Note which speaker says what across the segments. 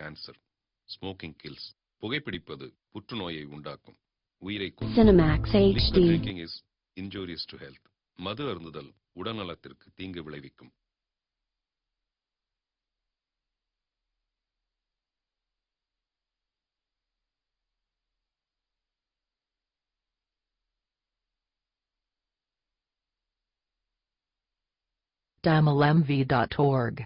Speaker 1: cancer. Smoking kills. புகைப்பிடிப்பது புற்றுநோயை உண்டாக்கும், உயிரை கொல்லும்.
Speaker 2: Cinemax HD.
Speaker 1: Liquor drinking is injurious to health. மது அருந்துதல் உடல்நலத்திற்கு தீங்கு விளைவிக்கும்.
Speaker 3: damlmv.org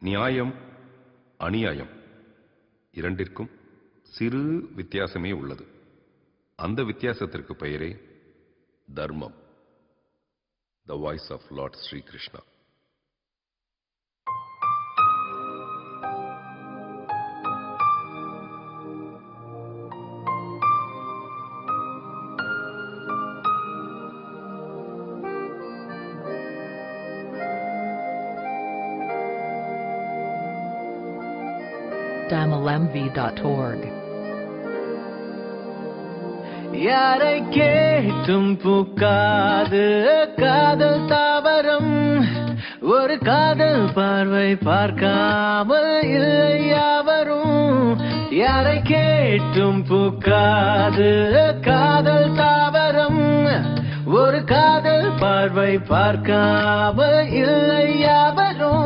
Speaker 1: நியாயம், அநியாயம் இரண்டிற்கும் சிறு வித்தியாசமே உள்ளது. அந்த வித்தியாசத்திற்கு பெயரே தர்மம். The voice of Lord Sri Krishna.
Speaker 3: damlmv.org
Speaker 4: யாரை கேட்டும் பூக்காது காதல் தாவரம், ஒரு காதல் பார்வை பார்க்காமல் இல்லை யாவரும். யாரை கேட்டும் பூக்காது காதல் தாவரம், ஒரு காதல் பார்வை பார்க்காமல் இல்லை யாவரும்.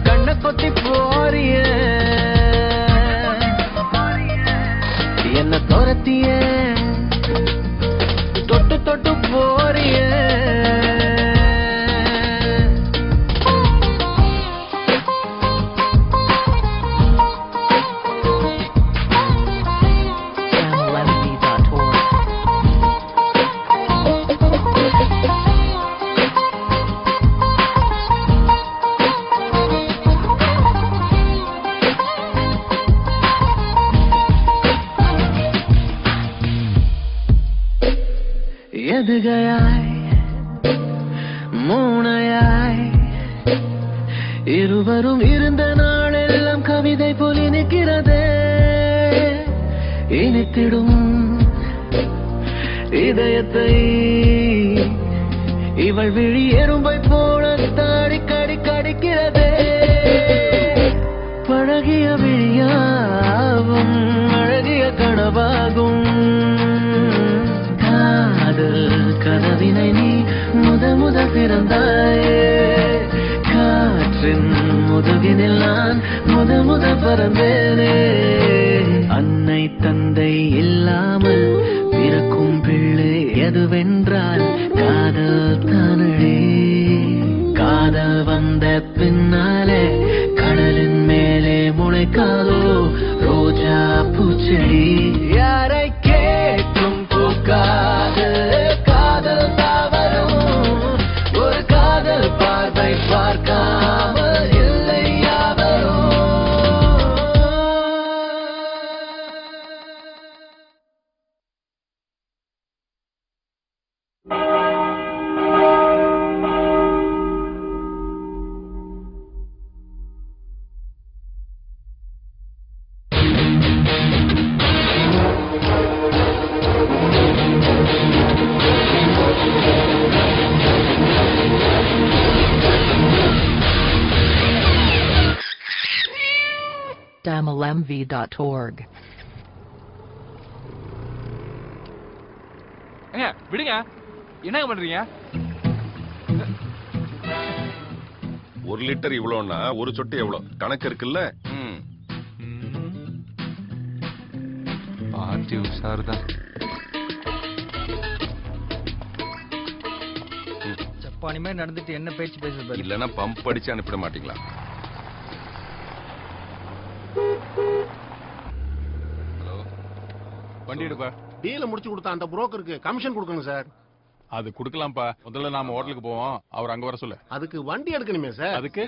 Speaker 4: கண்ண கொத்தி போறிய என்ன துரத்திய தொட்டு தொட்டு போறிய எதுகையாய் மூனையாய் இருவரும் இருந்த நாளெல்லாம் கவிதை போல் இனிக்கிறதே. இனித்திடும் இதயத்தை இவள் விழி எறும்பை போல தாடி கடி கடிக்கிறதே. பழகிய விழியாகும் அழகிய கனவாகும், கனவினை நீ முத பிறந்தாயே. காற்றின் முதுகினில் நான் முத பறந்தேனே. அன்னை தந்தை இல்லாமல் பிறக்கும் பிள்ளை எதுவென்றால் காதல் தானடே. காதல் வந்த பின்னாலே கடலின் மேலே முளைக்காதோ ரோஜா பூச்செடி. யாரை கேட்கும் பூக்காது காதல் தாவரம், ஒரு காதல் பார்வை பார்க்காமல் இல்லை யாவரும்.
Speaker 2: tamilmv.org.
Speaker 3: ஏங்க விடுங்க, என்னங்க பண்றீங்க?
Speaker 1: 1 லிட்டர் இவ்வளோன்னா ஒரு சொட்டு எவ்வளோ கணக்கு இருக்குல்ல?
Speaker 3: பாட்டி உஷாருதான்.
Speaker 5: ஜப்பானிமே நடந்துட்டு என்ன பேச்சு பேசுறது?
Speaker 1: இல்லன்னா பம்ப் அடிச்சு அனுப்பிட மாட்டீங்களா? ஹலோ,
Speaker 6: வண்டி எடுப்பா.
Speaker 7: டீல முடிச்சு கொடுத்த அந்த புரோக்கருக்கு கமிஷன் கொடுக்கணும் சார்.
Speaker 6: அது குடுக்கலாம்ப்பா. முதல்ல நாம ஹோட்டலுக்கு போவோம், அவர் அங்க வர சொல்லு.
Speaker 7: அதுக்கு வண்டி எடுக்கணுமே சார்.
Speaker 6: அதுக்கு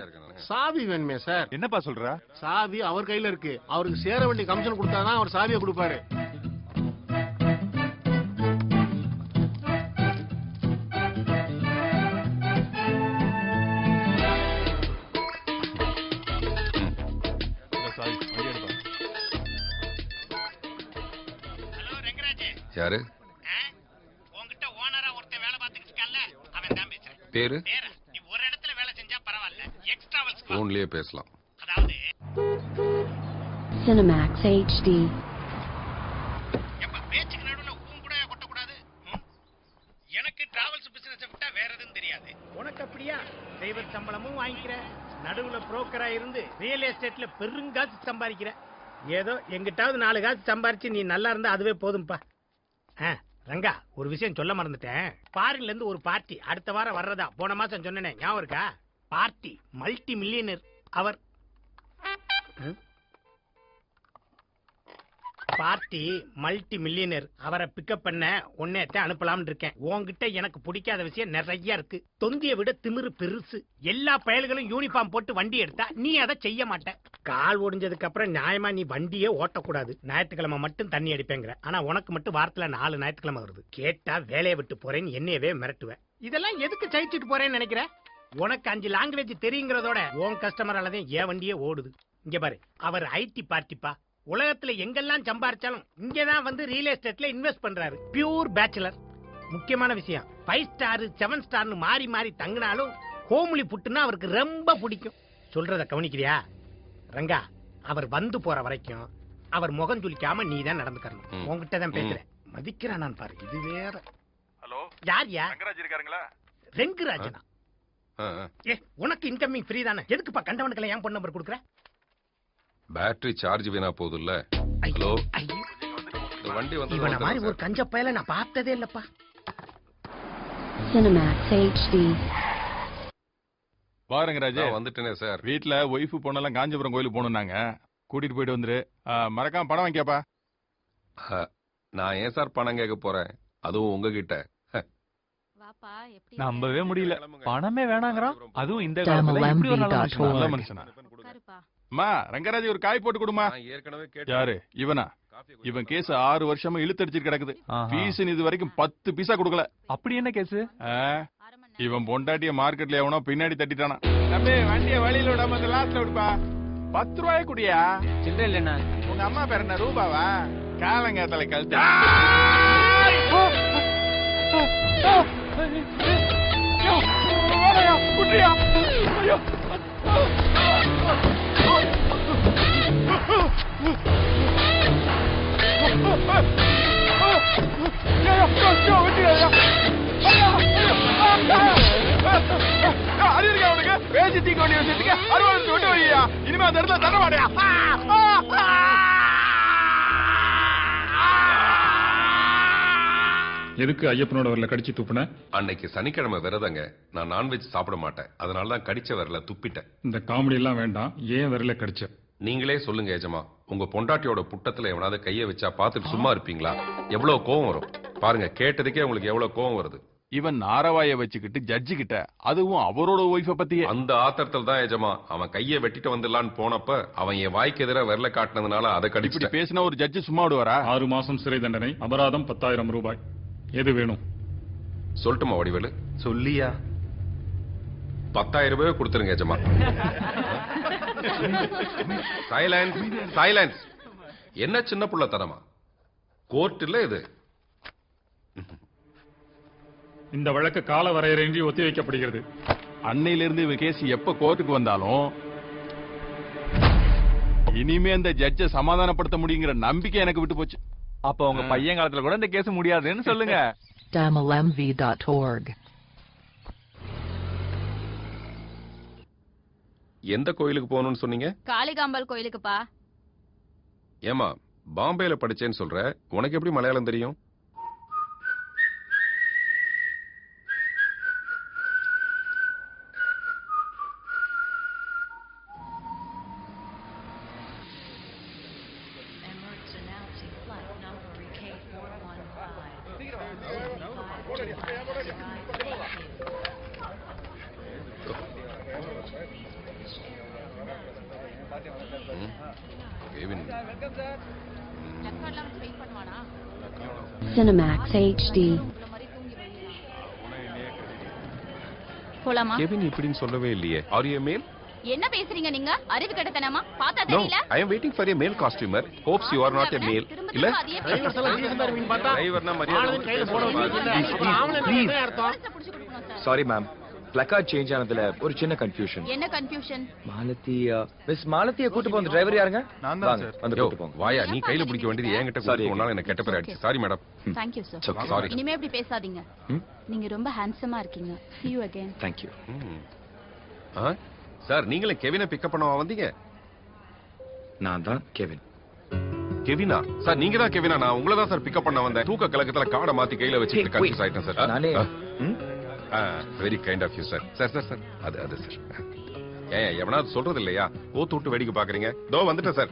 Speaker 7: சாவி வேணுமே சார்.
Speaker 6: என்னப்பா சொல்ற?
Speaker 7: சாவி அவர் கையில இருக்கு. அவருக்கு சேர வேண்டிய கமிஷன் கொடுத்தாதான் அவர் சாவியை கொடுப்பாரு.
Speaker 1: யாரு?
Speaker 8: உன்கிட்ட ஓனரா ஒருத்தன் வேலை பார்த்துக்கிட்டு இருக்கான்ல, அவன் தான் பேசுறேன்.
Speaker 1: பேரு?
Speaker 8: நீ ஒரு இடத்துல வேலை செஞ்சா பரவாயில்ல, எக்ஸ்ட்ராவல்ஸ்
Speaker 1: போன்லயே பேசலாம்.
Speaker 8: அதாவது
Speaker 9: Cinemax HD.
Speaker 8: எப்ப பேச்சுக்கு நடுவுல ஊன் கூட கொட்டக்கூடாது. எனக்கு டிராவல்ஸ் பிசினஸ் விட்டா வேற எதுவும் தெரியாது. உனக்கு அப்படியா? டிரைவர் சம்பளமும் வாங்கிக்கிற, நடுவுல புரோக்கரா இருந்து ரியல் எஸ்டேட்ல பெருங்காசு சம்பாதிக்கிற. ஏதோ எங்கிட்டாவது 4 காசு சம்பாரிச்சு நீ நல்லா இருந்தா அதுவே போதும்பா. ரங்கா, ஒரு விஷயம் சொல்ல மறந்துட்டேன். ஃபாரின்ல இருந்து ஒரு பார்ட்டி அடுத்த வாரம் வர்றதா போன மாசம் சொன்னேனே, ஞாபகம் இருக்கா? Party multi millionaire. அவர் பார்ட்டி மல்டி மில்லியனர். அவரை பிக்கப் பண்ண உன்னையத்தை அனுப்பலாம்னு இருக்கேன். உன்கிட்ட எனக்கு பிடிக்காத விஷயம் நிறைய இருக்கு. தொந்தியை விட திமிரு பெருசு. எல்லா பயல்களும் யூனிஃபார்ம் போட்டு வண்டி எடுத்தா நீ அதை செய்ய மாட்ட. கால் ஒடிஞ்சதுக்கு அப்புறம் நியாயமா நீ வண்டியே ஓட்டக்கூடாது. ஞாயிற்றுக்கிழமை மட்டும் தண்ணி அடிப்பேங்கிற. ஆனா உனக்கு மட்டும் வாரத்துல 4 ஞாயிற்றுக்கிழமை வருது. கேட்டா வேலையை விட்டு போறேன்னு என்னையவே மிரட்டுவேன். இதெல்லாம் எதுக்கு சகிச்சுட்டு போறேன்னு நினைக்கிற? உனக்கு 5 லாங்குவேஜ் தெரியுங்கிறதோட உன் கஸ்டமராலதான் என் வண்டியே ஓடுது. இங்க பாரு, அவர் ஐடி பார்ட்டிப்பா. உலகத்துல எங்கெல்லாம் சம்பாரிச்சாலும் இங்கதான் வந்து ரியல் எஸ்டேட்ல இன்வெஸ்ட் பண்றாரு. Pure bachelor. முக்கியமான விஷயம், 5 ஸ்டார் 7 ஸ்டார்னு மாறி மாறி தங்கினாலும் ஹோம்லி புட்டுன்னா அவருக்கு ரொம்ப பிடிக்கும். சொல்றத கவனிக்கிறியா ரங்கா? அவர் வந்து போற வரைக்கும் அவர் முகம் சுளிக்காம நீ தான் நடந்துக்கணும். உன்கிட்ட தான் பேசுறேன். மதிக்கிறான் நான் பாரு. இது வேற.
Speaker 6: ஹலோ,
Speaker 8: யார்யா?
Speaker 6: ரங்கராஜ் இருக்காருங்களா?
Speaker 8: ரெங்குராஜனா? உனக்கு இன்கமிங் ஃப்ரீ தானே, எதுக்குப்பா கண்டவனுக்கெல்லாம் ஏன் பொண்ணு நம்பர் கொடுக்குற?
Speaker 1: பேட்டரி சார்ஜ் வீணா போகுதுல்ல. ஹலோ, இந்த வண்டி வந்து
Speaker 8: இவன மாதிரி ஒரு கஞ்ச பயல நான் பார்த்ததே இல்லப்பா.
Speaker 9: Cinemax HD.
Speaker 6: பாருங்கராஜ்,
Speaker 1: வந்துட்டேனே சார்.
Speaker 6: வீட்டுல ஒய்ஃபு பொண்ணெல்லாம் காஞ்சிபுரம் கோயிலுக்கு போகணும்னாங்க. கூட்டிட்டு போயிட்டு வந்துரு. மறக்காம பணம் வாங்கிக்கப்பா.
Speaker 1: நான் ஏன் சார் பணம் கேட்க போறேன், அதுவும் உங்ககிட்ட?
Speaker 3: நம்பவே முடியல, பணமே வேணாங்கறான். அதுவும் இந்த
Speaker 2: tamilmv.org.
Speaker 6: மனுஷனா? அம்மா, ரங்கராஜ் ஒரு காய் போட்டு கொடுமா.
Speaker 1: ஏற்கனவே
Speaker 6: யாரு இவனா? இவன் கேஸ் 6 வருஷமா இழுத்தடிச்சிட்டு கிடக்குது. பீஸ் இது வரைக்கும் 10 பைசா கொடுக்கல.
Speaker 3: அப்படி என்ன கேஸ்?
Speaker 6: இவன் பொண்டாட்டிய மார்க்கெட்ல எவனோ பின்னாடி தட்டிட்டானா. தம்பி, வண்டிய வழியில விடாம அந்த லாஸ்ட்ல விடுப்பா. 10 ரூபாய் குடியா?
Speaker 5: சில்லறை இல்லைண்ணா.
Speaker 6: உங்க அம்மா பேர் என்ன, ரூபாவா? காலங்காத்தலை கழுத்து. இனிமே அந்த இடத்துல தர மாட்டியா?
Speaker 10: எதுக்கு ஐயப்பனோட வரல கடிச்சு துப்புன?
Speaker 1: அன்னைக்கு சனிக்கிழமை விரதங்க. நான் நான்வெஜ் சாப்பிட மாட்டேன். அதனால தான் கடிச்ச வரல துப்பிட்டேன்.
Speaker 10: இந்த காமெடி எல்லாம் வேண்டாம். ஏன் வரல கடிச்ச?
Speaker 1: நீங்களே சொல்லுங்க எஜமா. உங்க பொண்டாட்டியோட புட்டத்துல எவனாவது கைய வச்சா பார்த்துட்டு சும்மா இருப்பீங்களா? எவ்வளவு கோவம் வரும் பாருங்க. கேட்டதுக்கே உங்களுக்கு எவ்வளவு கோவம் வருது.
Speaker 6: இவன் நாரவாய வச்சுக்கிட்டு ஜட்ஜி கிட்ட, அதுவும் அவரோட ஒய்ஃப பத்தி
Speaker 1: அந்த ஆத்திரத்துல தான் எஜமா அவன் கைய வெட்டிட்டு வந்துடலான்னு போனப்ப அவன் என் வாய்க்கு எதிராக விரல காட்டினதுனால அதை கடிச்சு
Speaker 6: பேசினா ஒரு ஜட்ஜி சும்மா விடுவாரா?
Speaker 10: 6 மாசம் சிறை தண்டனை, அபராதம் 10,000 ரூபாய். எது வேணும்
Speaker 1: சொல்லட்டுமா வடிவேலு? சொல்லியா? 10,000 ரூபாய் கொடுத்துருங்க எஜமா. Silence, silence. என்ன சின்ன புள்ள தரமா? கோர்ட் இல்ல இது.
Speaker 10: இந்த வழக்கு கால வரையறையின்றி ஒத்திவைக்கப்படுகிறது.
Speaker 6: அன்னையிலிருந்து இவ கேஸ் எப்ப கோர்ட்டுக்கு வந்தாலும் இனிமே அந்த ஜட்ஜை சமாதானப்படுத்த முடியுங்கிற நம்பிக்கை எனக்கு விட்டு போச்சு.
Speaker 3: அப்ப உங்க பையன் காலத்துல கூட இந்த கேஸ் முடியாதுன்னு சொல்லுங்க.
Speaker 2: tamilmv.org.
Speaker 1: எந்த கோயிலுக்கு போகணும்னு சொன்னீங்க?
Speaker 9: காளிகாம்பாள் கோயிலுக்குப்பா.
Speaker 1: ஏமா பாம்பேல படிச்சேன்னு சொல்ற, உனக்கு எப்படி மலையாளம் தெரியும்?
Speaker 2: Cinemax HD.
Speaker 9: போலாமா?
Speaker 1: கெவின் இப்படின்னு சொல்லவே இல்லையே. ஆர் யூ மேல்?
Speaker 9: என்ன பேசுறீங்க நீங்க? அறிவு கெட்டத்தனமா? பார்த்தா
Speaker 1: No,
Speaker 9: தெரியல?
Speaker 1: I am waiting for a male costumer. Hopes you are not a male. இல்ல?
Speaker 7: டிரைவர்ஸ் எல்லாம் டீசெண்டா இருவீங்க பார்த்தா
Speaker 1: டிரைவர்னா மரியாதை
Speaker 7: ஆளுங்க கையில போட வச்சிருக்கீங்க. அப்புறம் ஆம்பளை என்ன அர்த்தம்?
Speaker 9: புடிச்சு கொடுக்கணும் sir.
Speaker 5: Sorry ma'am, placard change ஆனதுல ஒரு சின்ன கன்ஃபியூஷன்.
Speaker 9: என்ன கன்ஃபியூஷன்?
Speaker 5: மாலதி மிஸ் மாலதியை கூட்டி போந்த டிரைவர் யாருங்க?
Speaker 6: நான் தான் சார்.
Speaker 5: வந்து
Speaker 1: யோ,
Speaker 5: கூட்டி போங்க.
Speaker 1: வாயா நீ கையில பிடிக்க வேண்டியது என்கிட்ட
Speaker 5: Sorry.
Speaker 1: கொடுத்து உன்னால எனக்கு கெட்ட பேர் ஆயிடுச்சு. Sorry madam.
Speaker 9: Thank you sir.
Speaker 1: Sorry.
Speaker 9: இனிமே இப்படி பேசாதீங்க. நீங்க ரொம்ப ஹேண்ட்ஸமா இருக்கீங்க. See you again.
Speaker 5: Thank you.
Speaker 1: Sir நீங்களே கெவினை பிக்கப் பண்ணவா வந்தீங்க?
Speaker 5: நான் தான் கெவின்.
Speaker 1: கெவினா? சார் நீங்க தான் கெவினா? நான் உங்களை தான் சார் பிக்கப் பண்ண வந்தேன். தூக்க கலக்கத்துல கார்டை மாத்தி கையில வச்சு கன்ஃபியூஸ் ஆயிட்டேன் சார்.
Speaker 5: நானே
Speaker 1: very kind of you sir. Sir அது சார். ஏன் எவனாவது சொல்றது இல்லையா? ஓத்து விட்டு வேடிக்கை பாக்குறீங்க. தோ வந்துட்டேன் sir.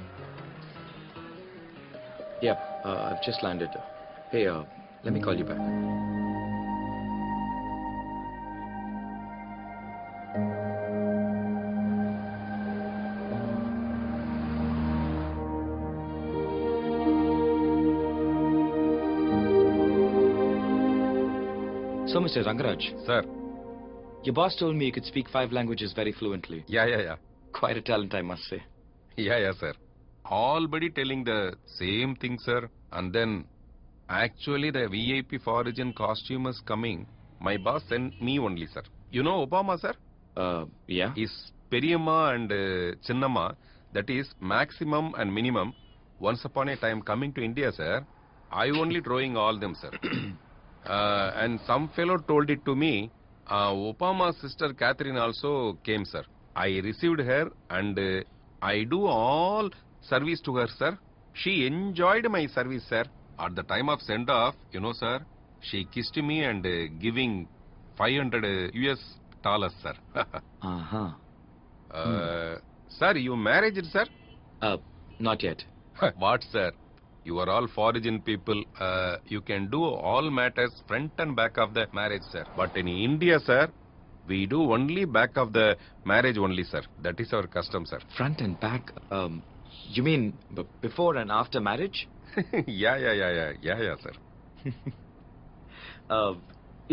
Speaker 5: Yep, I've just landed. Hey, let me call you back. So, Mr. Rangaraj,
Speaker 1: Sir.
Speaker 5: your boss told me you could speak 5 languages very fluently.
Speaker 1: Yeah.
Speaker 5: Quite a talent, I must say.
Speaker 1: Yeah, sir. Already telling the same thing, sir. And then, actually, the VIP for origin costumers coming. My boss sent me only, sir. You know Obama, sir?
Speaker 5: Yeah?
Speaker 1: Is Periyamma and Chinnamma. That is maximum and minimum. Once upon a time coming to India, sir, I only drawing all them, sir. And some fellow told it to me. Obama's sister Catherine also came, sir. I received her and I do all service to her, sir. She enjoyed my service, sir. At the time of send-off, you know, sir, she kissed me and giving $500 US, sir. Sir, you married, sir?
Speaker 5: Not yet.
Speaker 1: What, sir? You are all foreign people. You can do all matters front and back of the marriage, sir. But in India, sir, we do only back of the marriage only, sir. That is our custom, sir.
Speaker 5: Front and back? You mean before and after marriage?
Speaker 1: Yeah, sir.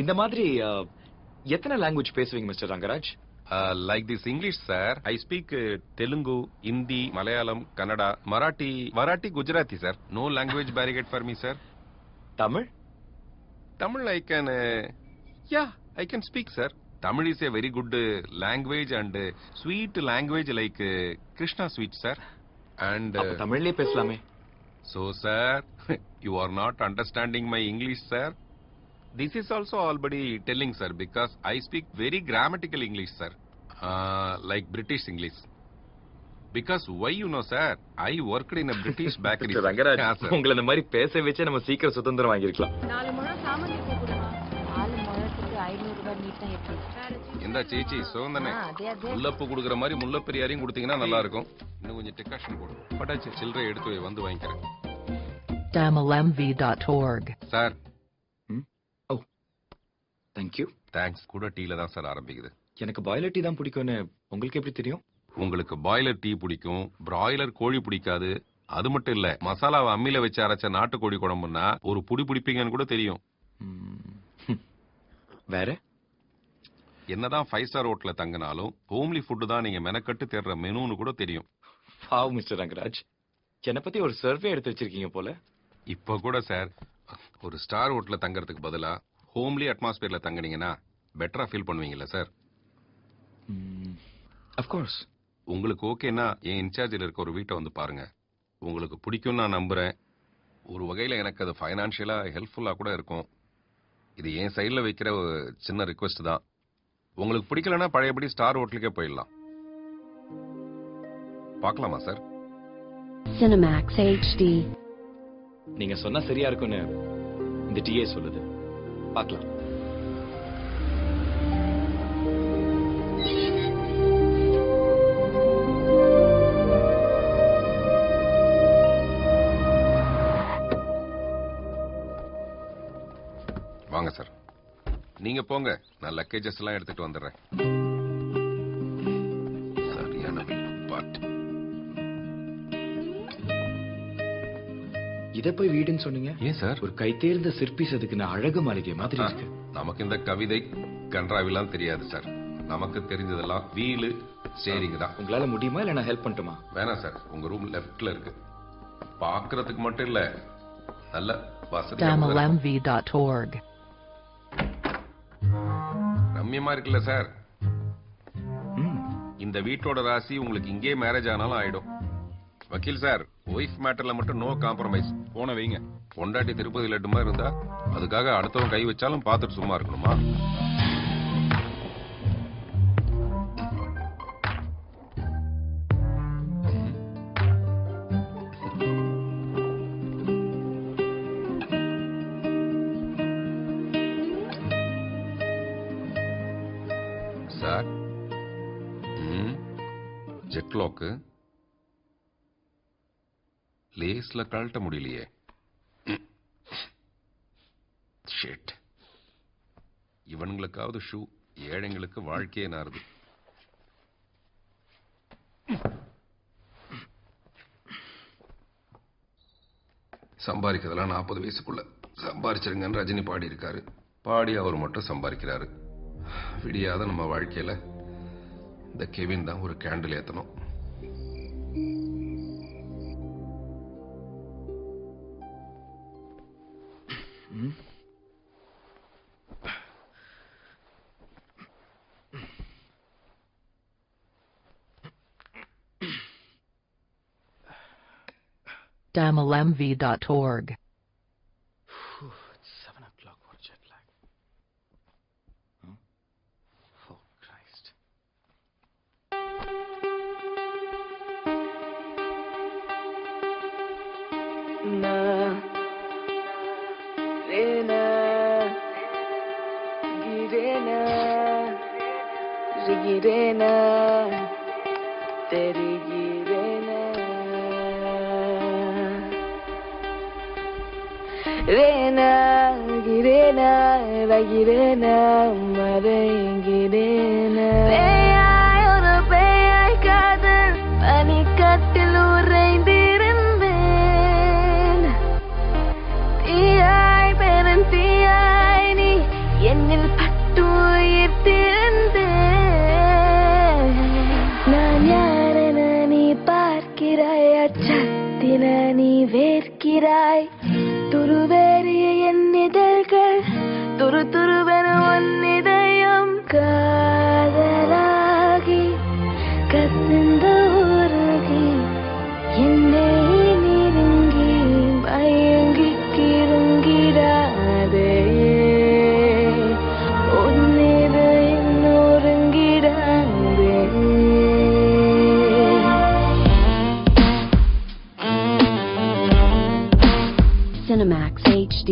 Speaker 5: இந்த மாதிரி எத்தனை language பேசுவீங்க mister Rangaraj?
Speaker 1: Like this English, sir, I speak Telugu, Hindi, Malayalam, Kannada, Marathi, Gujarati, sir. No language barrier for me, sir.
Speaker 5: Tamil?
Speaker 1: Tamil I can, I can speak, sir. Tamil is a very good language and sweet language like Krishna sweet, sir. And
Speaker 5: தமிழ்லயே பேசலாமே.
Speaker 1: So, sir, you are not understanding my English, sir. This is also already telling, sir, because I speak very grammatical English, sir, like British English. Because why, you know, sir, I worked in a British bakery.
Speaker 5: Mister Rangaraj,
Speaker 1: Yeah, sir.
Speaker 5: உங்களை இந்த மாதிரி பேச வச்சே நம்ம சீக்கிரம் சுதந்திரம் வாங்கிருக்கலாம்.
Speaker 9: 4 முழம் சாமான் கூப்பிடுவா. 4 முழத்துக்கு 500 ரூபாய் நீட்டா எப்படி?
Speaker 1: இந்த சேச்சி சோந்தனே முல்லப்பு குடுக்குற மாதிரி முல்லப்பெரியாரையும் கொடுத்தீங்கன்னா நல்லா இருக்கும். இன்னும் கொஞ்சம் டெக்கஷன் போடு. பட்டாச்சு சில்லறை எடுத்து வை, வந்து வாங்கிக்கிறேன்.
Speaker 2: tamilmv.org.
Speaker 1: Sir.
Speaker 5: Thank you.
Speaker 1: Thanks. கூட டீல தான் சார் ஆரம்பிக்குது.
Speaker 5: எனக்கு பாய்லர் டீ தான் பிடிக்கும்னு உங்களுக்கு எப்படி தெரியும்?
Speaker 1: உங்களுக்கு பாய்லர் டீ பிடிக்கும், பிராய்லர் கோழி பிடிக்காது. அது மட்டும் இல்ல, மசாலாவை அம்மியில வச்சு அரைச்ச நாட்டுக்கோழி குழம்புன்னா ஒரு புடி பிடிப்பீங்கன்னு கூட தெரியும்.
Speaker 5: வேற
Speaker 1: என்னதான் 5 ஸ்டார் ஹோட்டல்ல தங்கினாலும் ஹோம்லி ஃபுட் தான் நீங்க மெனக்கட்டு தேடுற மெனுன்னு கூட தெரியும்.
Speaker 5: வாவ் மிஸ்டர் ரங்கராஜ், என்னை பத்தி ஒரு சர்வே எடுத்து வச்சிருக்கீங்க போல.
Speaker 1: இப்ப கூட சார், ஒரு ஸ்டார் ஹோட்டல்ல தங்கறதுக்கு பதிலா ஹோம்லி அட்மாஸ்பியர்ல தங்கினீங்கன்னா பெட்டரா ஃபீல் பண்ணுவீங்கல்ல சார்?
Speaker 5: Of course.
Speaker 1: உங்களுக்கு ஓகேன்னா என் இன்சார்ஜில் இருக்க ஒரு வீட்டை வந்து பாருங்க. உங்களுக்கு பிடிக்கும் நான் நம்புறேன். ஒரு வகையில் எனக்கு அது ஃபைனான்ஷியலாக ஹெல்ப்ஃபுல்லாக கூட இருக்கும். இது என் சைடில் வைக்கிற ஒரு சின்ன ரிக்வெஸ்ட் தான். உங்களுக்கு பிடிக்கலன்னா பழையபடி ஸ்டார் ஹோட்டலுக்கே போயிடலாம். பார்க்கலாமா சார்?
Speaker 9: Cinemax HD.
Speaker 5: நீங்க சொன்னா சரியா இருக்கும்னு இந்த டிஏ சொல்லுது. பார்க்கலாம்.
Speaker 1: வாங்க சார். நீங்க போங்க, நான் லக்கேஜஸ் எல்லாம் எடுத்துட்டு வந்துடுறேன். சரியான பாட்டு.
Speaker 5: இத போய் வீடுன்னு சொன்னீங்க?
Speaker 1: ஏன் சார்?
Speaker 5: ஒரு கைத்தேர்ந்த சிற்பி செதுக்குன அழகு மாளிகை மாதிரி இருக்கு.
Speaker 1: நமக்கு இந்த கவிதை கன்றாவிலாம் தெரியாது சார். நமக்கு தெரிஞ்சதெல்லாம் வீலு ஸ்டேரிங் தான்.
Speaker 5: உங்களால முடியுமா இல்ல நான் ஹெல்ப் பண்ணட்டுமா?
Speaker 1: வேணாம் சார், உங்க ரூம் லெஃப்ட்ல இருக்கு. பாக்குறதுக்கு மட்டும் இல்ல, நல்ல வசதி.
Speaker 2: damalmv.org.
Speaker 1: ரம்யமா இருக்குல்ல சார்? இந்த வீட்டோட ராசி உங்களுக்கு இங்கே மேரேஜ் ஆனாலும் ஆயிடும். வக்கீல் சார், ஒய்ஃப் மேட்டர்ல மட்டும் நோ காம்ப்ரமைஸ். போன வைங்க. பொண்டாட்டி திருப்பதி லட்டுமா இருந்தா அதுக்காக அடுத்தவன் கை வச்சாலும் பார்த்துட்டு சும்மா இருக்கணுமா? சார், ஜெட் லாக்கு லேஸ்ல கழட்ட முடியலையே. ஷிட். இவனுங்களுக்காவது ஷூ, ஏழைங்களுக்கு வாழ்க்கையே நாறுது. சம்பாதிக்கிறதெல்லாம் 40 வயசுக்குள்ள சம்பாதிச்சிருங்கன்னு ரஜினி பாடி இருக்காரு. பாடி அவர் மட்டும் சம்பாதிக்கிறாரு. விடியாத நம்ம வாழ்க்கையில இந்த கெவின் தான் ஒரு candle ஏத்தணும்.
Speaker 2: damalmv.org.
Speaker 5: It's 7 o'clock. What jet lag? Oh Christ.
Speaker 4: Na Rena Girena Rigirena Teri Girena Rena Girena Rigirena Marengirena Peyai oru peyai kadal panikattil உறைந்திருந்தேன் தீயாய் பெருந்தீயாய் நீ என்னில் பட்டு உயிர்த்திருந்தேன் நான் யாரென நீ பார்க்கிறாய் அச்சத்தின நீ வேர்க்கிறாய் துருவேறிய என் இதழ்கள் துரு துருவென உன் இதயம் காதலாகி கசிந்த உருகி என்னை நெருங்கி மயங்கி கிருங்கிடாதே உன்னிது இன்னொருங்கிடாதே
Speaker 9: Cinemax HD.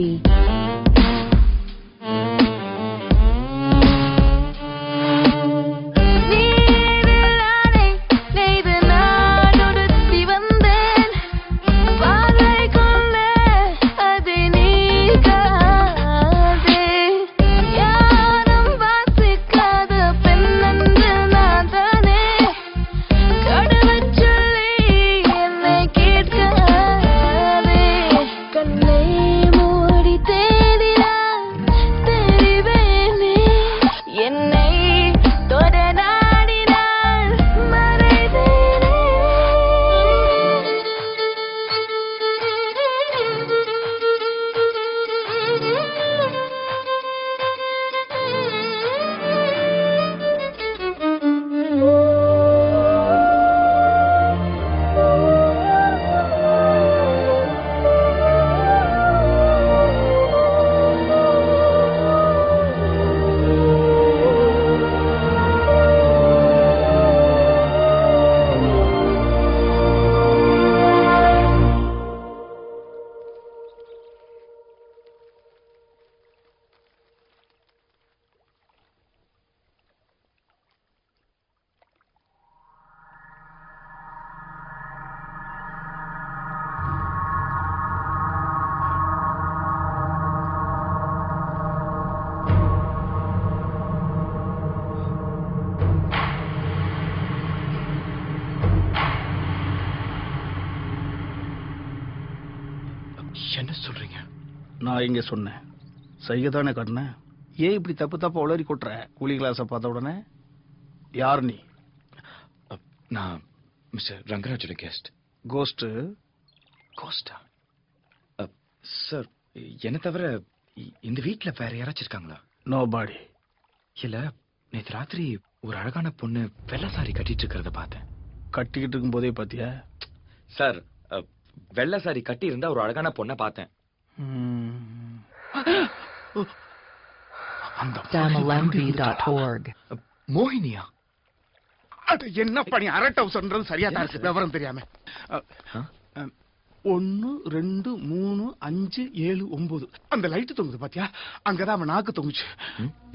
Speaker 5: சொல்றீங்க?
Speaker 7: நான் இங்க சொன்னேன், செய்யத்தானே காட்டினேன். ஏன் இப்படி தப்பு தப்பா உளறி கொட்டுற? கூலி கிளாஸை பார்த்த உடனே யார் நீ?
Speaker 5: நான் மிஸ்டர் ரங்கராஜோட கெஸ்ட்.
Speaker 7: கோஸ்ட்?
Speaker 5: கோஸ்டா? சார், என்ன தவிர இந்த வீட்ல வேற யாராச்சும் இருக்காங்களா?
Speaker 7: Nobody.
Speaker 5: இல்ல, நேத்து ராத்திரி ஒரு அழகான பொண்ணு வெள்ளை சாரி கட்டிட்டு இருக்கிறத பார்த்தேன்.
Speaker 7: கட்டிக்கிட்டு இருக்கும் போதே பாத்தியா?
Speaker 5: சார், வெள்ளை சாரி கட்டி இருந்தா ஒரு அழகான பொண்ணை பார்த்தேன்.
Speaker 2: DamalMV.org.
Speaker 5: மோகினியா?
Speaker 7: அது என்ன பண்ணி அரட்டை சொல்றது சரியா தான் இருக்கு, விவரம் தெரியாம. 1 2 3 5 7 9 அந்த லைட் தொங்குது பாத்தியா? அங்கதான் அவன் நாக்கு தொங்குச்சு.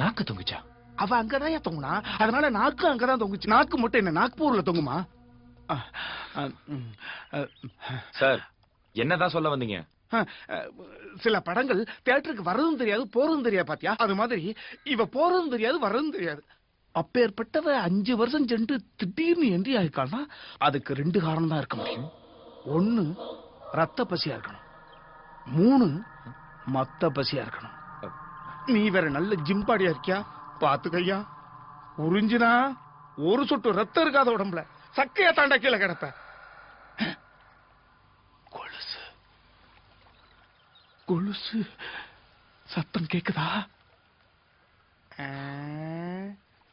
Speaker 5: நாக்கு தொங்குச்சா?
Speaker 7: அவ அங்கதான் தொங்குனா, அதனால நாக்கு அங்கதான் தொங்குச்சு. நாக்கு மட்டும் என்ன நாக்பூர்ல தொங்குமா?
Speaker 5: சார், என்னதான் சொல்ல வந்தீங்க?
Speaker 7: சில படங்கள் தியேட்டருக்கு வர்றதும் தெரியாது போறதும் தெரியாது பாத்தியா? அது மாதிரி இவ போறதும் தெரியாது வர்றதும் தெரியாது. அப்பேற்பட்டவ 5 வருஷம் சென்று திடீர்னு என்ட்ரி ஆயிருக்காள்னா அதுக்கு 2 காரணம் தான் இருக்க முடியும். 1 ரத்த பசியா இருக்கணும், 3 மத்த பசியா இருக்கணும். நீ வேற நல்ல ஜிம்பாடியா இருக்கியா? பாத்துக்கையா, உறிஞ்சினா ஒரு சொட்டு ரத்தம் இருக்காத உடம்புல சக்கையா தாண்டா கீழே கிடப்ப. கொலுசு கொலுசு சத்தம் கேக்குதா?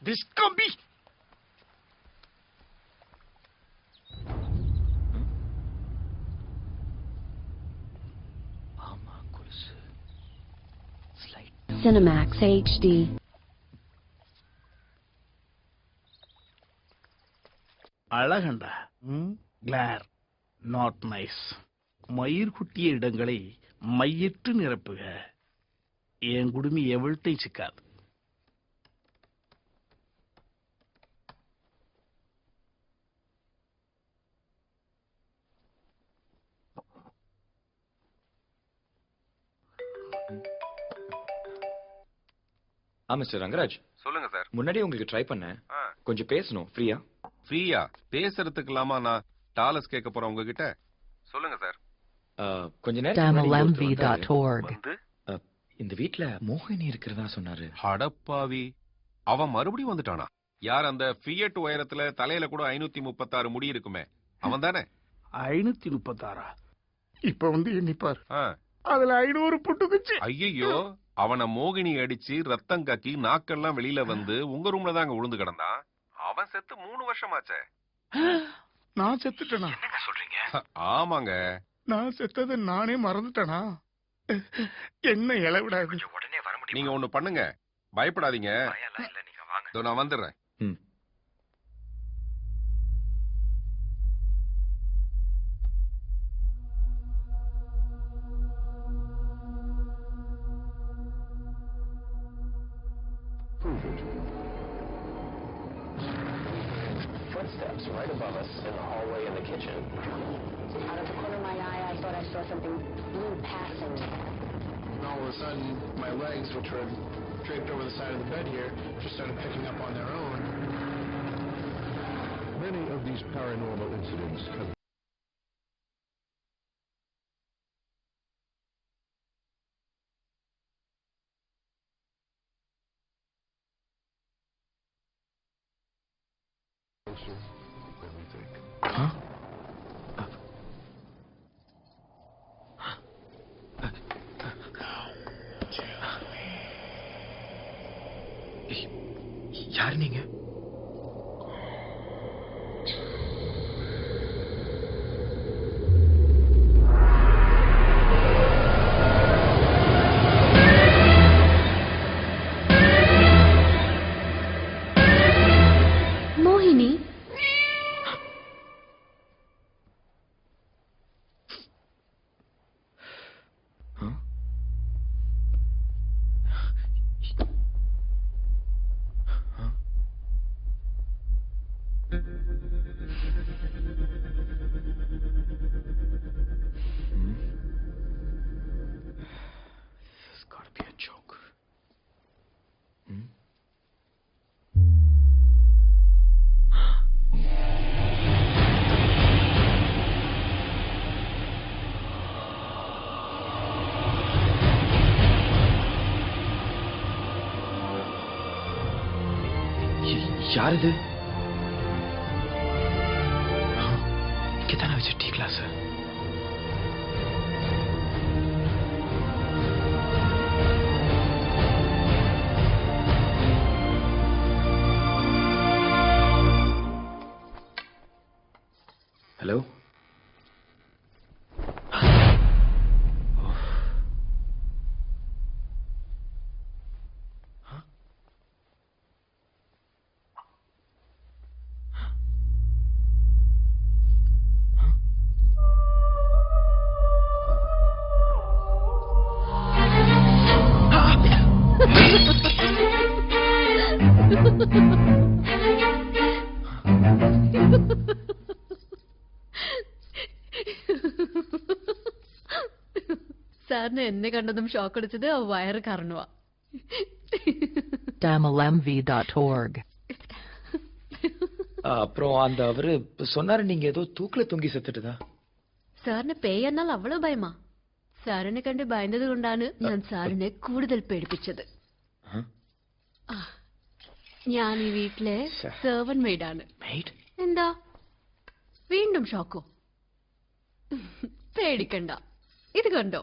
Speaker 7: டிஸ்கம்பி.
Speaker 5: ஆமா, கொலுசு.
Speaker 9: Cinemax HD.
Speaker 7: அழகண்டா. கிளார் நாட் நைஸ். மயிர் குட்டிய இடங்களை மையிட்டு நிரப்புக. என் குடுமி எவள்கிட்டையும் சிக்காது.
Speaker 5: மிஸ்டர் ரங்கராஜ்,
Speaker 1: சொல்லுங்க சார்.
Speaker 5: முன்னாடி உங்களுக்கு ட்ரை பண்ணேன். கொஞ்சம் பேசணும். ஃப்ரீயா?
Speaker 1: ஃப்ரீயா பேசுறதுக்குலாமா? நான் டாலஸ் கேட்க போறேன் உங்ககிட்ட. சொல்லுங்க சார்.
Speaker 5: கொஞ்ச நேரம்
Speaker 2: DamalMV.org.
Speaker 5: இந்த வீட்ல மோகினி இருக்கிறதா சொன்னாரு.
Speaker 1: அடப்பாவி, அவன் மறுபடியும் வந்துட்டானா? யார் அந்த ஃபியட் உயரத்துல தலையில கூட 536 முடி இருக்குமே, அவன் தானே?
Speaker 7: 536? இப்ப வந்து எண்ணிப்பார்,
Speaker 1: ஆ.
Speaker 7: அதுல 500 புட்டுக்குச்சு.
Speaker 1: ஐயோ, அவனை மோகினி அடிச்சு ரத்தம் கக்கி நாக்கெல்லாம் வெளியில வந்து உங்க ரூம்ல தான் அங்க விழுந்து கிடந்தான். அவன் செத்து 3 வருஷமாச்சே.
Speaker 7: நான் செத்துட்டேனா?
Speaker 5: என்னங்க சொல்றீங்க?
Speaker 1: ஆமாங்க.
Speaker 7: நான் செத்தது நானே மறந்துட்டேனா? என்ன இளவிடாது.
Speaker 5: உடனே வர முடியும்?
Speaker 1: நீங்க ஒண்ணு பண்ணுங்க, பயப்படாதீங்க.
Speaker 5: இல்ல, நீங்க வாங்க.
Speaker 1: இதோ நான் வந்துடுறேன்.
Speaker 11: Footsteps right above us in the hallway in the kitchen. Out of the corner of my eye, I thought I saw something blue passing.
Speaker 4: And all of a sudden, my legs, which were draped over the side of the bed here, just started picking up on their own.
Speaker 12: Many of these paranormal incidents have than we think.
Speaker 5: Huh? யார் நீங்க?
Speaker 9: மோகினி.
Speaker 5: This has got to be a joke. யார் இது? இங்கதானே வச்ச tea glass. Hello.
Speaker 13: സാറിന് എന്നെ കണ്ടതും shock അടിച്ചത് ആ വയറ് കാരണമാ.
Speaker 2: tamilmv.org.
Speaker 5: அப்புறம் அந்த அவரு சொன்னாரு நீங்க ஏதோ தூக்குல தொங்கி செத்துட்டதா.
Speaker 13: സാറിന് പേയ് എന്നാൽ അവള് ഭയമാ. സാറിനെ കണ്ട് ഭയന്നത് കൊണ്ടാണ് ഞാൻ സാറിനെ കൂടുതൽ പേടിപ്പിച്ചത്. ഞാൻ ഈ വീട്ടിലെ സെർവന്റ് മെയ്ഡാണ്. എന്താ വീണ്ടും ഷോക്കോ? പേടിക്കണ്ട, ഇത് കണ്ടോ.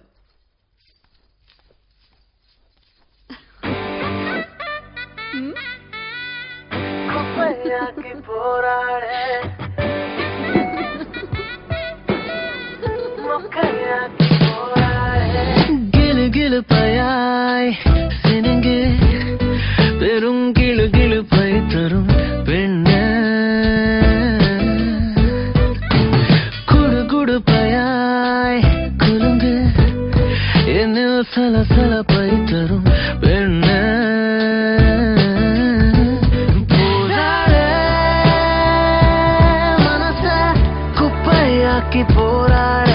Speaker 14: கிளு கிளு பயாய் சினுங்கு பெரும் கிளு கிளு பை தரும் பெண்ண குடு குடு பயாய் குலுங்கு என்னில் சல சல பை தரும் பெண்ண போராட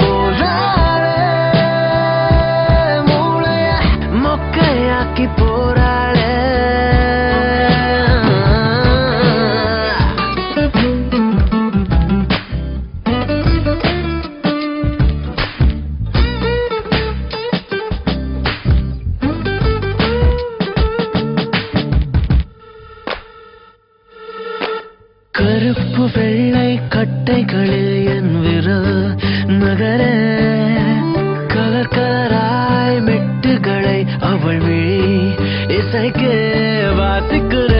Speaker 14: போராட மூளைய மொக்கையாக்கி போராட கருப்பு வெள்ளை கட்டைகளில் என் விரல் நகர கலர் கலராய் மெட்டுகளை அவள் விழி இசைக்க வாசிக்கிற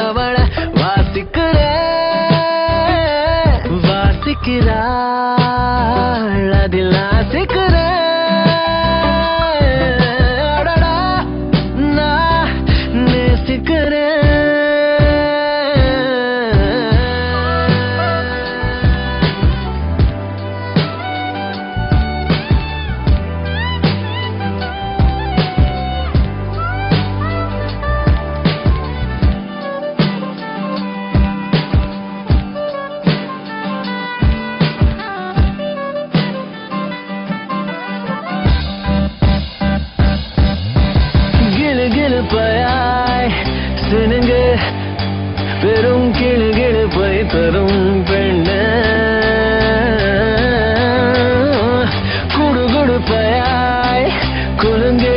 Speaker 14: அவளை வாசிக்கிற வாசிக்கிறாள் அதில் ஆசிக்கிற நான் நேசிக்கிறேன். பயாய் சினுங்கு பெரும் கிளு கிளு பை தரும் பெண்ண குடு குடு பயாய் குலுங்கு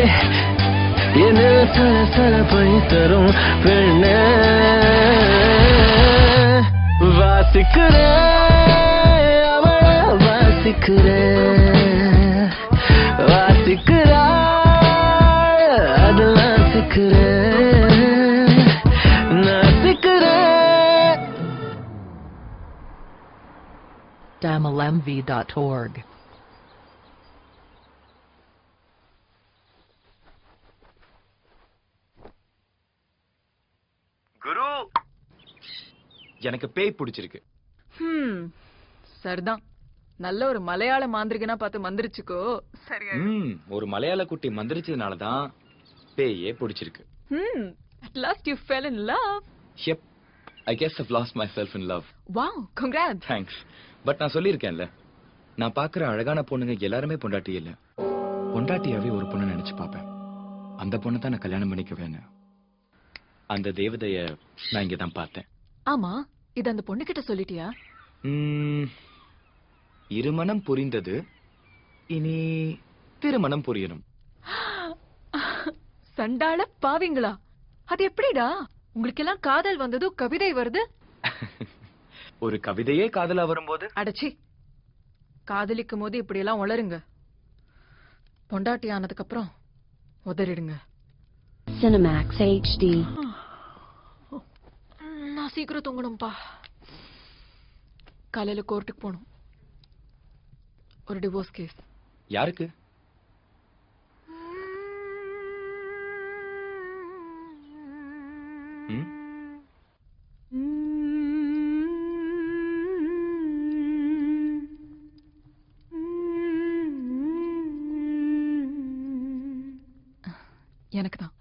Speaker 14: என்னில் சல சல பை தரும் பெண்ண வாசிக்கிற அவளை வாசிக்கிற வாசிக்கிறா அதெல்லாம்
Speaker 2: tamilmv.org.
Speaker 5: குரு, எனக்கு பேய் பிடிச்சிருக்கு.
Speaker 15: சரிதான். நல்ல ஒரு மலையாள மாந்திரிகனா பார்த்து மந்திரிச்சுக்கோ. சரியா?
Speaker 5: ஒரு மலையாள குட்டி மந்திரிச்சதுனாலதான் பேயே பிடிச்சிருக்கு.
Speaker 15: At last you fell in love.
Speaker 5: Yep, I guess I've lost myself in love.
Speaker 15: Wow, congrats.
Speaker 5: Thanks. But நான் சொல்லியிருக்கேன்ல, நான் பாக்குற அழகான பொண்ணுங்க எல்லாருமே பொண்டாட்டி இல்ல. பொண்டாட்டியாவே ஒரு பொண்ணு நினைச்சு பாப்பேன். அந்த பொண்ணை தான் நான் கல்யாணம் பண்ணிக்குவேன்னு. அந்த தேவதைய நான் இங்க தான் பார்த்தேன்.
Speaker 15: ஆமா, இது அந்த பொண்ணு கிட்ட சொல்லிட்டியா?
Speaker 5: இருமணம் புரிந்தது, இனி திருமணம் புரியணும்.
Speaker 15: சண்டாள பாவிங்களா? அது எப்படிடா உங்களுக்கு எல்லாம் காதல் வந்ததும் கவிதை வருது?
Speaker 5: ஒரு கவிதையே காதலா வரும்போது
Speaker 15: அடச்சி, காதலிக்கும் போது இப்படி எல்லாம் உளருங்க. பொண்டாட்டி ஆனதுக்கு அப்புறம் உதறிடுங்க.
Speaker 13: Cinemax HD.
Speaker 15: நான் சீக்கிரம் தூங்கணும்பா. காலையில கோர்ட்டுக்கு போகணும். ஒரு டிவோர்ஸ் கேஸ்.
Speaker 5: யாருக்கு?
Speaker 15: எனக்கு தான்.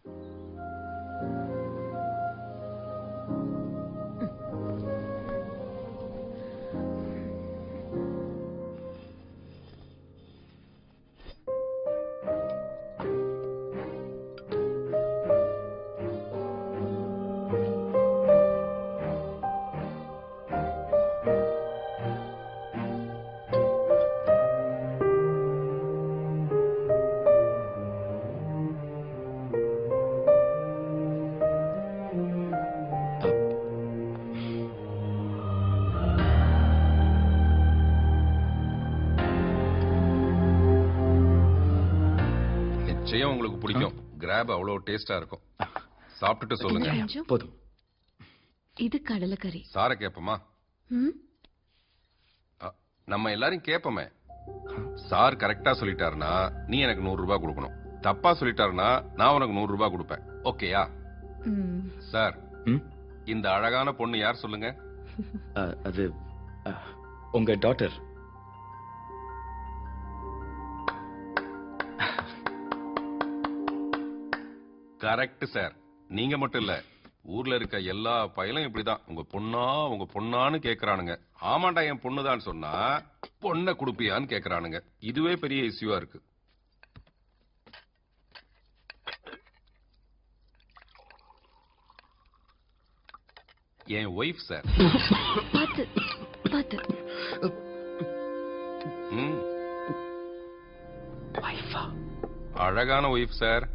Speaker 1: நிச்சயம் உங்களுக்கு பிடிக்கும். கிராப் அவ்வளவு டேஸ்டா இருக்கும். சாப்பிட்டுட்டு சொல்லுங்க.
Speaker 5: போதும்.
Speaker 13: இது கடலைக்கறி.
Speaker 1: சார கேப்பமா? நம்ம எல்லாரும் கேப்பமே. சார் கரெக்டா சொல்லிட்டாருன்னா நீ எனக்கு 100 ரூபாய் கொடுக்கணும். தப்பா சொல்லிட்டாருன்னா நான் உனக்கு 100 ரூபாய் கொடுப்பேன். ஓகேயா? சார், இந்த அழகான பொண்ணு யார் சொல்லுங்க?
Speaker 5: அது உங்க டாட்டர்.
Speaker 1: Correct sir. நீங்க மட்டும் இல்ல, ஊர்ல இருக்க எல்லா பையலும் இப்படிதான் உங்க பொண்ணான்னு கேக்குறானுங்க. ஆமாண்டா என் பொண்ணுதான் சொன்னா பொண்ணை குடுப்பியான்னு கேக்குறானுங்க. இதுவே பெரிய இஷ்யூவா இருக்கு. என் ஒய்ஃப் சார். அழகான ஒய்ஃப் சார்.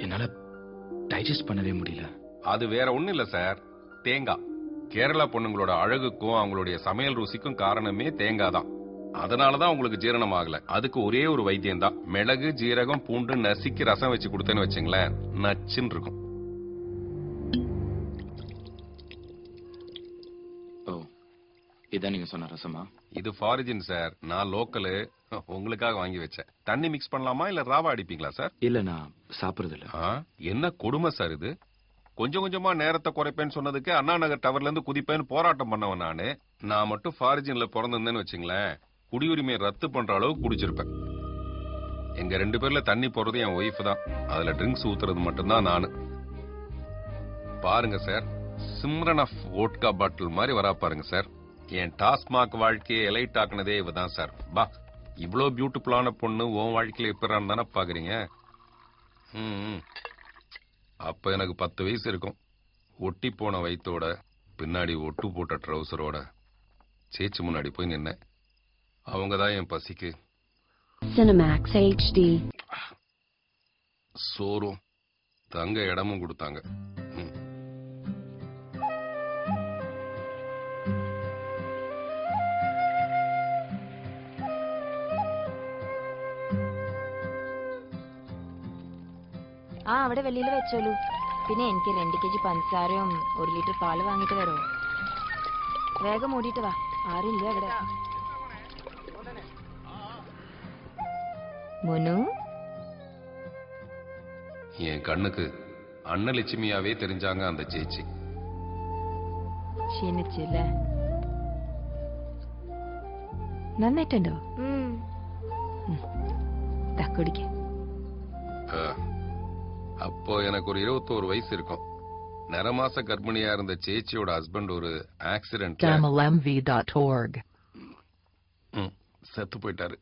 Speaker 5: என்னால டைஜஸ்ட் பண்ணவே முடியல.
Speaker 1: அது வேற ஒண்ணும் இல்ல சார், தேங்காய். கேரளா பொண்ணுங்களோட அழகுக்கும் அவங்களுடைய சமையல் ருசிக்கும் காரணமே தேங்காய் தான். அதனாலதான் உங்களுக்கு ஜீரணம் ஆகல. அதுக்கு ஒரே ஒரு வைத்தியம் தான். மிளகு, ஜீரகம், பூண்டு நசுக்கி ரசம் வச்சு கொடுத்தேன்னு வச்சுங்களேன், நச்சுன்னு இருக்கும்.
Speaker 5: ஓ, இதான் நீங்க சொன்ன ரசமா?
Speaker 1: இது ஃபாரிஜின் சார். நான் லோக்கலு, உங்களுக்காக வாங்கி வச்சேன். தண்ணி மிக்ஸ் பண்ணலாமா இல்ல ராவா அடிப்பீங்களா சார்?
Speaker 5: இல்ல, நான் சாப்பிடுறது இல்ல.
Speaker 1: என்ன கொடுமை சார் இது. கொஞ்சம் கொஞ்சமா நேரத்தை குறைப்பேன்னு சொன்னதுக்கு அண்ணா நகர் டவர்ல இருந்து குதிப்பேன்னு போராட்டம் பண்ணவன் நானு. நான் மட்டும் ஃபாரிஜின்ல பிறந்திருந்தேன்னு வச்சுங்களேன், குடியுரிமையை ரத்து பண்ற அளவுக்கு குடிச்சிருப்பேன். எங்க 2 பேர்ல தண்ணி போடுறது என் ஒய்ஃப் தான். அதுல ட்ரிங்க்ஸ் ஊத்துறது மட்டும்தான் நானு. பாருங்க சார், சிம்ரன் ஆஃப் வோட்கா பாட்டில் மாதிரி வரா பாருங்க சார். என் டாஸ்மாக் வாழ்க்கையை எலைட் ஆக்குனதே இவதான் சார். பா, இவ்வளோ பியூட்டிஃபுல்லான பொண்ணு உன் வாழ்க்கையில எப்பறான்னு தானே பாக்குறீங்க. அப்ப எனக்கு 10 வயசு இருக்கும். ஒட்டி போன வயித்தோட, பின்னாடி ஒட்டு போட்ட ட்ரௌசரோட சேச்சு முன்னாடி போய் நின்னேன். அவங்கதான் என் பசிக்கு
Speaker 13: Cinemax HD.
Speaker 1: சோறும் தங்க இடமும் கொடுத்தாங்க.
Speaker 9: അവിടെ വെളിയിൽ വെച്ചോളൂ. പിന്നെ എനിക്ക് 2 kg പഞ്ചസാരയും 1 ലിറ്റർ പാല് വാങ്ങിട്ട് വരോ? വേഗം ഓടിയിട്ട് വാ, ആരില്ല അവിടെ. முனு,
Speaker 1: என் கண்ணுக்கு அன்னலட்சுமியாவே தெரிஞ்சாங்க அந்த சேச்சி.
Speaker 9: ക്ഷീണിച്ചില്ല? നന്നായിട്ടുണ്ടോ? കുടിക്ക.
Speaker 1: அப்போ எனக்கு ஒரு 21 வயசு இருக்கும். நிறமாச கர்ப்பிணியா இருந்த சேச்சியோட ஹஸ்பண்ட் ஒரு ஆக்சிடென்ட்ல
Speaker 2: tamilmv.org.
Speaker 1: செத்து போயிட்டாரு.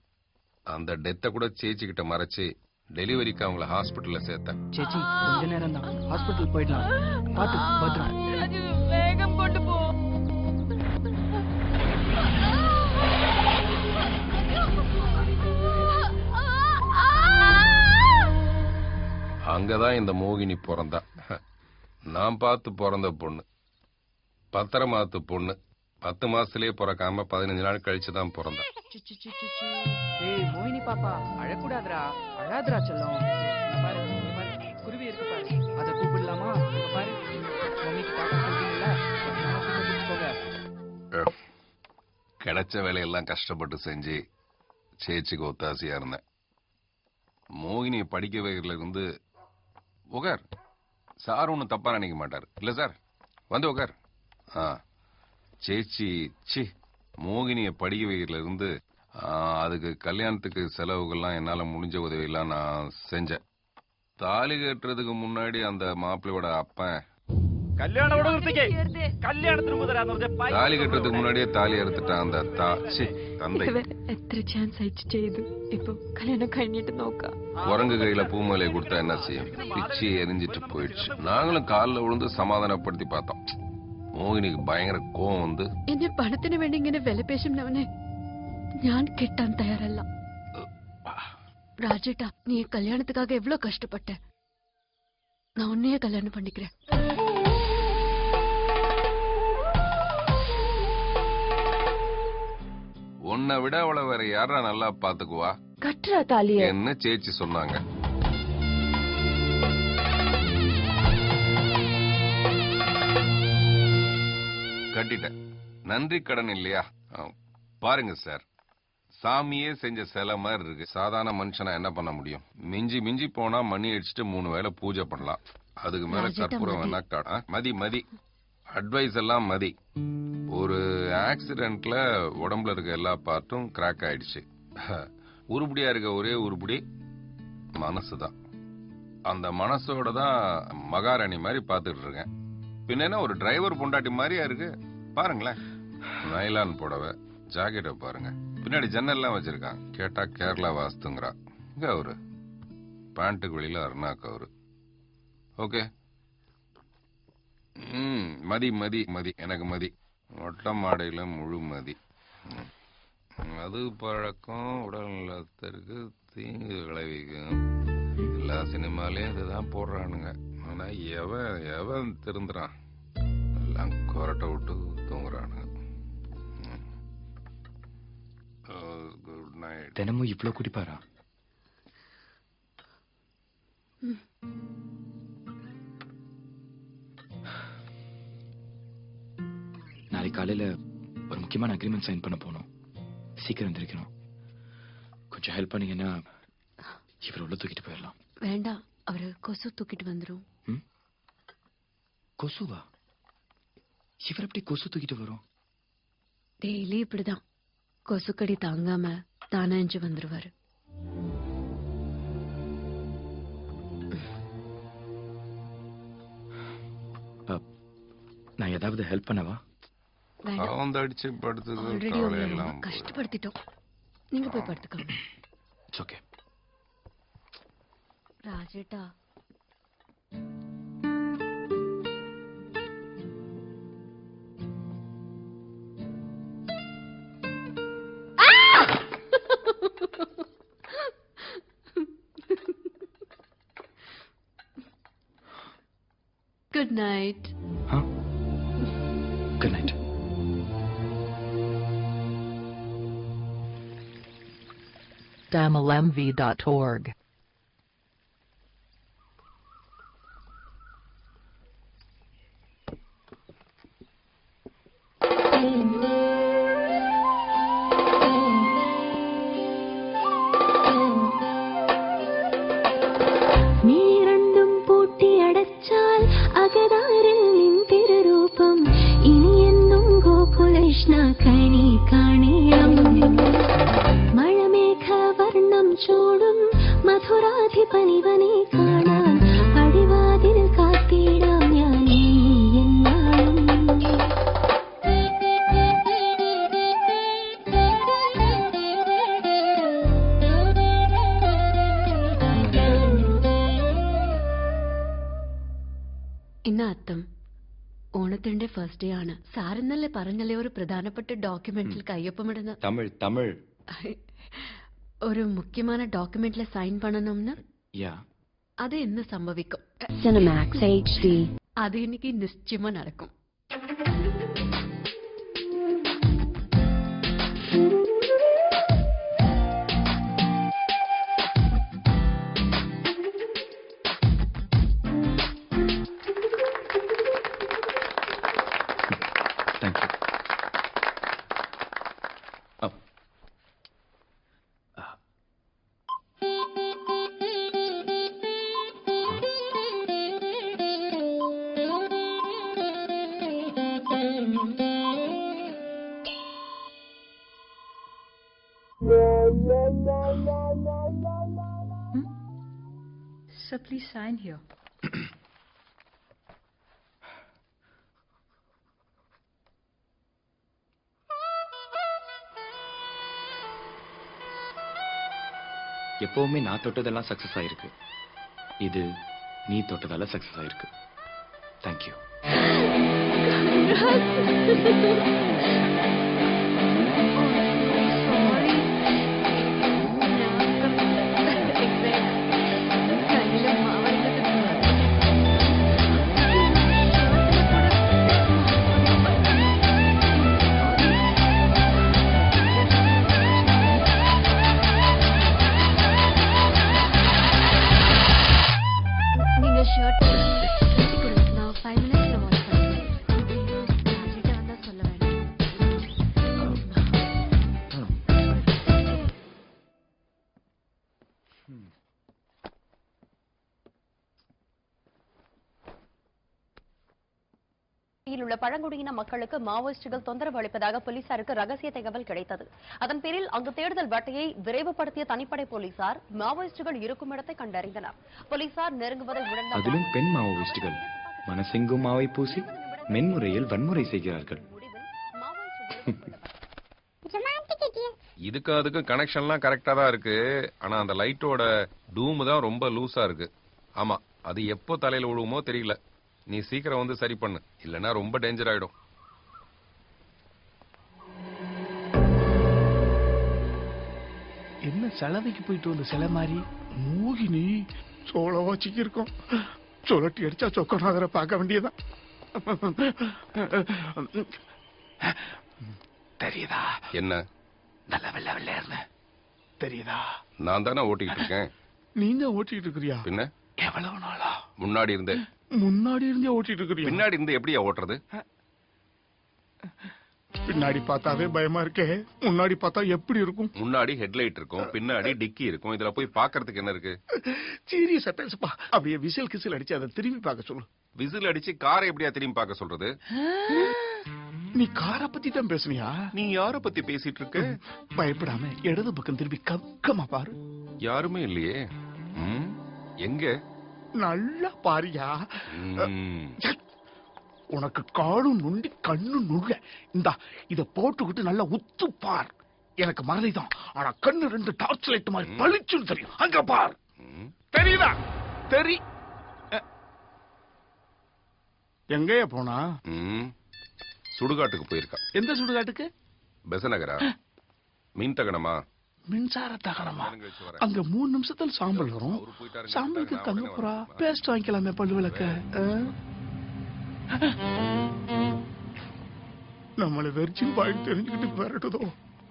Speaker 1: அந்த டெத்தை கூட சேச்சி கிட்ட மறைச்சு டெலிவரிக்கு அவங்கள ஹாஸ்பிட்டல்ல சேர்த்தேன்.
Speaker 16: சேச்சி, கொஞ்ச நேரம் தான், ஹாஸ்பிட்டல் போயிடலாம். பாத்து பத்திரம்.
Speaker 15: வேகம் கொண்டு போ.
Speaker 1: அங்கதான் இந்த மோகினி பிறந்தா. நான் பார்த்து பிறந்த பொண்ணு, பத்திரமாத்து பொண்ணு. 10 மாசத்திலேயே பிறக்காம 15 நாள் கழிச்சு தான் பிறந்தா.
Speaker 16: ஏய் மோகினி பாப்பா, அழக்கூடாதுடா, அழாதுடா செல்லம். இங்க பாரு, இங்க பாரு, குருவி இருக்கு பாரு, அதை கூப்பிடலாமா? இங்க பாரு, மம்மிக்கு டாடா சொல்றீங்களா? போக
Speaker 1: கிடைச்ச வேலையெல்லாம் கஷ்டப்பட்டு செஞ்சு சேச்சிக்கு ஒத்தாசையா இருந்தேன். மோகினியை படிக்க வைக்கிறதுல இருந்து உகார் சார் ஒன்றும் தப்பா நினைக்க மாட்டார் இல்ல சார்? வந்து உகார். சேச்சி சி மோகினியை படிக்க வைக்கிறதுல இருந்து அதுக்கு கல்யாணத்துக்கு செலவுகள்லாம் என்னால முடிஞ்ச உதவியெல்லாம் நான் செஞ்சேன். தாலி கட்டுறதுக்கு முன்னாடி அந்த மாப்பிள்ளையோட அப்பன்
Speaker 3: தாலி
Speaker 1: கட்டுறதுக்கு முன்னாடியே தாலி அறுத்துட்டான். அந்த தந்தை
Speaker 13: എത്ര ചാൻസ് അയച്ചു ചെയ്തു. ഇപ്പൊ കല്യാണം കഴിഞ്ഞിട്ട് നോക്കാം.
Speaker 1: குரங்கு கையில பூமலையை கொடுத்தா என்ன செய்யும்? பிச்சு எரிஞ்சிட்டு போயிடுச்சு. நாங்களும் காலில் விழுந்து சமாதானப்படுத்தி பார்த்தோம். மோகினிக்கு பயங்கர கோவம் வந்து
Speaker 13: എന്നെ പണത്തിന് വേണ്ടി ഇങ്ങനെ വില പേശുന്നവനെ ഞാൻ കെട്ടാൻ തയ്യാറല്ല. ராஜேட்டா, நீ கல்யாணத்துக்காக எவ்வளவு கஷ்டப்பட்ட. நான் உன்னையே கல்யாணம் பண்ணிக்கிறேன்.
Speaker 1: உன்னை விட அவளை வேற யாரா நல்லா பாத்துக்குவா?
Speaker 9: கட்டுறா தாலிய
Speaker 1: என்ன சேச்சி சொன்னாங்க. கட்டிட்டேன். நன்றி கடன் இல்லையா? பாருங்க சார், சாமியே செஞ்ச சிலை மாதிரி இருக்கு. சாதாரண மனுஷனா என்ன பண்ண முடியும்? மிஞ்சி மிஞ்சி போனா மணி அடிச்சுட்டு 3 வேளை பூஜை பண்ணலாம். அதுக்கு மேல கற்பூரம் வேணா காடா. மதி மதி அட்வைஸ் எல்லாம் மதி. ஒரு ஆக்சிடென்ட்ல உடம்புல இருக்க எல்லா பார்ட்டும் கிராக் ஆயிடுச்சு. உருப்படியா இருக்க ஒரே உருப்படி மனசுதான். அந்த மனசோட தான் மகாராணி மாதிரி பாத்துட்டு இருக்கேன். பின்ன ஒரு டிரைவர் பொண்டாட்டி மாதிரியா இருக்கு. பாருங்களேன், நைலான் புடவை, ஜாக்கெட்டை பாருங்க, பின்னாடி ஜன்னல்லாம் வச்சிருக்கான். கேட்டா கேரளா வாஸ்துங்கிறா. இங்க அவரு பேண்ட்டுக்கு வெளியில அருணாக்கு அவரு. ஓகே, மதி மதி மதி எனக்கு மதி. ஒட்ட மாடையில முழு மதி. மது பழக்கம் உடல் நலத்திற்கு தீங்கு விளைவிக்கும். எல்லா சினிமாலையும் இதுதான் போடுறானுங்க. ஆனா எவன் திருந்துறான்? எல்லாம் கொரட்டை விட்டு தூங்குறானுங்க. Good night.
Speaker 5: தினமும் இவ்வளவு குடிப்பாரா? நாளைக்கு காலையில ஒரு முக்கியமான அக்ரிமெண்ட் சைன் பண்ண போனோம். சீக்கிரம் எந்திரிக்கணும். கொஞ்சம் ஹெல்ப் பண்ணீங்கன்னா இவர் உள்ள தூக்கிட்டு போயிடலாம்.
Speaker 13: வேண்டாம், அவரு கொசு தூக்கிட்டு வந்துரும்.
Speaker 5: கொசுவா? இவர் எப்படி கொசு தூக்கிட்டு வரும்?
Speaker 13: டெய்லி இப்படிதான். கொசுக்கடி தாங்காம தானஞ்சு வந்துருவாரு.
Speaker 5: நான் ஏதாவது ஹெல்ப் பண்ணவா?
Speaker 1: அடிச்சு படுத்துக்கு
Speaker 13: ஆல்ரெடி ரொம்ப கஷ்டப்படுத்திட்டோம். நீங்க போய் படுத்துக்கோங்க.
Speaker 5: It's okay.
Speaker 13: ராஜேட்டா, good night.
Speaker 5: Good night.
Speaker 2: tamilmv.org.
Speaker 17: நீரண்டும் பூட்டி அடைச்சால் அகதாரில் நின் திருரூபம் இனி என்னும் கோகுலேஷ்ணா கணி காணியம் மழமேக வர்ணம் சூடும் மதுராதிபனிவனை காணான் அடிவாதில் காத்திடாம் யானே என்னாலும்.
Speaker 13: ഇന്ന അത്തം ഓണത്തിന്റെ ഫസ്റ്റ് ഡേ ആണ്. സാറിന്നല്ലേ പറഞ്ഞല്ലേ ഒരു പ്രധാനപ്പെട്ട ഡോക്യുമെന്റിൽ കയ്യൊപ്പമിടുന്ന
Speaker 5: தமிழ் தமிழ்
Speaker 13: ഒരു മുഖ്യமான ഡോക്യുമെന്റിൽ സൈൻ பண்ணணும்னு.
Speaker 5: யா
Speaker 13: அது என்ன சம்பவிக்கும்?
Speaker 17: Cinemax HD.
Speaker 13: அது இன்னைக்கு நிச்சயமா நடக்கும்.
Speaker 15: Sir, please sign here.
Speaker 5: எப்பவுமே நான் தொட்டதெல்லாம் சக்சஸ் ஆயிருக்கு. இது நீ தொட்டதால சக்சஸ் ஆயிருக்கு. தேங்க்யூ.
Speaker 13: நீங்க ஷர்ட் நான் 5 minutes வாஷ் பண்ணுறேன். ராஜிட்ட வந்தா சொல்ல வேண்டாம்.
Speaker 18: உள்ள பழங்குடியின மக்களுக்கு மாவோயிஸ்டுகள் தொந்தரவு அளிப்பதாக போலீசாருக்கு ரகசிய தகவல் கிடைத்தது. அதன் பேரில் அங்கு தேடுதல் வேட்டையை விரைவுபடுத்திய தனிப்படை போலீசார் மாவோயிஸ்டுகள் இருக்கும் இடத்தை கண்டறிந்தனர். போலீசார் நெருங்குவதை உணர்ந்த
Speaker 5: அதிலும் பெண் மாவோயிஸ்டுகள் மனசெங்கும் மாவை பூசி மென்முறையில் வன்முறை செய்கிறார்கள்.
Speaker 1: இதுக்கு அதுக்கும் கனெக்ஷன்லாம் கரெக்டா தான் இருக்கு. ஆனா அந்த லைட்டோட டூம் தான் ரொம்ப லூஸா இருக்கு. ஆமா, அது எப்போ தலையில விழுவுமோ தெரியல. நீ சீக்கிரம் வந்து சரி பண்ணு, இல்லைன்னா ரொம்ப டேஞ்சர் ஆயிடும்.
Speaker 7: என்ன செலவைக்கு போயிட்டு வந்த சிலை மாதிரி மூகினி சோளவா சிக்கிருக்கோம். சுழட்டி அடிச்சா சொக்கநாதரை பார்க்க வேண்டியதான். தெரியுதா?
Speaker 1: என்ன
Speaker 7: நல்ல வெள்ள வெள்ளையர்னு தெரியுதா?
Speaker 1: நான் தானே ஓட்டிக்கிட்டு இருக்கேன்.
Speaker 7: நீங்க ஓட்டிட்டு இருக்கிறியா?
Speaker 1: பின்ன
Speaker 7: எவ்வளவு நாளா?
Speaker 1: முன்னாடி இருந்தே.
Speaker 7: முன்னாடி இருந்தே ஓட்டிட்டு இருக்கிறியா?
Speaker 1: பின்னாடி இருந்து எப்படியா ஓட்டுறது?
Speaker 7: பின்னாடி பார்த்தாவே பயமா இருக்கே, முன்னாடி பார்த்தா எப்படி இருக்கும்?
Speaker 1: முன்னாடி ஹெட்லைட் இருக்கும், பின்னாடி டிக்கி இருக்கும். இதுல போய் பாக்குறதுக்கு என்ன இருக்கு?
Speaker 7: சீரியஸா பேசுப்பா. அப்படியே விசில் கிசில் அடிச்சு அதை திரும்பி பார்க்க சொல்லு.
Speaker 1: விசில் அடிச்சு காரை எப்படியா திரும்பி பார்க்க சொல்றது?
Speaker 7: நீ காரை பத்தி தான் பேசுனியா?
Speaker 1: நீ யார பத்தி பேசிட்டு இருக்க?
Speaker 7: பயப்படாம இடது பக்கம் திரும்பி கக்கமா பாரு.
Speaker 1: யாருமே இல்லையே. எங்க?
Speaker 7: நல்லா பாரியா. உனக்கு காலும் நுண்டி கண்ணு நுள்ள. இந்தா இத போட்டுக்கிட்டு நல்லா உத்து பார். எனக்கு மறதிதான், ஆனா கண்ணு 2 டார்ச் லைட் மாதிரி பளிச்சுன்னு தெரியும். அங்க பார். தெரியுதா? எங்கேயா போனா?
Speaker 1: சுடுகாட்டுக்கு போயிருக்கா.
Speaker 7: எந்த சுடுகாட்டுக்கு?
Speaker 1: பெசநகரா? மீன் தகனமா?
Speaker 7: மின்சார தகனமா? அங்க 3 நிமிஷத்துல சாம்பல் வரும். சாம்பலுக்கு தங்க போறா. பேஸ்ட் வாங்கிக்கலாமே பல்லு விளக்க. நம்மள வெர்ஜின் பாயிண்ட் தெரிஞ்சுக்கிட்டு விரட்டுதோ.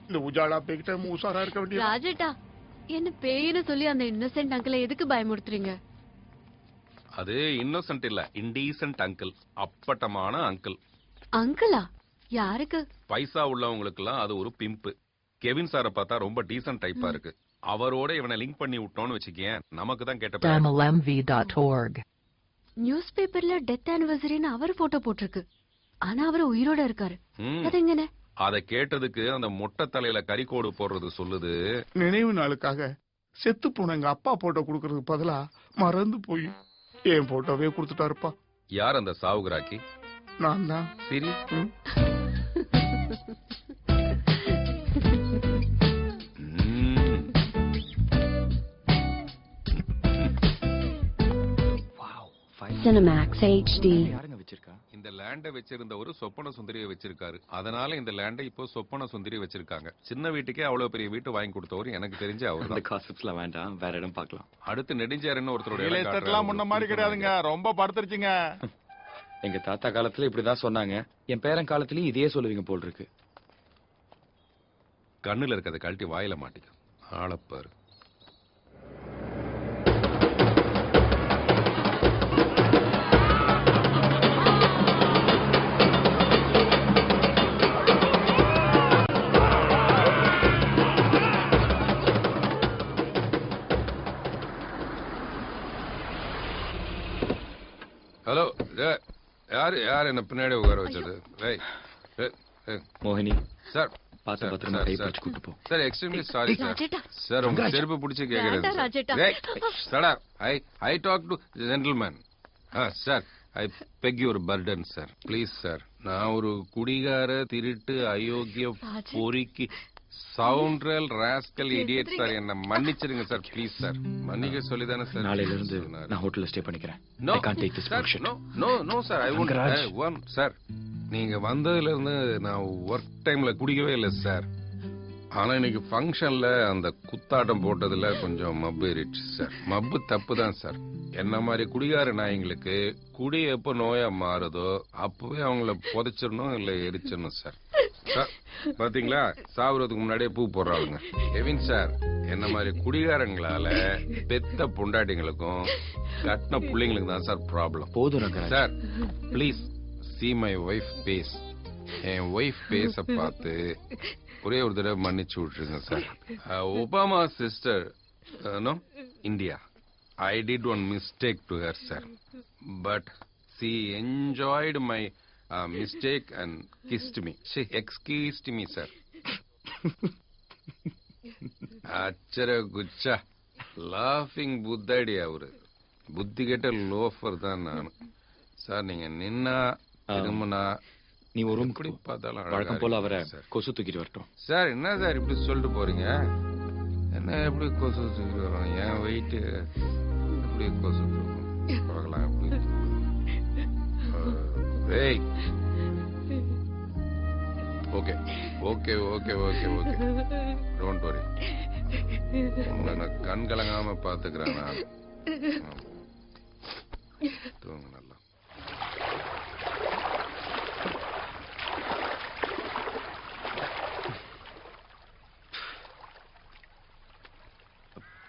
Speaker 7: இந்த உஜாலா பேக்கிட்ட மூசாரா இருக்க வேண்டிய.
Speaker 13: ராஜேட்டா, என்ன பேயின்னு சொல்லி அந்த இன்னசென்ட் அங்கிளை எதுக்கு பயமுறுத்துறீங்க?
Speaker 1: அது இன்னோசென்ட் இல்ல, இன்டீசென்ட் அங்கிள். அப்பட்டமான அங்கிள்.
Speaker 13: அங்கிளா? யாருக்கு?
Speaker 1: பைசா உள்ளவங்களுக்குலாம் அது ஒரு பிம்பு. கெவின் சாரை பார்த்தா ரொம்ப டீசன்ட் டைப்பா இருக்கு. அவரோட இவனை லிங்க் பண்ணி விட்டோம்னு வச்சுக்கேன், நமக்கு தான் கேட்ட.
Speaker 2: tamilmv.org.
Speaker 13: நியூஸ் பேப்பர்ல டெத் ஆனிவர்சரின்னு அவர் போட்டோ போட்டிருக்கு. ஆனா அவர் உயிரோட இருக்காரு. அது எங்கனே?
Speaker 1: அத கேட்டதுக்கு அந்த மொட்டை தலையில கறிக்கோடு போடுறது சொல்லுது.
Speaker 7: நினைவு நாளுக்காக செத்து போன எங்க அப்பா போட்டோ கொடுக்கறதுக்கு பதிலா மறந்து போய் என் போட்டோவே கொடுத்துட்டாருப்பா.
Speaker 1: யார் அந்த சாவுகிராக்கி?
Speaker 7: நான் தான்.
Speaker 1: சரி.
Speaker 17: Cinemax HD.
Speaker 1: இந்த லேண்ட் லேண்டை வச்சிருந்த ஒரு சொப்பன சுந்தரியை வச்சிருக்காரு. அதனால இந்த லேண்டை இப்போ சொப்பன சுந்தரி வச்சிருக்காங்க. சின்ன வீட்டுக்கே அவ்வளவு பெரிய வீட்டு வாங்கி கொடுத்தவரு எனக்கு தெரிஞ்சு அவர்
Speaker 5: அந்த காசிப்ஸ்லாம் வேண்டாம், வேற இடம் பார்க்கலாம்.
Speaker 1: அடுத்து நெடுஞ்சாருன்னு ஒருத்தருடைய
Speaker 6: ரியல் எஸ்டேட்லாம் முன்ன மாதிரி கிடையாதுங்க, ரொம்ப படுத்துருச்சுங்க.
Speaker 5: எங்க தாத்தா காலத்துல இப்படிதான் சொன்னாங்க. என் பேரன் காலத்துலயும் இதையே சொல்லுவீங்க போல் இருக்கு.
Speaker 1: கண்ணுல இருக்கிறத கழட்டி வாயில மாட்டிக்க. ஆளப்பாரு. ஹலோ, யாரு என்ன பின்னாடி உட்கார வச்சது?
Speaker 5: மோகினி
Speaker 1: சார்,
Speaker 5: பார்த்து பத்திரமா கை பிடிச்சு கூட்டு போ.
Speaker 1: Sir extremely sorry sir. Sir உங்க செருப்பு பிடிச்சு கேக்குறேன். I talk to gentleman. Sir, I beg your pardon sir. Please sir. நான் ஒரு குடிகார, திருட்டு, அயோக்கிய, பொறுக்கி, சவுண்ட்ரல், ராஸ்கல், இடியட் சார். என்ன மன்னிச்சிருங்க சார், ப்ளீஸ் சார். மன்னிக்க சொல்லிதானே சார்.
Speaker 5: நாளையில இருந்து நான் ஹோட்டல்ல ஸ்டே பண்ணிக்கிறேன். I can't take this bullshit.
Speaker 1: No sir, I won't. Sir, நீங்க வந்ததுல இருந்து நான் ஒர்க் டைம்ல குடிக்கவே இல்லை சார். ஆனா இன்னைக்கு ஃபங்க்ஷன்ல அந்த குத்தாட்டம் போட்டதுல கொஞ்சம் மப்பு ஏறிடுச்சு சார். மப்பு தப்பு தான் சார். என்ன மாதிரி குடிகார நாய்ங்களுக்கு குடி எப்போ நோயா மாறுதோ அப்பவே அவங்கள புதைச்சிடணும் இல்ல எரிச்சிடணும் சார். பாத்தீங்களா, சாவுறதுக்கு முன்னாடியே பூ போடுறாங்க. கெவின் சார், என்ன மாதிரி குடிகாரங்களால பெத்த பொண்டாட்டிங்களுக்கும் கட்டின பிள்ளைங்களுக்கு தான் சார் ப்ராப்ளம்.
Speaker 5: போதும்
Speaker 1: sir, please see my wife face. என் ஒய்ஃப் பேச பார்த்து ஒரே ஒரு தடவை மன்னிச்சு விட்டுருங்க sir. Obama sister, no, India. I did one mistake to her, sir. But she enjoyed my mistake and kissed me. She excused me, sir. Achara gucha. Laughing buddhadi avuru. புத்தி கெட்ட லோஃபர் தான் நான். சார், நீங்க நின்னா திரும்பினா
Speaker 5: நீ ஒரு
Speaker 1: எப்படி பார்த்தாலும்
Speaker 5: வழக்கம் போல அவரை கொசு தூக்கிட்டு வரட்டும்.
Speaker 1: சார், என்ன சார் இப்படி சொல்லிட்டு போறீங்க? என்ன எப்படி கொசு தூக்கிட்டு வரோம்? என் வெயிட்டு எப்படி கொசு தூக்கும் பார்க்கலாம். எப்படி okay okay okay okay okay, don't worry. உங்களை நான் கண் கலங்காம பாத்துக்கிறேன். நான் தூங்க நல்லா.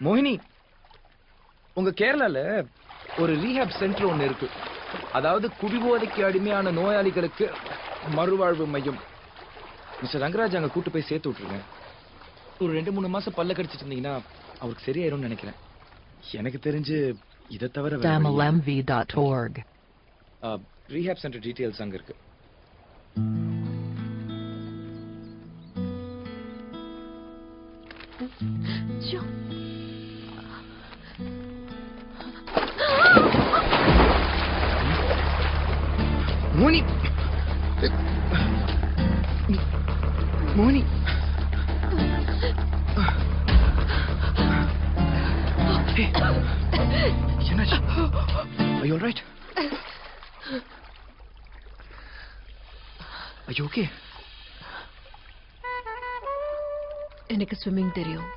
Speaker 16: மோகினி, உங்க கேரளால ஒரு ரீஹாப் சென்டர் ஒண்ணு இருக்கு. அதாவது குடிபோதைக்கு அடிமையான நோயாளிகளுக்கு மறுவாழ்வு மையம். மிஸ்டர் ரங்கராஜ் அங்க கூட்டு போய் சேர்த்து விட்டுருங்க. ஒரு 2-3 மாசம் பல்ல கடிச்சிட்டு இருந்தீங்கன்னா அவருக்கு சரியாயிரும்னு நினைக்கிறேன். எனக்கு தெரிஞ்சு இதை தவிர
Speaker 2: tamilmv.org.
Speaker 16: ரீஹாப் சென்டர் டீடைல்ஸ் அங்க இருக்கு. மோனி, மோனி, என்னாச்சு? Are you all right? Are you okay?
Speaker 13: எனக்கு ஸ்விம்மிங் தெரியும்.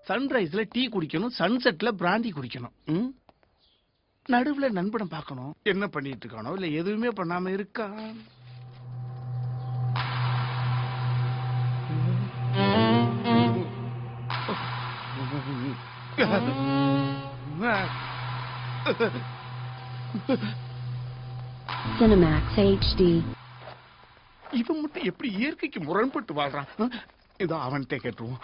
Speaker 7: சன்ரைஸ்ல டீ குடிக்கணும், சன்செட்ல பிராந்தி குடிக்கணும். நடுவுல நண்பனை பார்க்கணும். என்ன பண்ணிட்டு இருக்கானோ இல்ல எதுவுமே பண்ணாம இருக்கா?
Speaker 17: Cinemax HD.
Speaker 7: இவன் மட்டும் எப்படி இயற்கைக்கு முரண்பட்டு வாழ்றான்? இதோ அவன்கிட்ட கேட்டுருவோம்.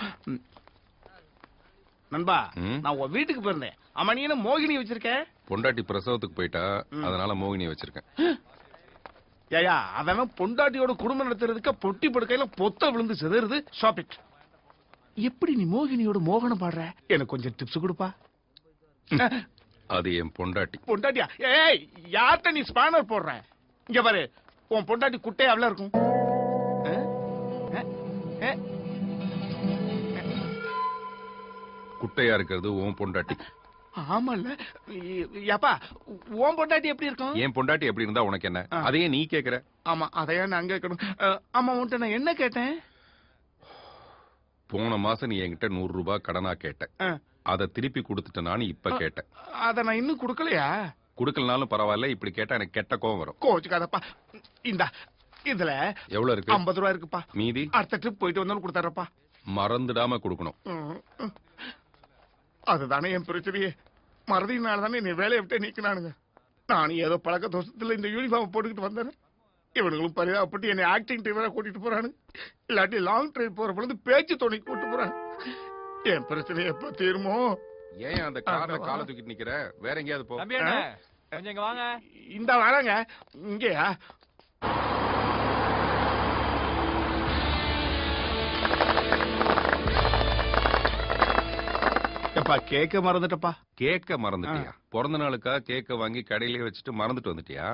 Speaker 7: நண்பா, நான் உன் வீட்டுக்கு போயிருந்தேன். அம்மா, நீ என்ன மோகினி வச்சிருக்க?
Speaker 1: பொண்டாட்டி பிரசவத்துக்கு போயிட்டா, அதனால மோகினி வச்சிருக்கேன்.
Speaker 7: ஏயா, அவன் பொண்டாட்டியோட குடும்பம் நடத்துறதுக்கு பொட்டி படுக்கையில பொத்த விழுந்து சிதறுது. Stop it. எப்படி நீ மோகினியோட மோகனம் பாடுற? எனக்கு கொஞ்சம் டிப்ஸ் கொடுப்பா.
Speaker 1: அது என் பொண்டாட்டி.
Speaker 7: பொண்டாட்டியா? ஏய், யார்கிட்ட நீ ஸ்பானர் போடுற? இங்க பாரு, உன் பொண்டாட்டி குட்டை அவ்வளவு இருக்கும்.
Speaker 1: குட்டையா இருக்கிறது உன் பொண்டாட்டி.
Speaker 7: ஆமால ஏப்பா உன் பொண்டாட்டி எப்படி இருக்கும்?
Speaker 1: என் பொண்டாட்டி எப்படி இருந்தா உனக்கு என்ன? அதையே நீ கேக்குற?
Speaker 7: ஆமா அதையா நான் கேட்கணும். ஆமா உன்கிட்ட நான் என்ன கேட்டேன்?
Speaker 1: போன மாசம் நீ என்கிட்ட 100 ரூபாய் கடனா கேட்ட. அத திருப்பி கொடுத்துட்ட நான் இப்ப கேட்டேன்.
Speaker 7: அத நான் இன்னும் கொடுக்கலையா?
Speaker 1: கொடுக்கலனாலும் பரவாயில்ல, இப்படி கேட்டா எனக்கு கெட்ட கோவம் வரும்.
Speaker 7: கோச்சுக்காதப்பா. இந்த இதுல
Speaker 1: எவ்வளவு இருக்கு?
Speaker 7: 50 ரூபாய் இருக்குப்பா.
Speaker 1: மீதி
Speaker 7: அடுத்த ட்ரிப் போயிட்டு வந்தாலும் கொடுத்தாரப்பா.
Speaker 1: மறந்துடாம கொடுக்கணும்.
Speaker 7: அதுதானே என் பிரச்சனையே. மறதினால தானே நீ வேலையை விட்டு நீக்கினானுங்க. நானும் ஏதோ பழக்க தோஷத்துல இந்த யூனிஃபார்ம் போட்டுக்கிட்டு வந்தேன். இவனுங்களும் பரிதாபப்பட்டு என்னை ஆக்டிங் டிரைவரா கூட்டிட்டு போறானு. இல்லாட்டி லாங் டிரைவ் போற பொழுது பேச்சு துணைக்கு கூட்டு போறான். என் பிரச்சனை எப்ப தீருமோ?
Speaker 1: ஏன் அந்த கார்ல காலை தூக்கிட்டு நிக்கிற? வேற எங்கேயாவது போ.
Speaker 3: கொஞ்சம் இங்க வாங்க.
Speaker 7: இந்த வராங்க. இங்கயா? எப்பா கேக்க மறந்துட்டப்பா.
Speaker 1: கேக்க மறந்துட்டியா? பிறந்த நாளுக்கா கேக்க வாங்கி கடையிலேயே வச்சுட்டு மறந்துட்டு வந்துட்டியா?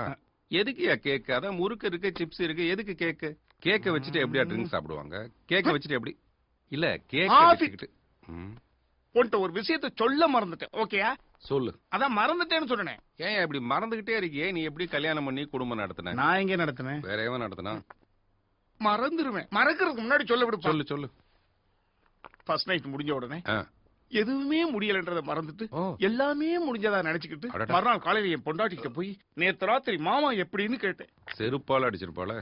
Speaker 1: எதுக்குயா கேக்கு? அதான் முறுக்கு இருக்கு, சிப்ஸ் இருக்கு, எதுக்கு கேக்கு? கேக்க வச்சுட்டு எப்படியா ட்ரிங்க் சாப்பிடுவாங்க? கேக்க வச்சுட்டு எப்படி? இல்ல கேக்க வச்சுக்கிட்டு.
Speaker 7: உன்கிட்ட ஒரு விஷயத்தை சொல்ல மறந்துட்டேன். ஓகேயா?
Speaker 1: சொல்லு.
Speaker 7: அதான் மறந்துட்டேன்னு சொன்னேன்.
Speaker 1: ஏன் இப்படி மறந்துகிட்டே இருக்கியே? நீ எப்படி கல்யாணம் பண்ணி குடும்பம் நடத்தின?
Speaker 7: நான் எங்க நடத்தினேன்?
Speaker 1: வேற எவன் நடத்தினா?
Speaker 7: மறந்துருவேன். மறக்கிறதுக்கு முன்னாடி சொல்ல விடு.
Speaker 1: சொல்லு சொல்லு.
Speaker 7: ஃபர்ஸ்ட் நைட் முடிஞ்ச உடனே எதுவுமே முடியலன்றதை மறந்துட்டு எல்லாமே முடிஞ்சதா நினைச்சுக்கிட்டு மறுநாள் காலையில என் பொண்டாட்டிக்கிட்ட போய் நேத்து ராத்திரி மாமா எப்படின்னு கேட்டேன்.
Speaker 1: செருப்பால அடிச்சிருப்பாள.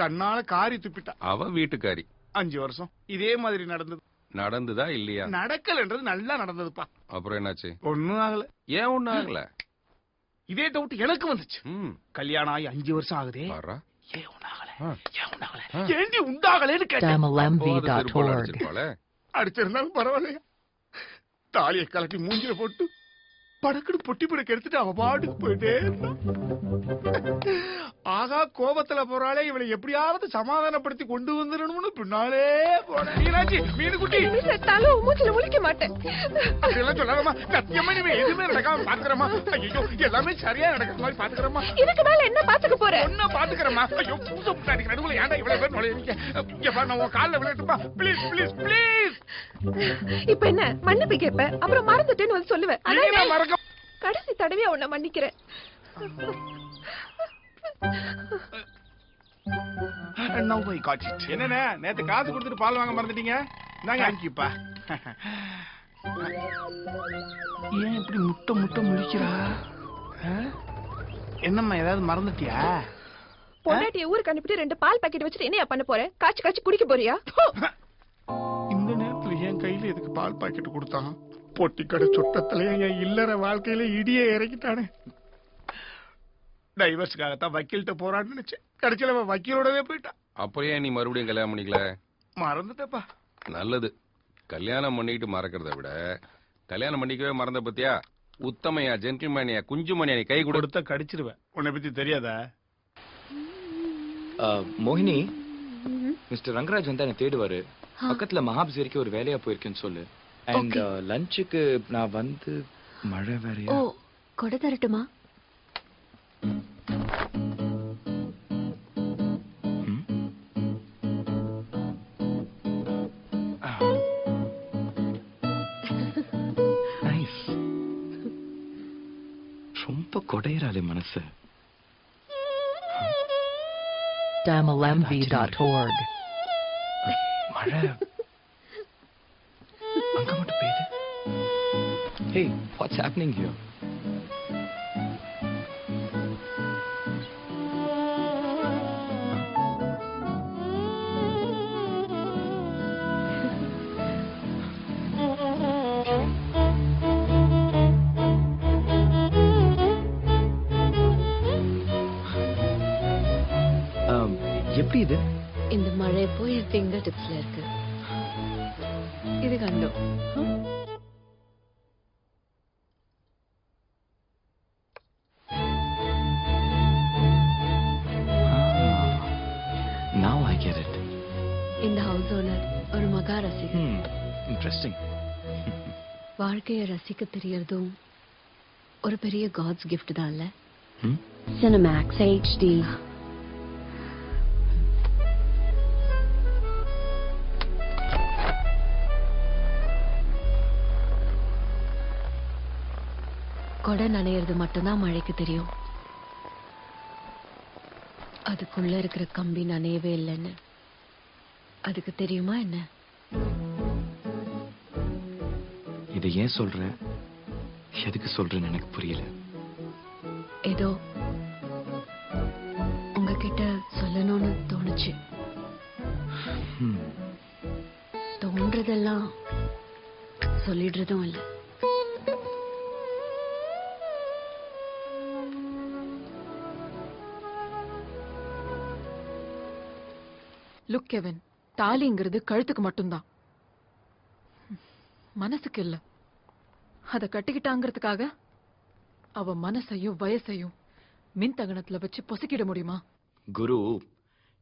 Speaker 7: கண்ணால காரி துப்பிட்டா.
Speaker 1: அவ வீட்டுக்காரி.
Speaker 7: 5 வருஷம் இதே மாதிரி நடந்தது.
Speaker 1: நடந்துதா இல்லையா?
Speaker 7: நடக்கலன்றது நல்லா நடந்ததுப்பா.
Speaker 1: அப்புறம் என்னாச்சு?
Speaker 7: ஒண்ணும் ஆகல.
Speaker 1: ஏன் ஒண்ணும் ஆகல?
Speaker 7: இதே டவுட் எனக்கு வந்துச்சு. கல்யாணம் ஆகி 5 வருஷம் ஆகுதே.
Speaker 1: ஏன்
Speaker 7: உண்டாகல? ஏன் உண்டாகல? ஏண்டி உண்டாகலன்னு
Speaker 2: Tamilmv.org.
Speaker 7: அடிச்சிருந்தாலும் பரவாயில்லையா? தாலியை கலட்டி மூஞ்சில போட்டு படக்குன்னு பொட்டி படக்கு எடுத்துட்டு அவ பாட்டுக்கு போயிட்டே இருந்தா. ஆகா கோபத்துல போறாளே, இவளை எப்படியாவது சமாதானப்படுத்தி கொண்டு வந்துடணும்னு பின்னாலே போனேன். மீனாட்சி மீனுக்குட்டி
Speaker 15: செத்தாலும் மூச்சுல முழிக்க மாட்டேன்.
Speaker 7: அப்படியெல்லாம் சொல்லாதம்மா. சத்தியமா நீ எதுவுமே நடக்காம பாத்துக்கிறமா. ஐயோ எல்லாமே சரியா நடக்கிற மாதிரி பாத்துக்கிறமா.
Speaker 15: இதுக்கு மேல என்ன பாத்துக்க போற?
Speaker 7: ஒன்ன பாத்துக்கிறமா. ஐயோ பூச முட்டாடி நடுவுல ஏன்டா இவ்வளவு பேர் நுழையீங்க? எப்பா நான் உன் கால்ல விளையாட்டுப்பா. Please please please.
Speaker 15: இப்ப என்ன மன்னிப்பு கேப்ப, அப்புறம் மறந்துட்டேன்னு வந்து சொல்லுவேன். கடைசி தடவையா உன்னை மன்னிக்கிறேன்.
Speaker 7: என்னண்ணே நேத்து காசு கொடுத்துட்டு பால் வாங்க மறந்துட்டீங்க? தேங்க்யூப்பா. ஏன் இப்படி முட்டை முட்டை முழிக்கிறா? என்னம்மா ஏதாவது மறந்துட்டியா?
Speaker 15: பொண்டாட்டிய ஊருக்கு அனுப்பிட்டு 2 பால் பாக்கெட் வச்சுட்டு என்னையா பண்ண போற? காய்ச்சி காய்ச்சி குடிக்க போறியா?
Speaker 7: இந்த நேரத்துல என் கையில எதுக்கு பால் பாக்கெட் கொடுத்தான்? பொட்டி கடை சுட்டத்துல என் இல்லற வாழ்க்கையில இடியே இறக்கிட்டானே. டைவர்ஸ்க்காகத்தான் வக்கீல்கிட்ட போறான்னு நினைச்சேன். கடைசியில வக்கீலோடவே போயிட்டான்.
Speaker 1: அப்புறம் ஏன் நீ மறுபடியும் கல்யாணம் பண்ணிக்கல?
Speaker 7: மறந்துட்டப்பா.
Speaker 1: நல்லது. கல்யாணம் பண்ணிட்டு மறக்கிறத விட கல்யாணம் பண்ணிக்கவே மறந்த பத்தியா? உத்தமையா, ஜென்டில்மேனியா, குஞ்சுமணியா நீ கை
Speaker 7: கொடுத்த கடிச்சிருவேன். உன்னை பத்தி தெரியாதா?
Speaker 5: மோகினி, மிஸ்டர் ரங்கராஜ் வந்து என்ன தேடுவாரு. பக்கத்துல மகாபசேரிக்கு ஒரு வேலையா போயிருக்கேன்னு சொல்லு. அண்ட் லஞ்சுக்கு நான் வந்து மழை வேறையா?
Speaker 13: ஓ கொடை தரட்டுமா?
Speaker 5: ரொம்ப கொடையறாளே மனசு.
Speaker 2: Tamilmv.org.
Speaker 5: மழை அங்க மட்டும் பெய்யுது. Hey, what's happening here? எப்படி இது?
Speaker 13: இந்த மழை போய் என் ஃபிங்கர் டிப்ஸ்ல இருக்கு. இது கண்டோ.
Speaker 5: Now I get it.
Speaker 13: இந்த ஹவுஸ் ஓனர் ஒரு மகா ரசிகர்.
Speaker 5: Interesting.
Speaker 13: வாழ்க்கையை ரசிக்க தெரியறதும் ஒரு பெரிய காட்ஸ் கிஃப்ட் தான்ல.
Speaker 18: Cinemax HD.
Speaker 13: கொடை நனையிறது மட்டும்தான் மழைக்கு தெரியும். அதுக்குள்ள இருக்கிற கம்பி நனையவே இல்லைன்னு அதுக்கு தெரியுமா என்ன?
Speaker 5: இதை ஏன் சொல்ற, எதுக்கு சொல்றேன்னு எனக்கு புரியல.
Speaker 13: ஏதோ உங்ககிட்ட சொல்லணும்னு தோணுச்சு. தோன்றதெல்லாம் சொல்லிடுறதும் இல்லை.
Speaker 15: லுக் கெவின், தாலிங்கிறது கழுத்துக்கு மட்டும்தான், மனசுக்கு இல்ல. அத கட்டிக்கிட்டாங்கிறதுக்காக அவ மனசையும் வயசையும் மின் தகனத்துல வச்சு பொசுக்கிட முடியுமா?
Speaker 5: குரு,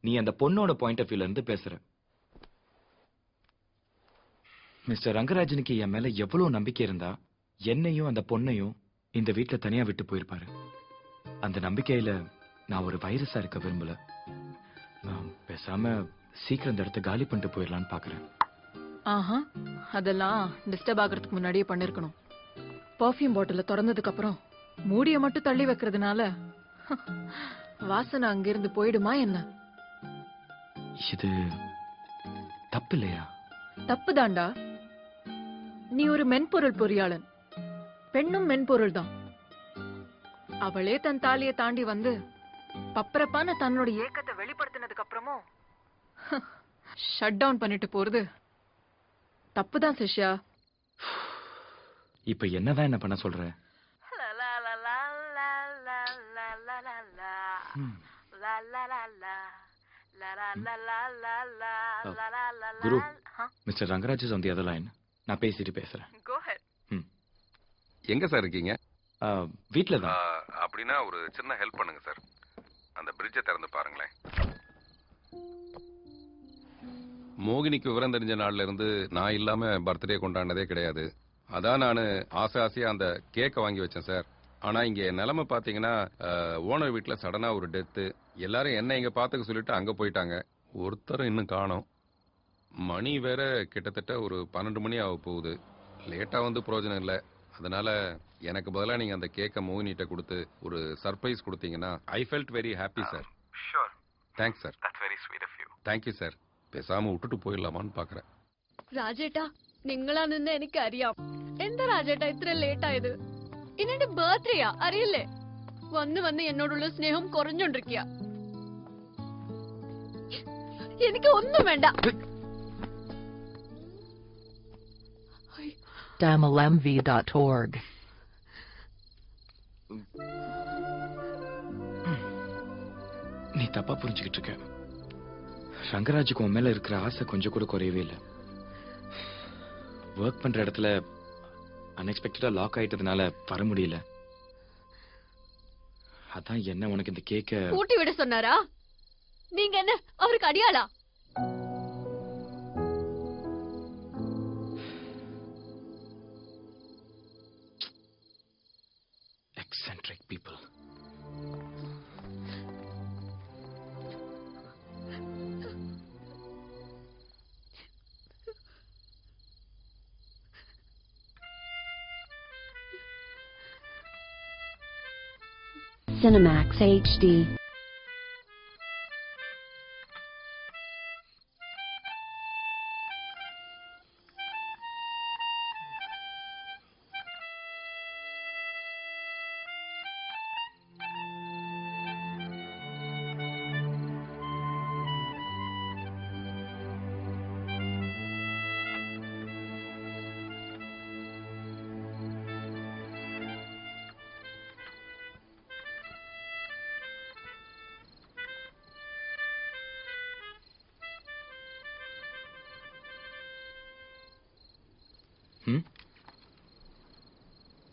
Speaker 5: நீ அந்த பொண்ணோட பாயிண்ட் ஆஃப் வியூல இருந்து பேசுற. மிஸ்டர் ரங்கராஜனுக்கு என் மேல எவ்வளவு நம்பிக்கை இருந்தா என்னையும் அந்த பொண்ணையும் இந்த வீட்டுல தனியா விட்டு போயிருப்பாரு. அந்த நம்பிக்கையில நான் ஒரு வைரஸா இருக்க விரும்பல. பேசாம சீக்கிரம் இந்த இடத்த காலி பண்ணிட்டு போயிடலான்னு பாக்குறேன்.
Speaker 15: ஆஹா, அதெல்லாம் டிஸ்டர்ப் ஆகிறதுக்கு முன்னாடியே பண்ணிருக்கணும். பர்ஃபியூம் பாட்டில திறந்ததுக்கு அப்புறம் மூடிய மட்டும் தள்ளி வைக்கிறதுனால வாசனை அங்கிருந்து போயிடுமா என்ன?
Speaker 5: இது தப்பு இல்லையா?
Speaker 15: தப்புதாண்டா. நீ ஒரு மென்பொருள் பொறியாளன், பெண்ணும் மென்பொருள் தான். அவளே தன் தாலியை தாண்டி வந்து பப்பரப்பான தன்னோட ஏக்கத்தை வெளிப்படுத்தினதுக்கு அப்புறமும் ஷட் டவுன் பண்ணிட்டு போறது தப்புதான் சிஷ்யா.
Speaker 5: இப்ப என்னதான் என்ன பண்ண சொல்ற? குரு, mister Rangaraj is on the other line. நான் பேசிட்டு பேசுறேன்.
Speaker 1: எங்க சார் இருக்கீங்க?
Speaker 5: வீட்ல தான்.
Speaker 1: அப்படின்னா ஒரு சின்ன ஹெல்ப் பண்ணுங்க சார். அந்த பிரிட்ஜை திறந்து பாருங்களேன். மோகினிக்கு விவரம் தெரிஞ்ச நாள்ல இருந்து நான் இல்லாம பர்த்டே கொண்டாடினதே கிடையாது. அதான் நான் ஆசையா அந்த கேக்கை வாங்கி வச்சேன் சார். ஆனா இங்க நிலைமை பாத்தீங்கன்னா ஓனர் வீட்டுல சடனா ஒரு டெத்து. எல்லாரும் என்ன இங்க பாத்துக்க சொல்லிட்டு அங்க போயிட்டாங்க. ஒருத்தரும் இன்னும் காணோம். மணி வேற கிட்டத்தட்ட ஒரு 12 மணி ஆக போகுது. லேட்டா வந்து பிரயோஜனம் இல்லை. அதனால எனக்கு பதிலா நீங்க அந்த கேக்கை மோகினிட்ட கொடுத்து ஒரு சர்ப்ரைஸ் கொடுத்தீங்கன்னா I felt very happy sir.
Speaker 19: Sure.
Speaker 1: Thanks sir.
Speaker 19: That's very sweet of you.
Speaker 1: Thank you sir. பேசாம விட்டுட்டு പോയില്ലാമാன்னு പാക്കറേ.
Speaker 13: രാജേട്ടാ, നിങ്ങളാണെന്ന് എനിക്കറിയാം. എന്താ രാജേട്ടാ ഇത്ര ലേറ്റ് ആയത്? ഇന്നെന്റെ ബർത്ത്ഡേയാ, അറിയില്ലേ? വന്ന് വന്ന് എന്നോടുള്ള സ്നേഹം കുറഞ്ഞോണ്ടിരിക്കുക. എനിക്ക് ഒന്നും വേണ്ട.
Speaker 2: tamilmv.org.
Speaker 5: நீ தப்பா புரிஞ்சுக்கிட்டு இருக்க. ரங்கராஜுக்கு உன் மேல இருக்கிற ஆசை கொஞ்சம் கூட குறையவே இல்லை. ஒர்க் பண்ற இடத்துல அன்எக்ஸ்பெக்டடா லாக் ஆயிட்டதுனால வர முடியல. அதான் என்ன உனக்கு இந்த கேக்க
Speaker 13: கூட்டி விட சொன்னாரா? நீங்க என்ன அவருக்கு அடியாளா?
Speaker 5: eccentric people.
Speaker 17: Cinemax HD.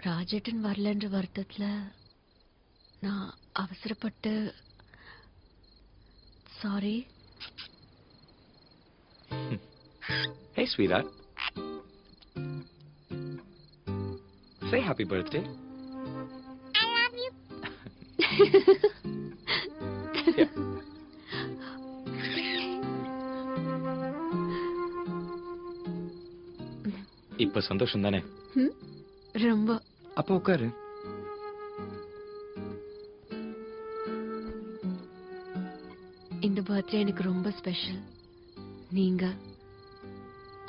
Speaker 13: ராஜேட்டன் வரலன்ற வருத்தத்துல நான் அவசரப்பட்டு sorry.
Speaker 5: Hey sweetheart. Say happy birthday.
Speaker 17: I love you.
Speaker 5: Yeah. இப்ப சந்தோஷம் தானே?
Speaker 13: ரொம்ப.
Speaker 5: அப்ப உட்காரு.
Speaker 13: பர்த்டே எனக்கு ரொம்ப ஸ்பெஷல். நீங்க,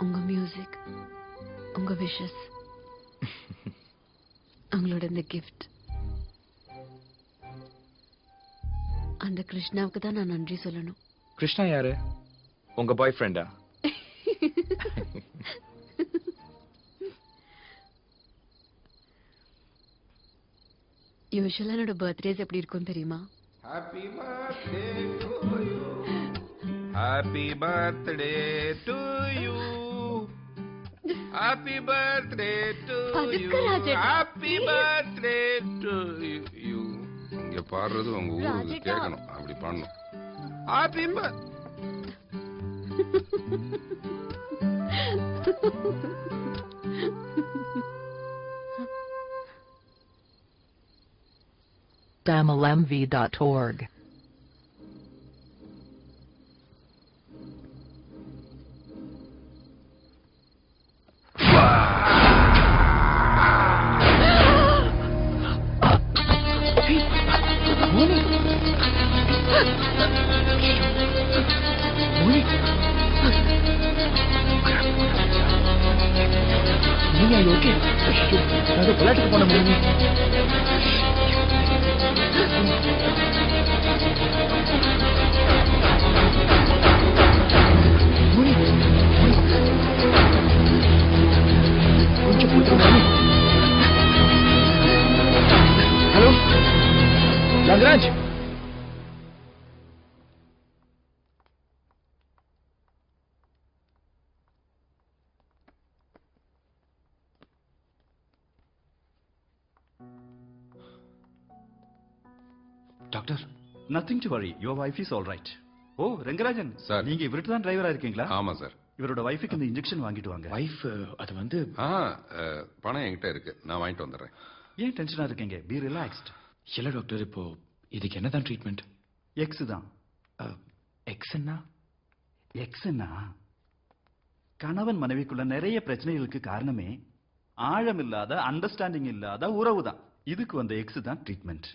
Speaker 13: உங்க மியூசிக், உங்க விஷஸ், உங்களோட இந்த கிஃப்ட், அந்த கிருஷ்ணாவுக்கு தான் நான் நன்றி சொல்லணும்.
Speaker 16: கிருஷ்ணா யாரு? உங்க பாய் ஃப்ரெண்டா?
Speaker 13: யூஷுவலா என்னோட பர்த்டேஸ் எப்படி இருக்கும் தெரியுமா?
Speaker 1: Happy birthday to you. Happy birthday to you. Happy birthday to you. Happy birthday to you. இங்க பாடுறது உங்க ஊருக்கு கேட்கணும், அப்படி பாடணும். Happy
Speaker 2: DamilMV.org.
Speaker 14: ஓகே, விளையாட்டுக்கு போன மூணு hello Nagaraj,
Speaker 19: doctor, nothing to worry, your wife is all right. ஓ ரங்கராஜன்
Speaker 1: சார்,
Speaker 19: நீங்க இவருக்கு தான் டிரைவரா இருக்கீங்களா?
Speaker 1: ஆமா சார்.
Speaker 19: இவரோட வைஃபுக்கு இந்த இன்ஜெக்ஷன் வாங்கிட்டு வாங்க.
Speaker 16: வைஃப் அது வந்து
Speaker 1: பணம் என்கிட்ட இருக்கு, நான் வாங்கிட்டு வந்துடுறேன்.
Speaker 19: ஏன் டென்ஷனா இருக்கீங்க? B relaxed.
Speaker 16: இல்ல டாக்டர், இப்போ இதுக்கு என்னதான் ட்ரீட்மெண்ட்?
Speaker 19: எக்ஸ் தான்.
Speaker 16: எக்ஸ்னா?
Speaker 19: எக்ஸ்னா கணவன் மனைவிக்குள்ள நிறைய பிரச்சனைகளுக்கு காரணமே ஆழம் இல்லாத, அண்டர்ஸ்டாண்டிங் இல்லாத உறவு தான். இதுக்கு வந்த எக்ஸ் தான் ட்ரீட்மெண்ட்.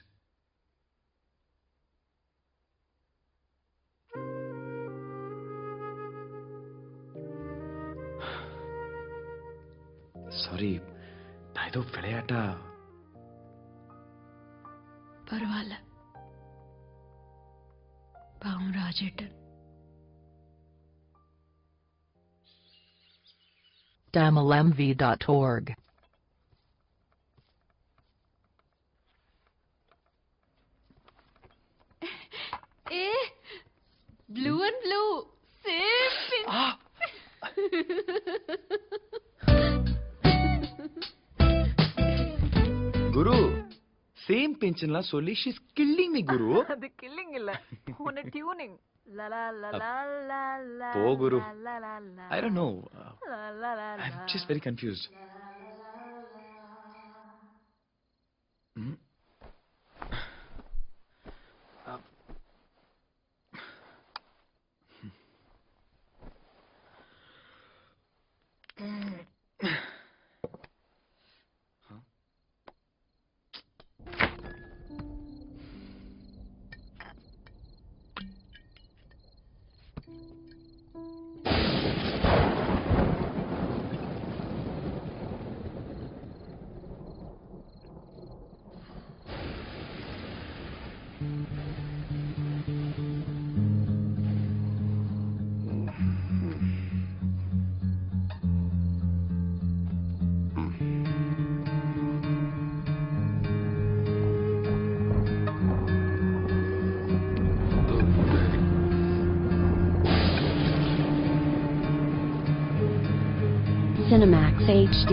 Speaker 16: சாரி, நான் ஏதோ விளையாட்டா.
Speaker 13: பரவாயில்ல, பாவம் ராஜேட்டன்.
Speaker 2: DamilMV.org.
Speaker 13: Blue and blue, same pin.
Speaker 16: குரு, சேம் பென்ஷன்லாம் சொல்லி she's killing me குரு.
Speaker 15: அது கில்லிங் இல்ல, உன்னை டியூனிங்.
Speaker 16: போ குரு. I don't know. I'm just very confused.
Speaker 9: Cinemax HD.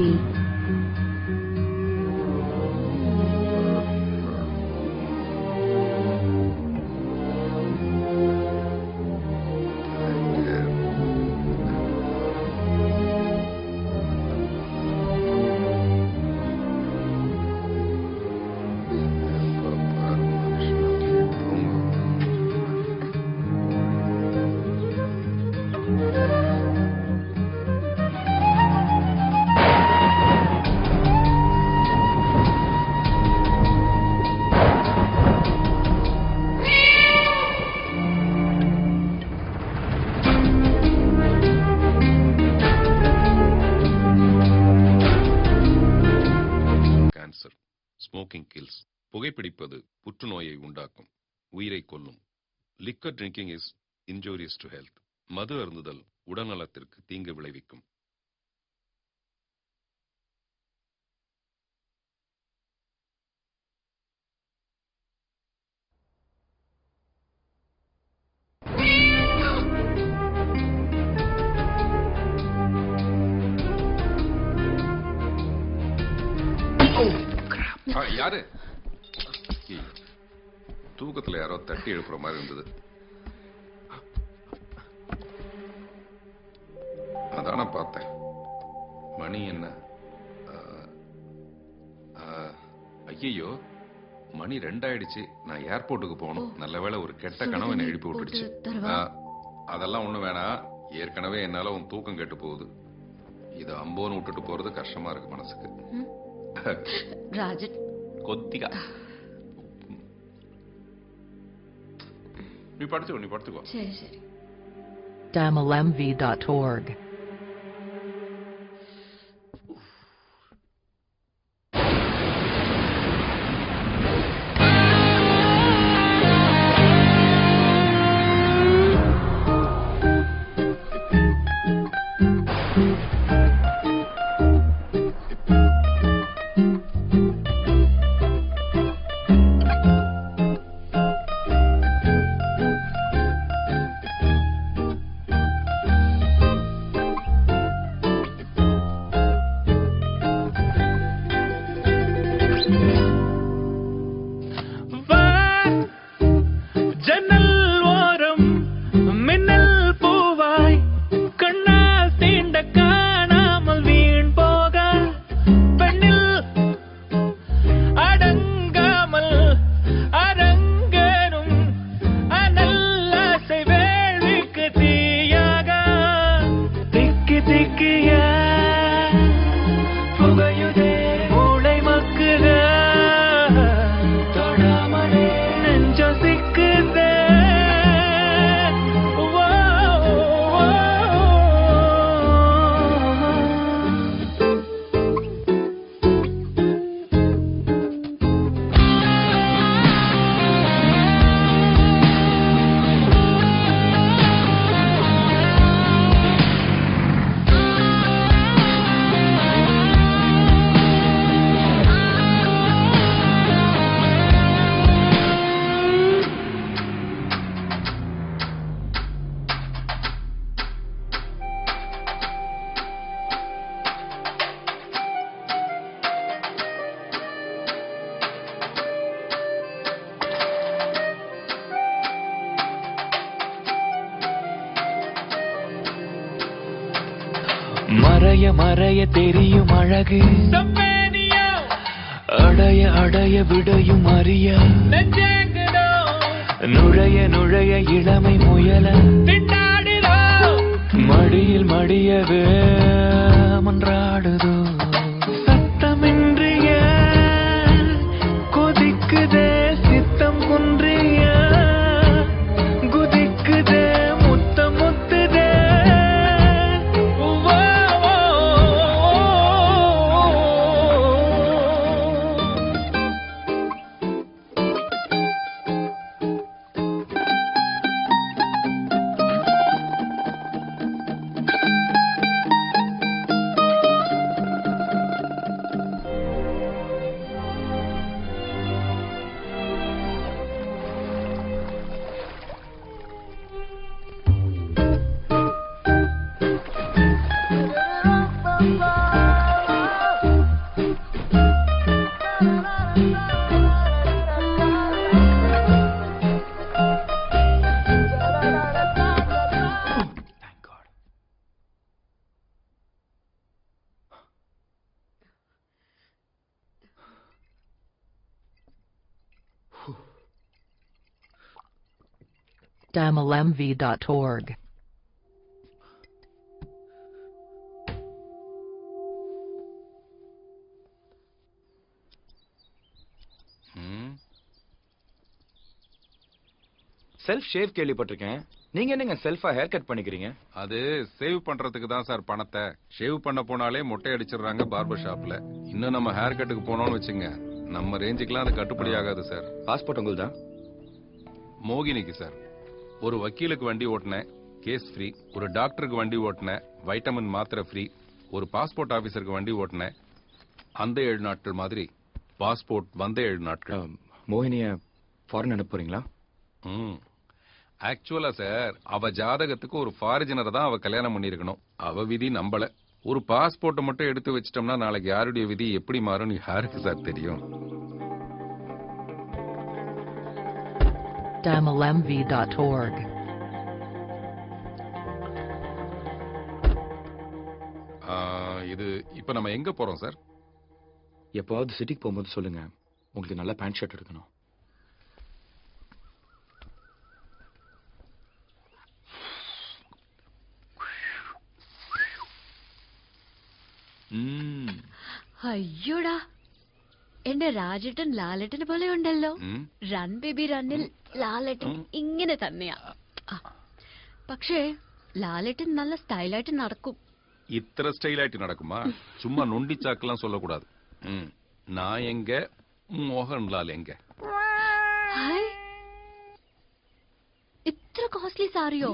Speaker 1: Smoking kills. புகைப்பிடிப்பது புற்றுநோயை உண்டாக்கும், உயிரை கொல்லும். Liquor drinking is injurious to health. மது அருந்துதல் உடல்நலத்திற்கு தீங்கு விளைவிக்கும். யாரு? தூக்கத்துல யாரோ தட்டி எழுப்புற மாதிரி இருந்தது. அதான பார்த்தேன். மணி என்ன? ஐயோ, மணி 2 ஆயிடுச்சு. நான் ஏர்போர்ட்டுக்கு போகணும். நல்ல வேளை ஒரு கெட்ட கனவு என்னை எழுப்பி விட்டுடுச்சு. அதெல்லாம் ஒண்ணு வேணாம். ஏற்கனவே என்னால உன் தூக்கம் கெட்டு போகுது. இதை அம்போன்னு விட்டுட்டு போறது கஷ்டமா இருக்கு மனசுக்கு.
Speaker 18: ராஜன்
Speaker 1: கொத்திகா, நீ படுத்துக்கோ.
Speaker 18: சரி சரி.
Speaker 2: tamilmv.org.
Speaker 5: மறைய மறைய தெரியும் அழகு, அடைய அடைய விடையும் அறிய, நுழைய நுழைய இளமை முயல, மடியில் மடியவே மன்றாடுதோ, சத்தமின்றிய கொதிக்குதே சித்தம் குன்றிய, குதிக்குதே முத்தம் முத்துதே.
Speaker 2: tamilmv.org.
Speaker 16: செல்ஃப் ஷேவ் கேள்விப்பட்டிருக்கேன். நீங்க என்னங்க செல்ஃபா ஹேர் கட் பண்ணிக்கிறீங்க?
Speaker 1: அது சேவ் பண்றதுக்கு தான் சார் பணத்தை. ஷேவ் பண்ண போனாலே மொட்டை அடிச்சிடுறாங்க பார்பர் ஷாப்ல. இன்னும் நம்ம ஹேர் கட்டுக்கு போனோம்னு வச்சுங்க, நம்ம ரேஞ்சுக்கெல்லாம் அது கட்டுப்படி ஆகாது சார்.
Speaker 5: பாஸ்போர்ட் உங்களுதா?
Speaker 1: மோகினிக்கு சார். ஒரு வக்கீலுக்கு வண்டி ஓட்டினேன், கேஸ் ஃப்ரீ. ஒரு டாக்டருக்கு வண்டி ஓட்டினேன், வைட்டமின் மாத்திரை ஃப்ரீ. ஒரு பாஸ்போர்ட் ஆபீசருக்கு வண்டி ஓட்டினேன், அந்த 7 நாட்கள் மாதிரி பாஸ்போர்ட் வந்த 7 நாட்கள்.
Speaker 5: மோகினிய ஃபாரின் அனுப்ப போறீங்களா?
Speaker 1: ஆக்சுவலா சார், அவ ஜாதகத்துக்கு ஒரு ஃபாரிஜினரை தான் அவ கல்யாணம் பண்ணிருக்கணும். அவ விதி நம்பல. ஒரு பாஸ்போர்ட்டை மட்டும் எடுத்து வச்சிட்டோம்னா நாளைக்கு யாருடைய விதி எப்படி மாறும்னு யாருக்கு சார் தெரியும்?
Speaker 2: tamilmv.org.
Speaker 1: இது இப்ப நம்ம எங்க போறோம் சார்?
Speaker 5: எப்போவாவது சிட்டிக்கு போகும்போது சொல்லுங்க, உங்களுக்கு நல்ல பேண்ட் ஷர்ட் எடுக்கணும்.
Speaker 13: അയ്യോടാ, എന്റെ രാജേട്ടൻ ലാലേട്ടനെ പോലെ ഉണ്ടല്ലോ. റൺ ബേബി റണ്ണിൽ ലാലേട്ടൻ ഇങ്ങനെ തന്നെയാ. പക്ഷേ ലാലേട്ടൻ നല്ല സ്റ്റൈലായിട്ട് നടക്കും.
Speaker 1: இத்தனை ஸ்டைலாயிட்டு நடக்குமா? சும்மா நொண்டி சாக்கெல்லாம் சொல்லக்கூடாது. நான் எங்க, மோகன்லால் எங்க?
Speaker 13: ഇത്ര കോസ്റ്റ്ലി സാരിയോ?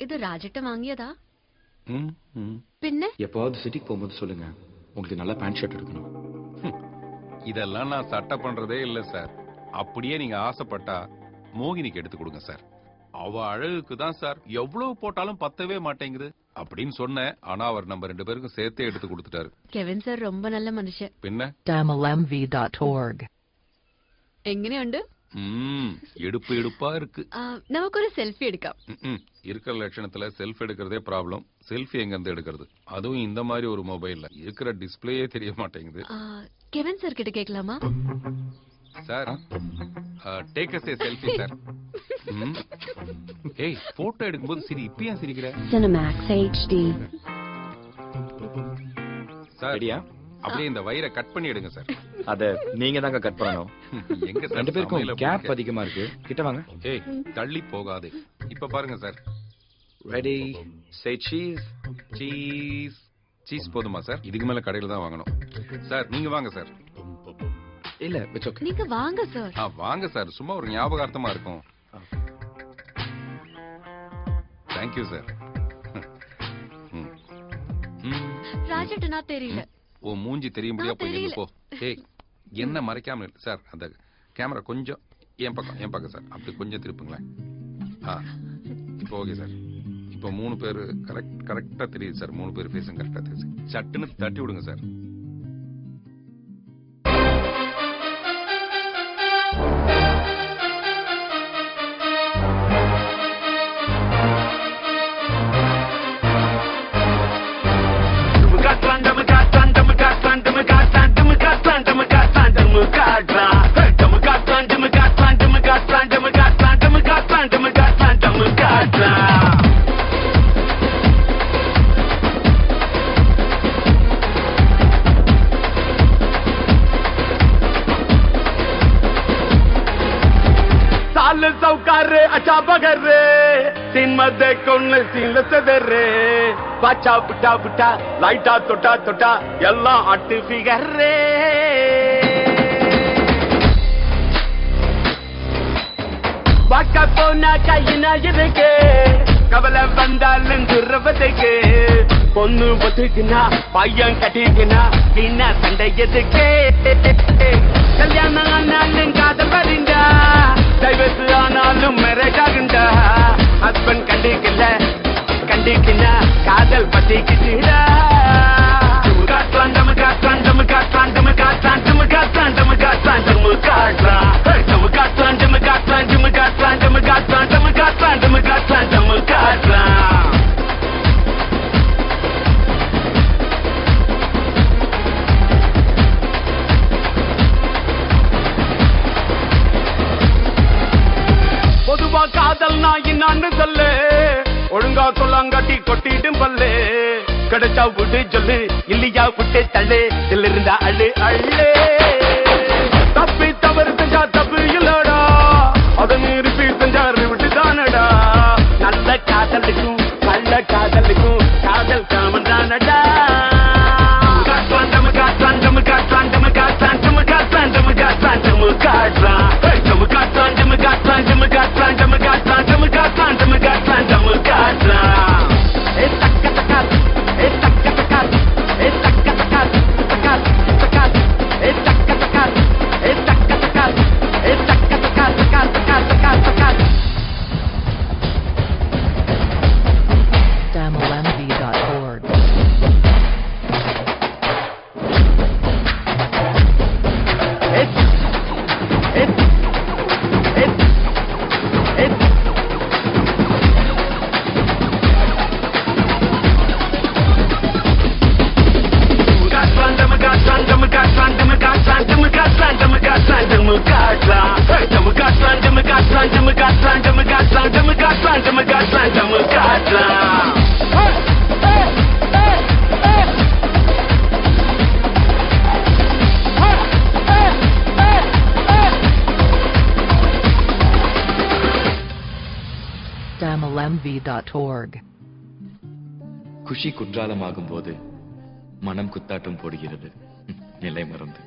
Speaker 13: ഇത് രാജേട്ടൻ വാങ്ങിയതാ? പിന്നെ
Speaker 5: எப்போவாவது சிட்டிக்கு போகும்போது சொல்லுங்க, உங்களுக்கு நல்ல பேண்ட் ஷர்ட் எடுக்கணும்.
Speaker 1: இதெல்லாம் நான் சட்டை பண்றதே இல்ல சார். அப்படியே நீங்க ஆசைப்பட்டா மோகினிக்கு எடுத்து கொடுங்க சார். அவ அழகுக்கு தான் சார் எவ்வளவு போட்டாலும் பத்தவே மாட்டேங்குது அப்படின்னு சொன்னேன். ஆனா அவர் நம்ம 2 பேருக்கும் சேர்த்தே எடுத்து கொடுத்துட்டாரு.
Speaker 13: കെവിൻ സർ ரொம்ப நல்ல மனுஷன்.
Speaker 1: பின்ன
Speaker 2: tamilmv.org.
Speaker 13: എങ്ങനെയുണ്ട്?
Speaker 1: எடுப்பு எடுப்பா இருக்கு.
Speaker 13: നമുക്കൊരു സെൽഫി എടുക്കാം.
Speaker 1: இருக்கிற லட்சணத்துல செல்ஃப் எடுக்கிறதே ப்ராப்ளம். செல்ஃபி எங்க இருந்து எடுக்கிறது? அதுவும் இந்த மாதிரி ஒரு மொபைல்ல இருக்கிற டிஸ்பிளேயே தெரிய மாட்டேங்குது.
Speaker 13: கெவின் சார் கிட்ட கேட்கலாமா?
Speaker 1: Sir, take us a selfie sir. ஏய், போட்டோ எடுக்கும்போது சரி, இப்ப ஏன் சிரிக்கிற?
Speaker 18: Cinemax HD.
Speaker 1: சார், அப்படியே இந்த வயரை கட் பண்ணி எடுங்க சார்.
Speaker 5: அத நீங்க தாங்க கட் பண்ணணும்.
Speaker 1: எங்க சார்
Speaker 5: 2 பேருக்கும் கேப் அதிகமா இருக்கு. கிட்ட வாங்க.
Speaker 1: ஏய், தள்ளி போகாதே. இப்ப பாருங்க சார்.
Speaker 5: ரெடி, சே சீஸ்.
Speaker 1: சீஸ். சீஸ் போதுமா சார்? இதுக்கு மேல கடையில தான் வாங்கணும். சார், நீங்க வாங்க சார்.
Speaker 5: இல்ல, இட்ஸ் ஓகே.
Speaker 13: நீங்க வாங்க சார்.
Speaker 1: வாங்க சார், சும்மா ஒரு ஞாபகார்த்தமா இருக்கும். Thank you sir.
Speaker 13: ராஜேட்டனா தெரியல.
Speaker 1: ஓ, மூஞ்சி தெரியும்படியா போய் நின்னு போ. ஏய், என்ன மறைக்காம சார், அந்த கேமரா கொஞ்சம் என் பக்கம் சார். அப்படி கொஞ்சம் திருப்புங்களேன். இப்போ ஓகே சார். இப்போ 3 பேர் கரெக்டா தெரியுது சார். 3 பேர் ஃபேஸும் கரெக்டா தெரியுது. சட்டுன்னு தட்டி விடுங்க சார்.
Speaker 20: சவுக்காரு அச்சா பகரு தின்மத கொன்னு சீலசதரு பாச்சா புட்டா புட்டா லைட்டா தொட்டா தொட்டா எல்லாம் அட்டு ஃபிகரு. பாக்க போனா கையினா இருக்கு, கவலை வந்தாலும் துறவதுக்கு. பொண்ணு ஒத்துக்குனா பையன் கட்டிக்குனா என்ன சண்டை எதுக்கு? கல்யாணம் ஆனாலும் காதல் வரிண்டா, டைவர்ஸ் ஆனாலும் மேரேஜ் ஆகுண்டா. ஹஸ்பண்ட் கண்டிக்கல கண்டிக்கினா காதல் பத்திக்கிட்டா. பொதுவா காதல் நான் என்னான்னு சொல்லு, ஒழுங்கா சொல்லாங்காட்டி கொட்டிட்டும் பல்லு. கிடைச்சா விட்டு சொல்லு, இல்லையா விட்டு தள்ளு, இதுல இருந்தா அள்ளு அள்ளு. தப்பி தவறு செஞ்சா தப்பு இல்லடா, அதை நிறுத்தி செஞ்சாரு விட்டுதானடா. நல்ல காதலுக்கும் நல்ல காதலுக்கும் காதல் காமன் தானடா. காத்தான் டம்மு காட்டுறான் டம்மு காட்டுறான் டம்மு காட்டுறான் டம்மு காட்டுறான் டம்மு காட்டுறான் டம்மு காட்டுறான் டம்மு காட்டுறான் டம்மு காட்டுறான் ஏ தக்க தக்கா ஏ தக்க தக்கா ஏ தக்க தக்கா தக்கா தக்கா ஏ தக்க தக்கா ஏ தக்க தக்கா ஏ தக்க தக்கா தக்கா தக்கா தக்கா தக்கா
Speaker 2: DamLMV.org. DamLMV.org.
Speaker 5: குஷி குற்றாலமாகும் போது மனம் குத்தாட்டம் போடுகிறது நிலை மறந்து.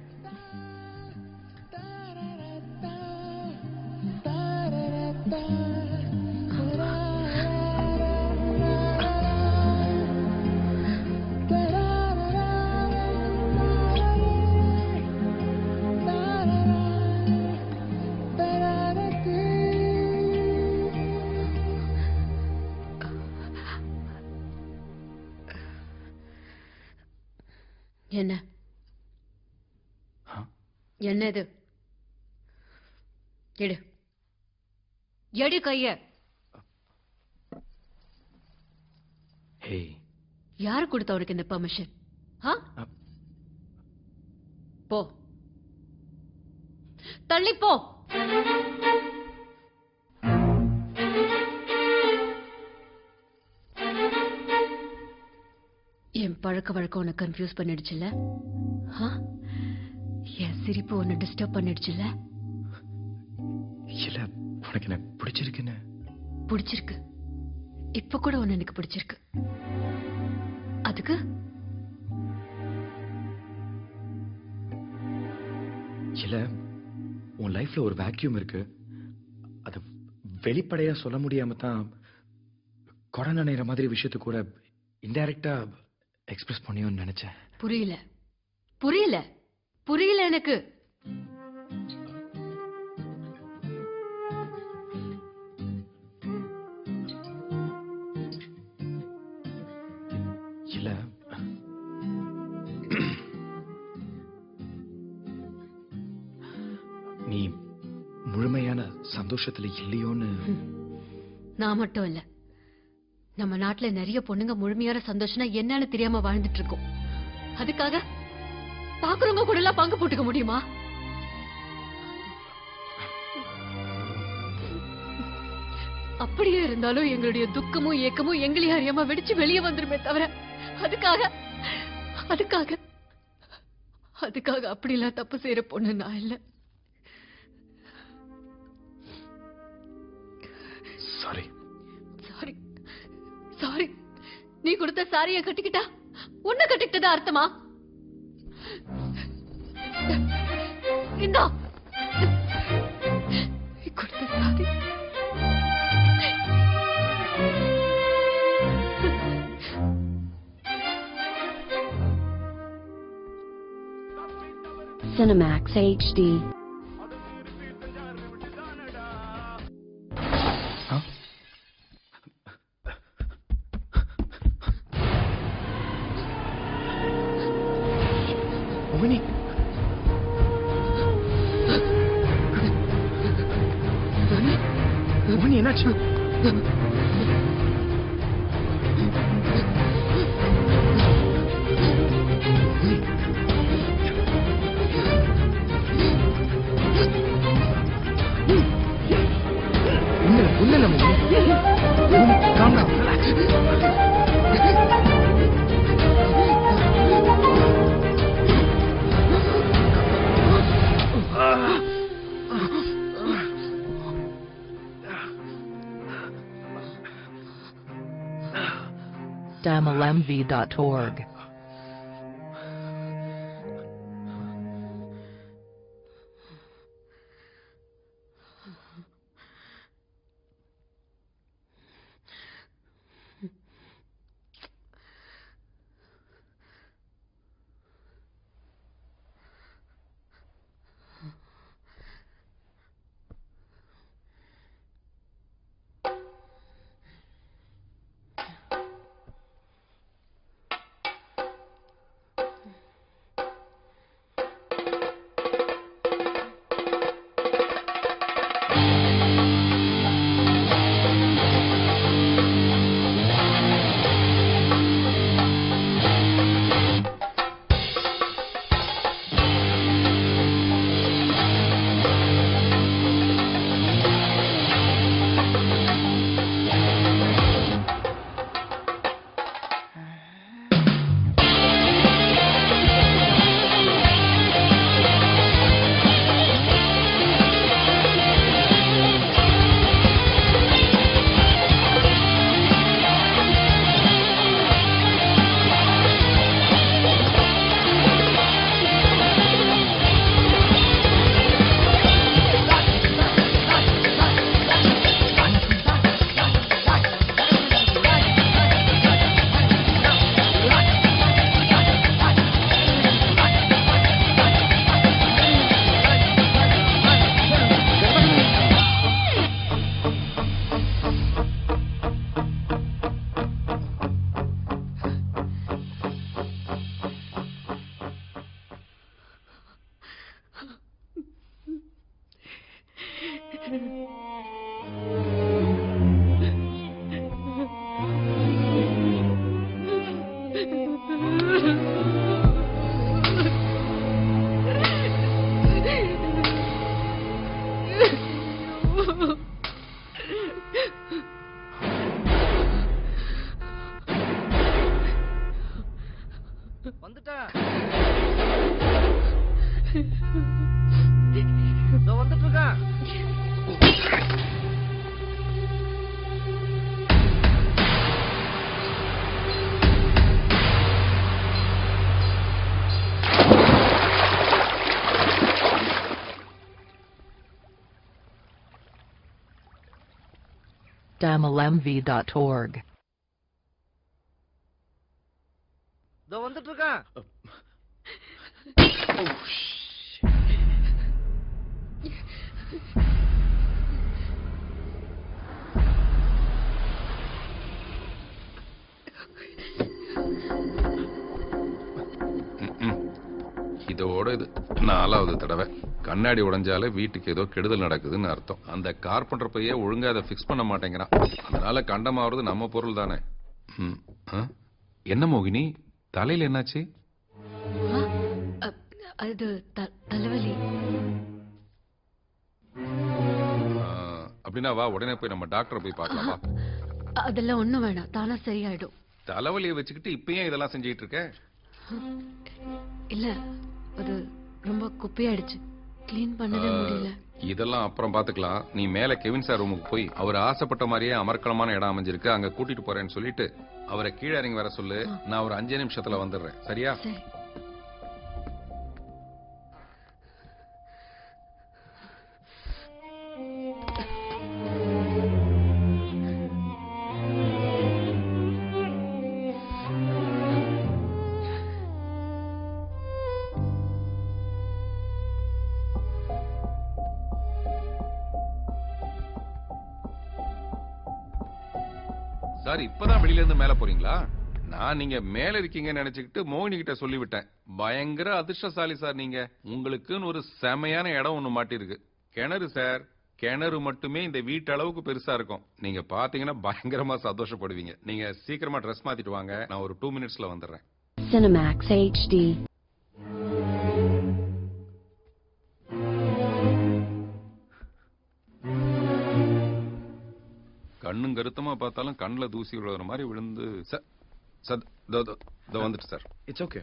Speaker 13: என்ன என்ன இது எடு எடு கைய யாரு கொடுத்த அவருக்கு இந்த பெர்மிஷன் போ தள்ளி போ என் பழக்க வழக்கம் உன்னை கன்ஃபியூஸ் பண்ணிடுச்சுல்ல என் சிரிப்பு உன்னை டிஸ்டர்ப் பண்ணிடுச்சுல்ல
Speaker 5: இல்ல உனக்கு என்ன பிடிச்சிருக்குன்னு
Speaker 13: பிடிச்சிருக்கு இப்ப கூட உன்னை எனக்கு பிடிச்சிருக்கு அதுக்கு
Speaker 5: இல்ல உன் லைஃப்ல ஒரு வேக்யூம் இருக்கு அது வெளிப்படையா சொல்ல முடியாம தான் கொடை நனைகிற மாதிரி விஷயத்தை கூட இன்டைரக்டா எக்ஸ்பிரஸ் பண்ணியோன்னு நினைச்சேன்.
Speaker 13: புரியல புரியல புரியல எனக்கு.
Speaker 5: இல்ல நீ முழுமையான சந்தோஷத்துல இல்லையோன்னு.
Speaker 13: நான் மட்டும் இல்ல, நம்ம நாட்டுல நிறைய பொண்ணுங்க முழுமையான சந்தோஷம்னா என்னன்னு தெரியாம வாழ்ந்துட்டு இருக்கோம். அதுக்காக பாக்குறவங்க கூட எல்லாம் பங்கு போட்டுக்க முடியுமா? அப்படியே இருந்தாலும் எங்களுடைய துக்கமும் ஏக்கமும் எங்களையும் அறியாம வெடிச்சு வெளியே வந்துருமே தவிர அதுக்காக அதுக்காக அதுக்காக அப்படிலாம் தப்பு செய்யற பொண்ணு நான் இல்ல.
Speaker 5: Sorry
Speaker 13: sorry sorry. நீ கொடுத்த சாரிய கட்டிக்கிட்டா உன்னை கட்டிக்கிட்டதா அர்த்தமா? இந்தா நீ கொடுத்த sorry.
Speaker 18: Cinemax HD.
Speaker 5: Winnie. Winnie, என்னாச்சு? Calm down, relax.
Speaker 2: DamLMV.org.
Speaker 7: வந்துட்டு இருக்கேன்.
Speaker 2: DamalMV.org.
Speaker 7: வந்துட்டு இருக்கேன்.
Speaker 1: இதோட இது 4வது தடவை. கண்ணாடி உடைஞ்சாலே வீட்டுக்கு ஏதோ கெடுதல் நடக்குதுன்னு அர்த்தம். அந்த கார்பெண்டர் பையே ஒழுங்கா அதை ஃபிக்ஸ் பண்ண மாட்டேங்கிறான். அதனால கண்டமாவது நம்ம பொருள் தானே. என்ன மோகினி, தலையில என்னாச்சு?
Speaker 13: அது தலைவலி.
Speaker 1: அப்படின்னா வா, உடனே போய் நம்ம டாக்டரை போய் பார்க்கலாம் வா.
Speaker 13: அதெல்லாம் ஒண்ணும் வேணாம், தானா சரியாயிடும்.
Speaker 1: தலைவலியை வச்சுக்கிட்டு இப்பயும் இதெல்லாம் செஞ்சிட்டு இருக்க?
Speaker 13: இல்ல, அது ரொம்ப குப்பையாயிடுச்சு, கிளீன் பண்ணவே முடியல.
Speaker 1: இதெல்லாம் அப்புறம் பாத்துக்கலாம். நீ மேல கெவின் சார் ரூமுக்கு போய் அவர் ஆசைப்பட்ட மாதிரியே அமர்க்கலமான இடம் அமைஞ்சிருக்கு, அங்க கூட்டிட்டு போறேன்னு சொல்லிட்டு அவரை கீழே இறங்கி வர சொல்லு. நான் ஒரு 5 நிமிஷத்துல வந்துடுறேன். சரியா? சார், இப்பதான் வெளியில இருந்து மேல போறீங்களா? நான் நீங்க மேல இருக்கீங்கன்னு நினைச்சுக்கிட்டு மோகினி கிட்ட சொல்லிவிட்டேன். பயங்கர அதிர்ஷ்டசாலி சார் நீங்க. உங்களுக்குன்னு ஒரு செமையான இடம் ஒண்ணு மாட்டிருக்கு. கிணறு சார். கிணறு மட்டுமே இந்த வீட்டு அளவுக்கு பெருசா இருக்கும். நீங்க பாத்தீங்கன்னா பயங்கரமா சந்தோஷப்படுவீங்க. நீங்க சீக்கிரமா ட்ரெஸ் மாத்திட்டு வாங்க, நான் ஒரு 2 மினிட்ஸ்ல வந்துடுறேன்.
Speaker 21: Cinemax HD.
Speaker 1: கண்ணும் கருத்தமா பார்த்தாலும் கண்ணுல தூசி விழுற மாதிரி விழுந்து வந்துட்டு சார்.
Speaker 16: It's okay.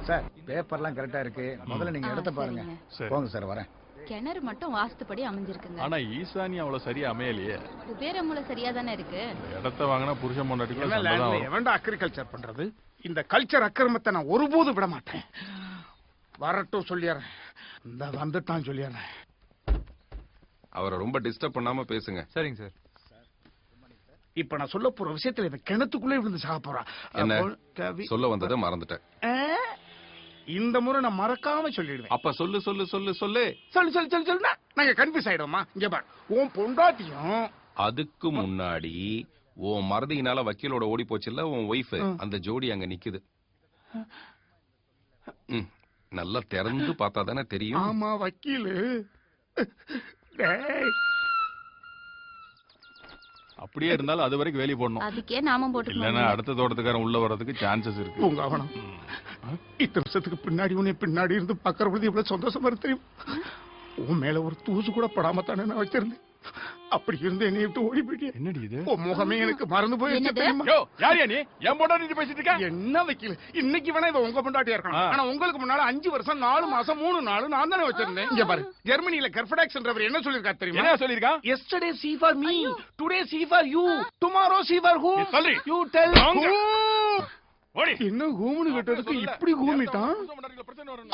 Speaker 22: சார், பேப்பர்லாம் கரெக்டா இருக்கு. முதல்ல நீங்க இடத்த பாருங்க. போங்க சார், வரேன்.
Speaker 23: கிணறு மட்டும் வாஸ்துப்படி அமைஞ்சிருக்குங்க.
Speaker 6: ஆனா ஈசானி அவ்வளவு சரியா அமையலையே.
Speaker 23: குபேரமூல சரியா தானே இருக்கு.
Speaker 6: இடத்த வாங்கினா புருஷன் பொண்டாட்டிக்கு
Speaker 7: எவன்டா அக்ரிகல்ச்சர் பண்றது? இந்த கல்ச்சர் அக்கிரமத்தை நான் ஒருபோதும் விட மாட்டேன். வரட்டும் சொல்லிடுறேன். இந்த வந்துட்டான் சொல்லிடுறேன்.
Speaker 1: அவரை ரொம்ப டிஸ்டர்ப் பண்ணாம பேசுங்க.
Speaker 3: சரிங்க சார்.
Speaker 7: இப்ப நான் சொல்ல போற விஷயத்துல இந்த கிணத்துக்குள்ளே விழுந்து சாக போறான்.
Speaker 1: என்ன சொல்ல வந்ததை மறந்துட்டேன்.
Speaker 7: இந்த முறை நான் மறக்காம சொல்லிடுவேன்.
Speaker 1: அப்ப சொல்லு சொல்லு சொல்லு சொல்லு
Speaker 7: சொல்லு சொல்லு சொல்லு சொல்லுனா நாங்க கன்ஃபியூஸ் ஆயிடுவோமா? இங்க பாரு, உன் பொண்டாட்டியும்
Speaker 1: அதுக்கு முன்னாடி உன் மறதியினால வக்கீலோட ஓடி போச்சுல்ல உன் ஒய்ஃப், அந்த ஜோடி அங்க நிக்குது. நல்லா திறந்து பார்த்தா தானே தெரியும்.
Speaker 7: ஆமா, வக்கீலு.
Speaker 6: அப்படியே இருந்தாலும் அது வரைக்கும் வேலி போடணும்.
Speaker 23: அதுக்கே நாமம் போட்டு
Speaker 6: இல்லன்னா அடுத்த தோட்டத்துக்காரன் உள்ள வர்றதுக்கு சான்சஸ் இருக்கு.
Speaker 7: உங்க அவனம் இத்தனை வருஷத்துக்கு பின்னாடி உன்னை பின்னாடி இருந்து பாக்குற பொழுது இவ்வளவு சந்தோஷமா இருக்கு தெரியும். உன் மேல ஒரு தூசு கூட படாம தானே நான் வச்சிருந்தேன். அப்படி இருந்து என்னை விட்டு ஓடி போயிட்டே.
Speaker 6: என்னடி இது?
Speaker 7: உன் முகமே எனக்கு மறந்து போயிடுச்சு தெரியுமா?
Speaker 6: யாரியா நீ? என் பொண்டாட்டி பேசிட்டு இருக்க?
Speaker 7: என்ன வக்கீல், இன்னைக்கு வேணா இவ உங்க பொண்டாட்டியா இருக்கலாம். ஆனா உங்களுக்கு முன்னால 5 வருஷம் 4 மாசம் 3 நாள் நான் தானே வச்சிருந்தேன். இங்க பாரு, ஜெர்மனில கர்ஃபடாக்ஸ்ன்றவர் என்ன சொல்லிருக்காரு தெரியுமா?
Speaker 6: என்ன சொல்லிருக்கா?
Speaker 7: Yesterday see for me, today see for you, tomorrow see for who? You tell who? என்ன ஹூம்னு கேட்டதுக்கு இப்படி ஹூமிட்டான்.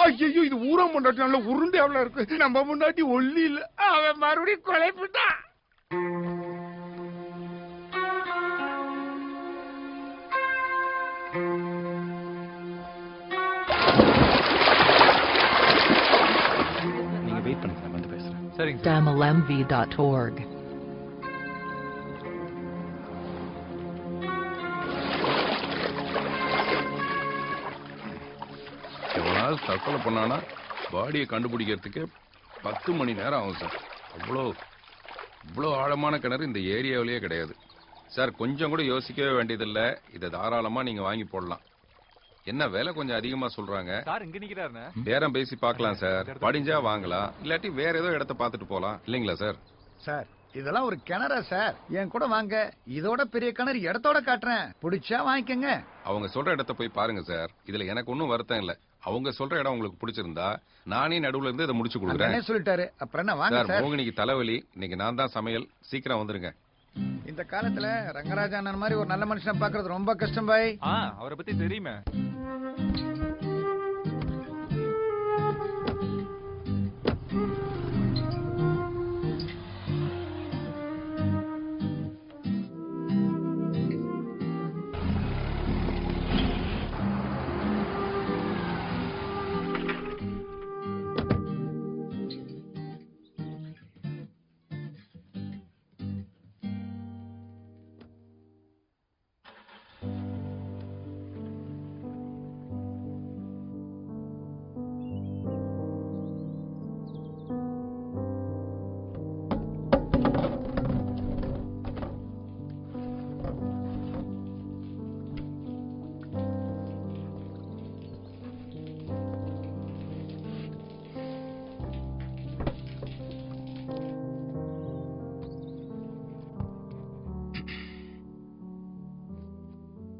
Speaker 7: ஐயோ, இது ஊரா முண்டாட்டி நல்ல உருண்டை எவ்வளவு இருக்கு. நம்ம முன்னாடி ஒல்லி இல்ல, அவன் மறுபடியும் கொலைப்பிட்டான்.
Speaker 5: நீங்க வெயிட் பண்ணுங்க, நான் வந்து பேசுறேன்.
Speaker 3: சரிங்க.
Speaker 2: DamalMV.org.
Speaker 1: எவனாவது தற்கொலை பண்ணானா பாடியை கண்டுபிடிக்கிறதுக்கு 10 மணி நேரம் ஆகும் சார். இவ்வளோ ஆழமான கிணறு இந்த ஏரியாவிலேயே கிடையாது சார். கொஞ்சம் கூட யோசிக்கவே வேண்டியதில்லை. இதை தாராளமா நீங்க வாங்கி போடலாம். என்ன விலை கொஞ்சம் அதிகமா சொல்றாங்க.
Speaker 3: சார் இங்க நிக்கிறாருண்ணே.
Speaker 1: பேரம் பேசி பார்க்கலாம் சார். படிஞ்சா வாங்கலாம், இல்லாட்டி வேற ஏதோ இடத்த பார்த்துட்டு போலாம் இல்லைங்களா சார்?
Speaker 22: சார் இதெல்லாம் ஒரு கிணறா சார்? என் கூட வாங்க, இதோட பெரிய கிணறு இடத்தோட காட்டுறேன், பிடிச்சா வாங்கிக்கங்க.
Speaker 1: அவங்க சொல்ற இடத்த போய் பாருங்க சார். இதுல எனக்கு ஒன்றும் வருத்தம் இல்ல. அவங்க சொல்ற இடம் உங்களுக்கு பிடிச்சிருந்தா நானே நடுவுல இருந்து இதை முடிச்சு கொடுக்குறேன்.
Speaker 22: சொல்லிட்டாரு, அப்புறம் என்ன வாங்க
Speaker 1: சார். மோகினிக்கு தலைவலி, இன்னைக்கு நான் தான் சமையல். சீக்கிரம் வந்துருங்க.
Speaker 22: இந்த காலத்துல ரங்கராஜ அண்ணன் மாதிரி ஒரு நல்ல மனுஷனை பாக்குறது ரொம்ப கஷ்டம் பாய்.
Speaker 3: அவரை பத்தி தெரியுமே.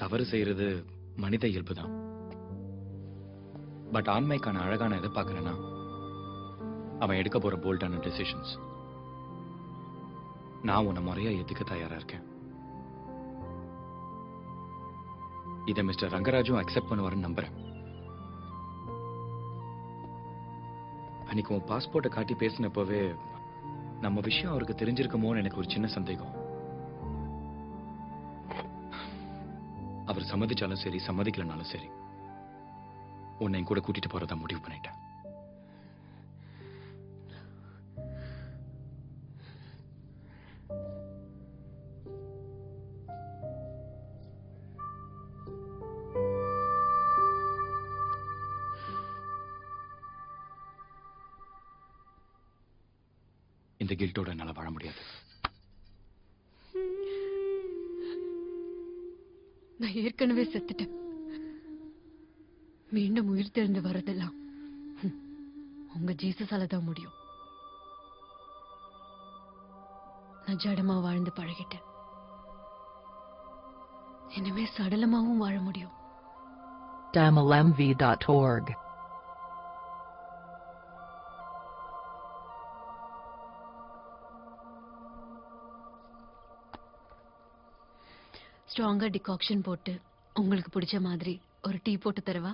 Speaker 5: தவறு செய்யறது மனித இயல்பு தான். பட் ஆண்மைக்கான அழகான எதை பார்க்கறேன்னா அவன் எடுக்க போற போல்டான டெசிஷன்ஸ். நான் உன்னை முறையா ஏத்துக்க தயாரா இருக்கேன். இதை மிஸ்டர் ரங்கராஜும் அக்செப்ட் பண்ணுவாருன்னு நம்புறேன். அன்னைக்கு உன் பாஸ்போர்ட்டை காட்டி பேசினப்பவே நம்ம விஷயம் அவருக்கு தெரிஞ்சிருக்குமோன்னு எனக்கு ஒரு சின்ன சந்தேகம். அவர் சம்மதிச்சாலும் சரி, சம்மதிக்கலனாலும் சரி, உன்னை கூட கூட்டிட்டு போறதா முடிவு பண்ணிட்டேன். இந்த கில்ட்டோட என்னால வாழ முடியாது.
Speaker 13: நான் ஏற்கனவே செத்துட்டேன். மீண்டும் உயிர் தெரிந்து வரதெல்லாம் உங்க ஜீசஸால தான் முடியும். நான் ஜடமா வாழ்ந்து பழகிட்டேன். இனிமே சடலமாவும் வாழ முடியும்.
Speaker 2: DamalMV.org.
Speaker 13: ஸ்ட்ராங்கா டிகாக்ஷன் போட்டு உங்களுக்கு பிடிச்ச மாதிரி ஒரு டீ போட்டு தரவா?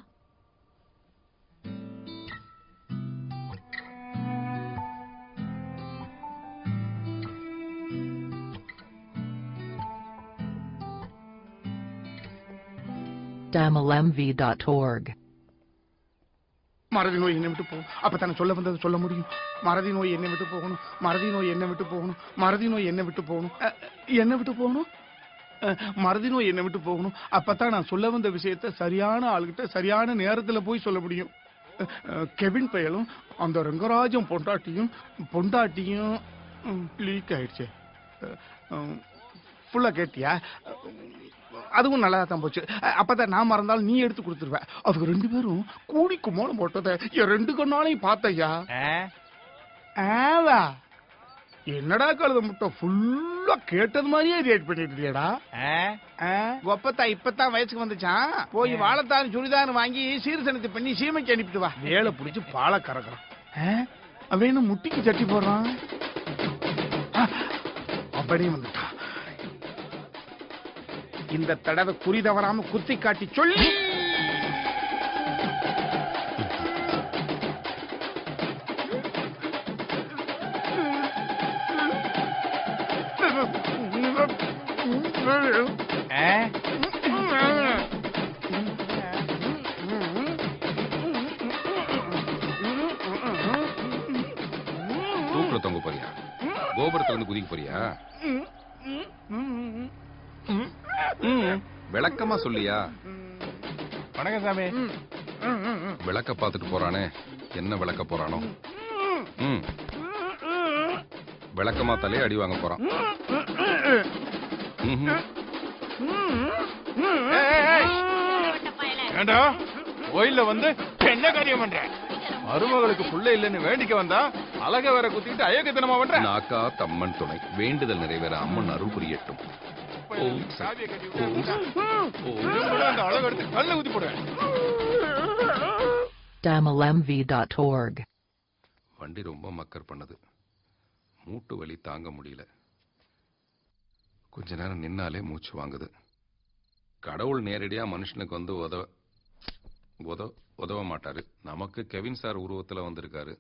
Speaker 2: DamalMV.org.
Speaker 7: மறதி நோய் என்னை விட்டு போகும். அப்பத்தான சொல்ல வந்தது சொல்ல முடியும். மறதி நோய் என்னை விட்டு போகணும், மறதி நோய் என்னை விட்டு போகணும், மறதி நோய் என்னை விட்டு போகணும், என்ன விட்டு போகணும், மறதி நோய் என்னை விட்டு போகணும். அப்பதான் நான் சொல்ல வந்த விஷயத்த சரியான ஆளுகிட்ட சரியான நேரத்துல போய் சொல்ல முடியும். கெவின் பயலும் அந்த ரங்கராஜம் பொண்டாட்டியும் லீக் ஆயிடுச்சு. ஃபுல்லா கேட்டியா? அதுவும் நல்லா தான் போச்சு. அப்பதான் நான் மறந்தாலும் நீ எடுத்து கொடுத்துருவ. அதுக்கு ரெண்டு பேரும் கூடி குமோளம் போட்டத என் ரெண்டு கண்ணாலையும் பார்த்தையா. என்னடா கழுத முட்டை ஃபுல்லா கேட்டது மாதிரியே ரியாக்ட் பண்ணிட்டு இருக்கியடா. ஒப்பத்தா இப்பதான் வயசுக்கு வந்துச்சான். போய் வாழைத்தான் சுடிதான் வாங்கி சீர்சனத்தை பண்ணி சீமைக்கு அனுப்பிட்டு வா. வேலை பிடிச்சி பாலை கறக்குறான். அவன் முட்டிக்கு சட்டி போடுறான். அப்படியே வந்துட்டான். இந்த தடவை குறி தவறாம குத்தி காட்டி சொல்லி
Speaker 1: தூக்குல தொங்க போறியா? கோபுரத்துல இருந்து குதிக்க போறியா? விளக்கமா சொல்லியா?
Speaker 6: வணக்கம் சாமி.
Speaker 1: விளக்க பார்த்துட்டு போறானே, என்ன விளக்க போறானோ? விளக்கமா தலையே அடி வாங்க போறான்.
Speaker 6: ஏண்டா கோயில்ல வந்து என்ன காரியம் பண்ற? மருமகளுக்கு புள்ள இல்லைன்னு வேண்டிக்க வந்தா அழக வேற குத்திட்டு அயோக்கியத்தனமா பண்ற.
Speaker 1: நாக்கா தம்மன் துணை வேண்டுதல் நிறைவேற அம்மன் அருள் புரியட்டும். ஓம்
Speaker 6: காவிய கட்டி அந்த அழகு எடுத்து கல்ல ஊத்தி போடுவேன்.
Speaker 2: DamalMV.org.
Speaker 1: வண்டி ரொம்ப மக்கர் பண்ணுது. மூட்டு வலி தாங்க முடியல. கொஞ்ச நேரம் நின்னாலே மூச்சு வாங்குது. கடவுள் நேரடியா மனுஷனுக்கு வந்து உதவ மாட்டாரு. நமக்கு கெவின் சார் உருவத்துல வந்திருக்காரு.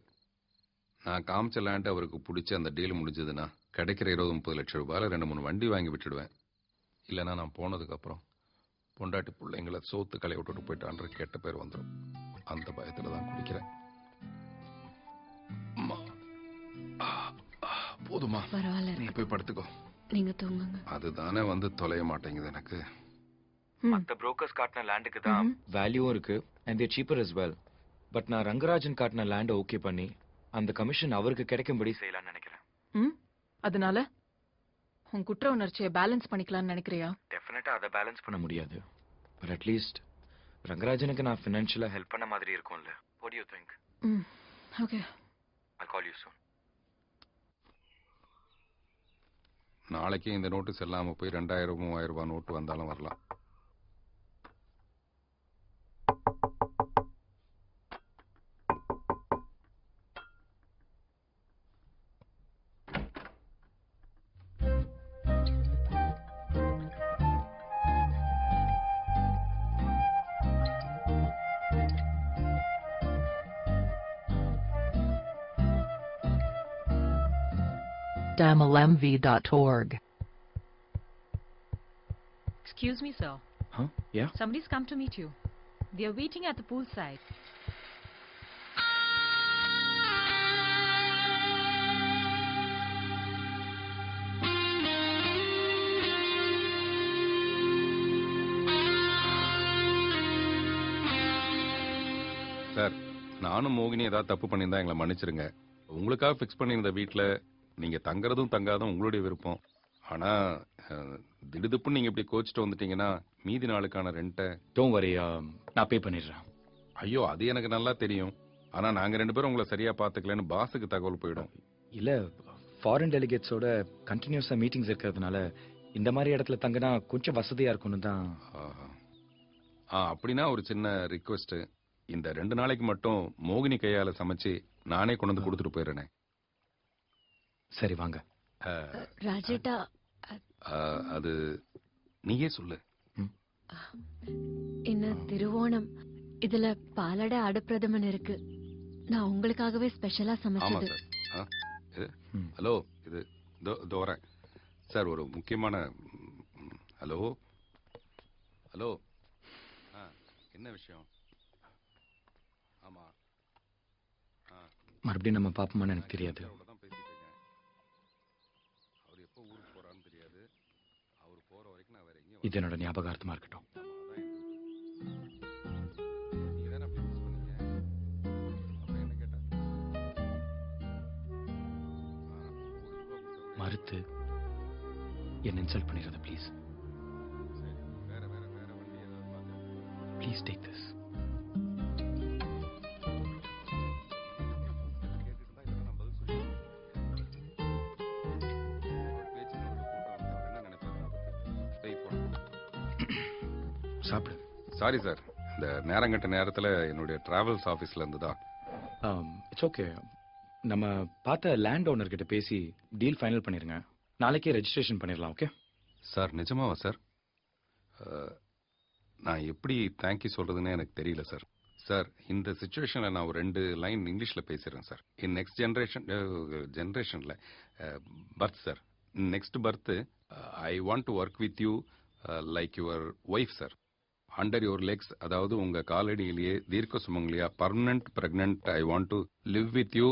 Speaker 1: நான் காமிச்ச லேண்ட் அவருக்கு பிடிச்சி அந்த டீல் முடிஞ்சதுன்னா கிடைக்கிற 20-30 லட்சம் ரூபாயில 2-3 வண்டி வாங்கி விட்டுடுவேன். இல்லைன்னா நான் போனதுக்கு அப்புறம் பொண்டாட்டி பிள்ளைங்களை சோத்து களை விட்டுட்டு போயிட்டான்ற கெட்ட பேர் வந்துடும். அந்த பயத்துல தான் குடிக்கிறேன். போதுமா?
Speaker 13: பரவாயில்ல,
Speaker 1: நீ போய் படுத்துக்கோ.
Speaker 13: நீங்க தூங்குங்க.
Speaker 1: அதுதானே வந்து தொலைய மாட்டேங்குது எனக்கு.
Speaker 5: மத்த புரோக்கர்ஸ் காட்டின லேண்டுக்கு தான் வேல்யூவும் இருக்கு and they're cheaper as well. But நான் ரங்கராஜன் காட்டின லேண்டை ஓகே பண்ணி அந்த கமிஷன் அவருக்கு கிடைக்கும்படி செய்யலாம்னு நினைக்கிறேன்.
Speaker 15: அதனால உன் குற்ற உணர்ச்சியை பேலன்ஸ் பண்ணிக்கலாம்னு நினைக்கிறியா?
Speaker 5: டெஃபினட்டா அதை பேலன்ஸ் பண்ண முடியாது. பட் அட்லீஸ்ட் ரங்கராஜனுக்கு நான் ஃபினான்ஷியலா ஹெல்ப் பண்ண மாதிரி இருக்கும்ல. What do you think?
Speaker 15: Okay.
Speaker 5: I'll call you soon.
Speaker 1: நாளைக்கு இந்த நோட்டீஸ் இல்லாம போய் 2000-3000 ரூபாய் நோட்டு வந்தாலும் வரலாம்.
Speaker 2: DamalMV.org.
Speaker 8: Excuse me, sir.
Speaker 5: Huh? Yeah?
Speaker 8: Somebody's come to meet you. They are waiting at the poolside.
Speaker 1: Sir, நானும் மோகினி ஏதாவது தப்பு பண்ணியிருந்தா எங்களை மன்னிச்சிருங்க. உங்களுக்காக ஃபிக்ஸ் பண்ணியிருந்த வீட்டில் நீங்க தங்கறதும் தங்காதும் உங்களுடைய விருப்பம். ஆனா திடுதுப்புன்னு நீங்க இப்படி கோச்சிட்டு வந்துட்டீங்கன்னா மீதி நாளுக்கான ரெண்ட்டை
Speaker 5: டோன்ட் வரி, நான் பே பண்ணிடுறேன்.
Speaker 1: ஐயோ, அது எனக்கு நல்லா தெரியும். ஆனா நாங்க 2 பேரும் உங்களை சரியா பாத்துக்கலன்னு பாஸுக்கு தகவல் போயிடும்.
Speaker 5: இல்ல, ஃபாரின் டெலிகேட்ஸோட கண்டினியூஸா மீட்டிங்ஸ் இருக்கிறதுனால இந்த மாதிரி இடத்துல தங்கினா கொஞ்சம் வசதியா இருக்கும்னு தான்.
Speaker 1: அப்படின்னா ஒரு சின்ன ரிக்வெஸ்ட். இந்த 2 நாளைக்கு மட்டும் மோகினி கையால சமைச்சு நானே கொண்டு வந்து கொடுத்துட்டு போயிடுறேனே.
Speaker 5: சரி வாங்க.
Speaker 13: ராஜேட்டா,
Speaker 1: அது நீயே சொல்லு.
Speaker 13: என்ன திருவோணம், இதுல பாலடை அடப்பிரதமன் இருக்கு. நான் உங்களுக்காகவே ஸ்பெஷலா
Speaker 1: ஆமா
Speaker 13: சமைச்சது.
Speaker 1: சார். ஹலோ, இது தோறேன் சார். ஒரு முக்கியமான ஹலோ ஹலோ என்ன விஷயம்? ஆமா,
Speaker 5: மறுபடியும் நம்ம பாப்போமான்னு எனக்கு தெரியாது.
Speaker 1: அவர் எப்போ ஊருக்கு போறான்னு தெரியாது. அவர் போற வரைக்கும் நான் வேற எங்கேயும்
Speaker 5: இது என்னோட ஞாபகார்த்தமா இருக்கட்டும். மறுத்து என்ன இன்சல்ட் பண்ணிடுறத ப்ளீஸ். Please take this. சாப்பிடு.
Speaker 1: சாரி சார், இந்த நேரங்கட்ட நேரத்துல என்னுடைய டிராவல்ஸ் ஆபீஸ்ல இருந்து தான்.
Speaker 5: It's okay. நம்ம பார்த்த லேண்ட் ஓனர் கிட்ட பேசி டீல் ஃபைனல் பண்ணிருங்க. நாளைக்கே ரெஜிஸ்ட்ரேஷன் பண்ணிடலாம். Okay
Speaker 1: sir? நிஜமாவா சார்? நான் எப்படி தேங்க்யூ சொல்றதுன்னு எனக்கு தெரியல சார். சார், இந்த சிச்சுவேஷன்ல நான் ஒரு 2 லைன் இங்கிலீஷ்ல பேசுறேன் சார். இன் நெக்ஸ்ட் ஜெனரேஷன்ல birth sir, next birth I want to work with you like your wife sir. Under your legs, அதாவது உங்க காலடியிலேயே தீர்க்க சுமங்கலியா permanent pregnant. I want to live with you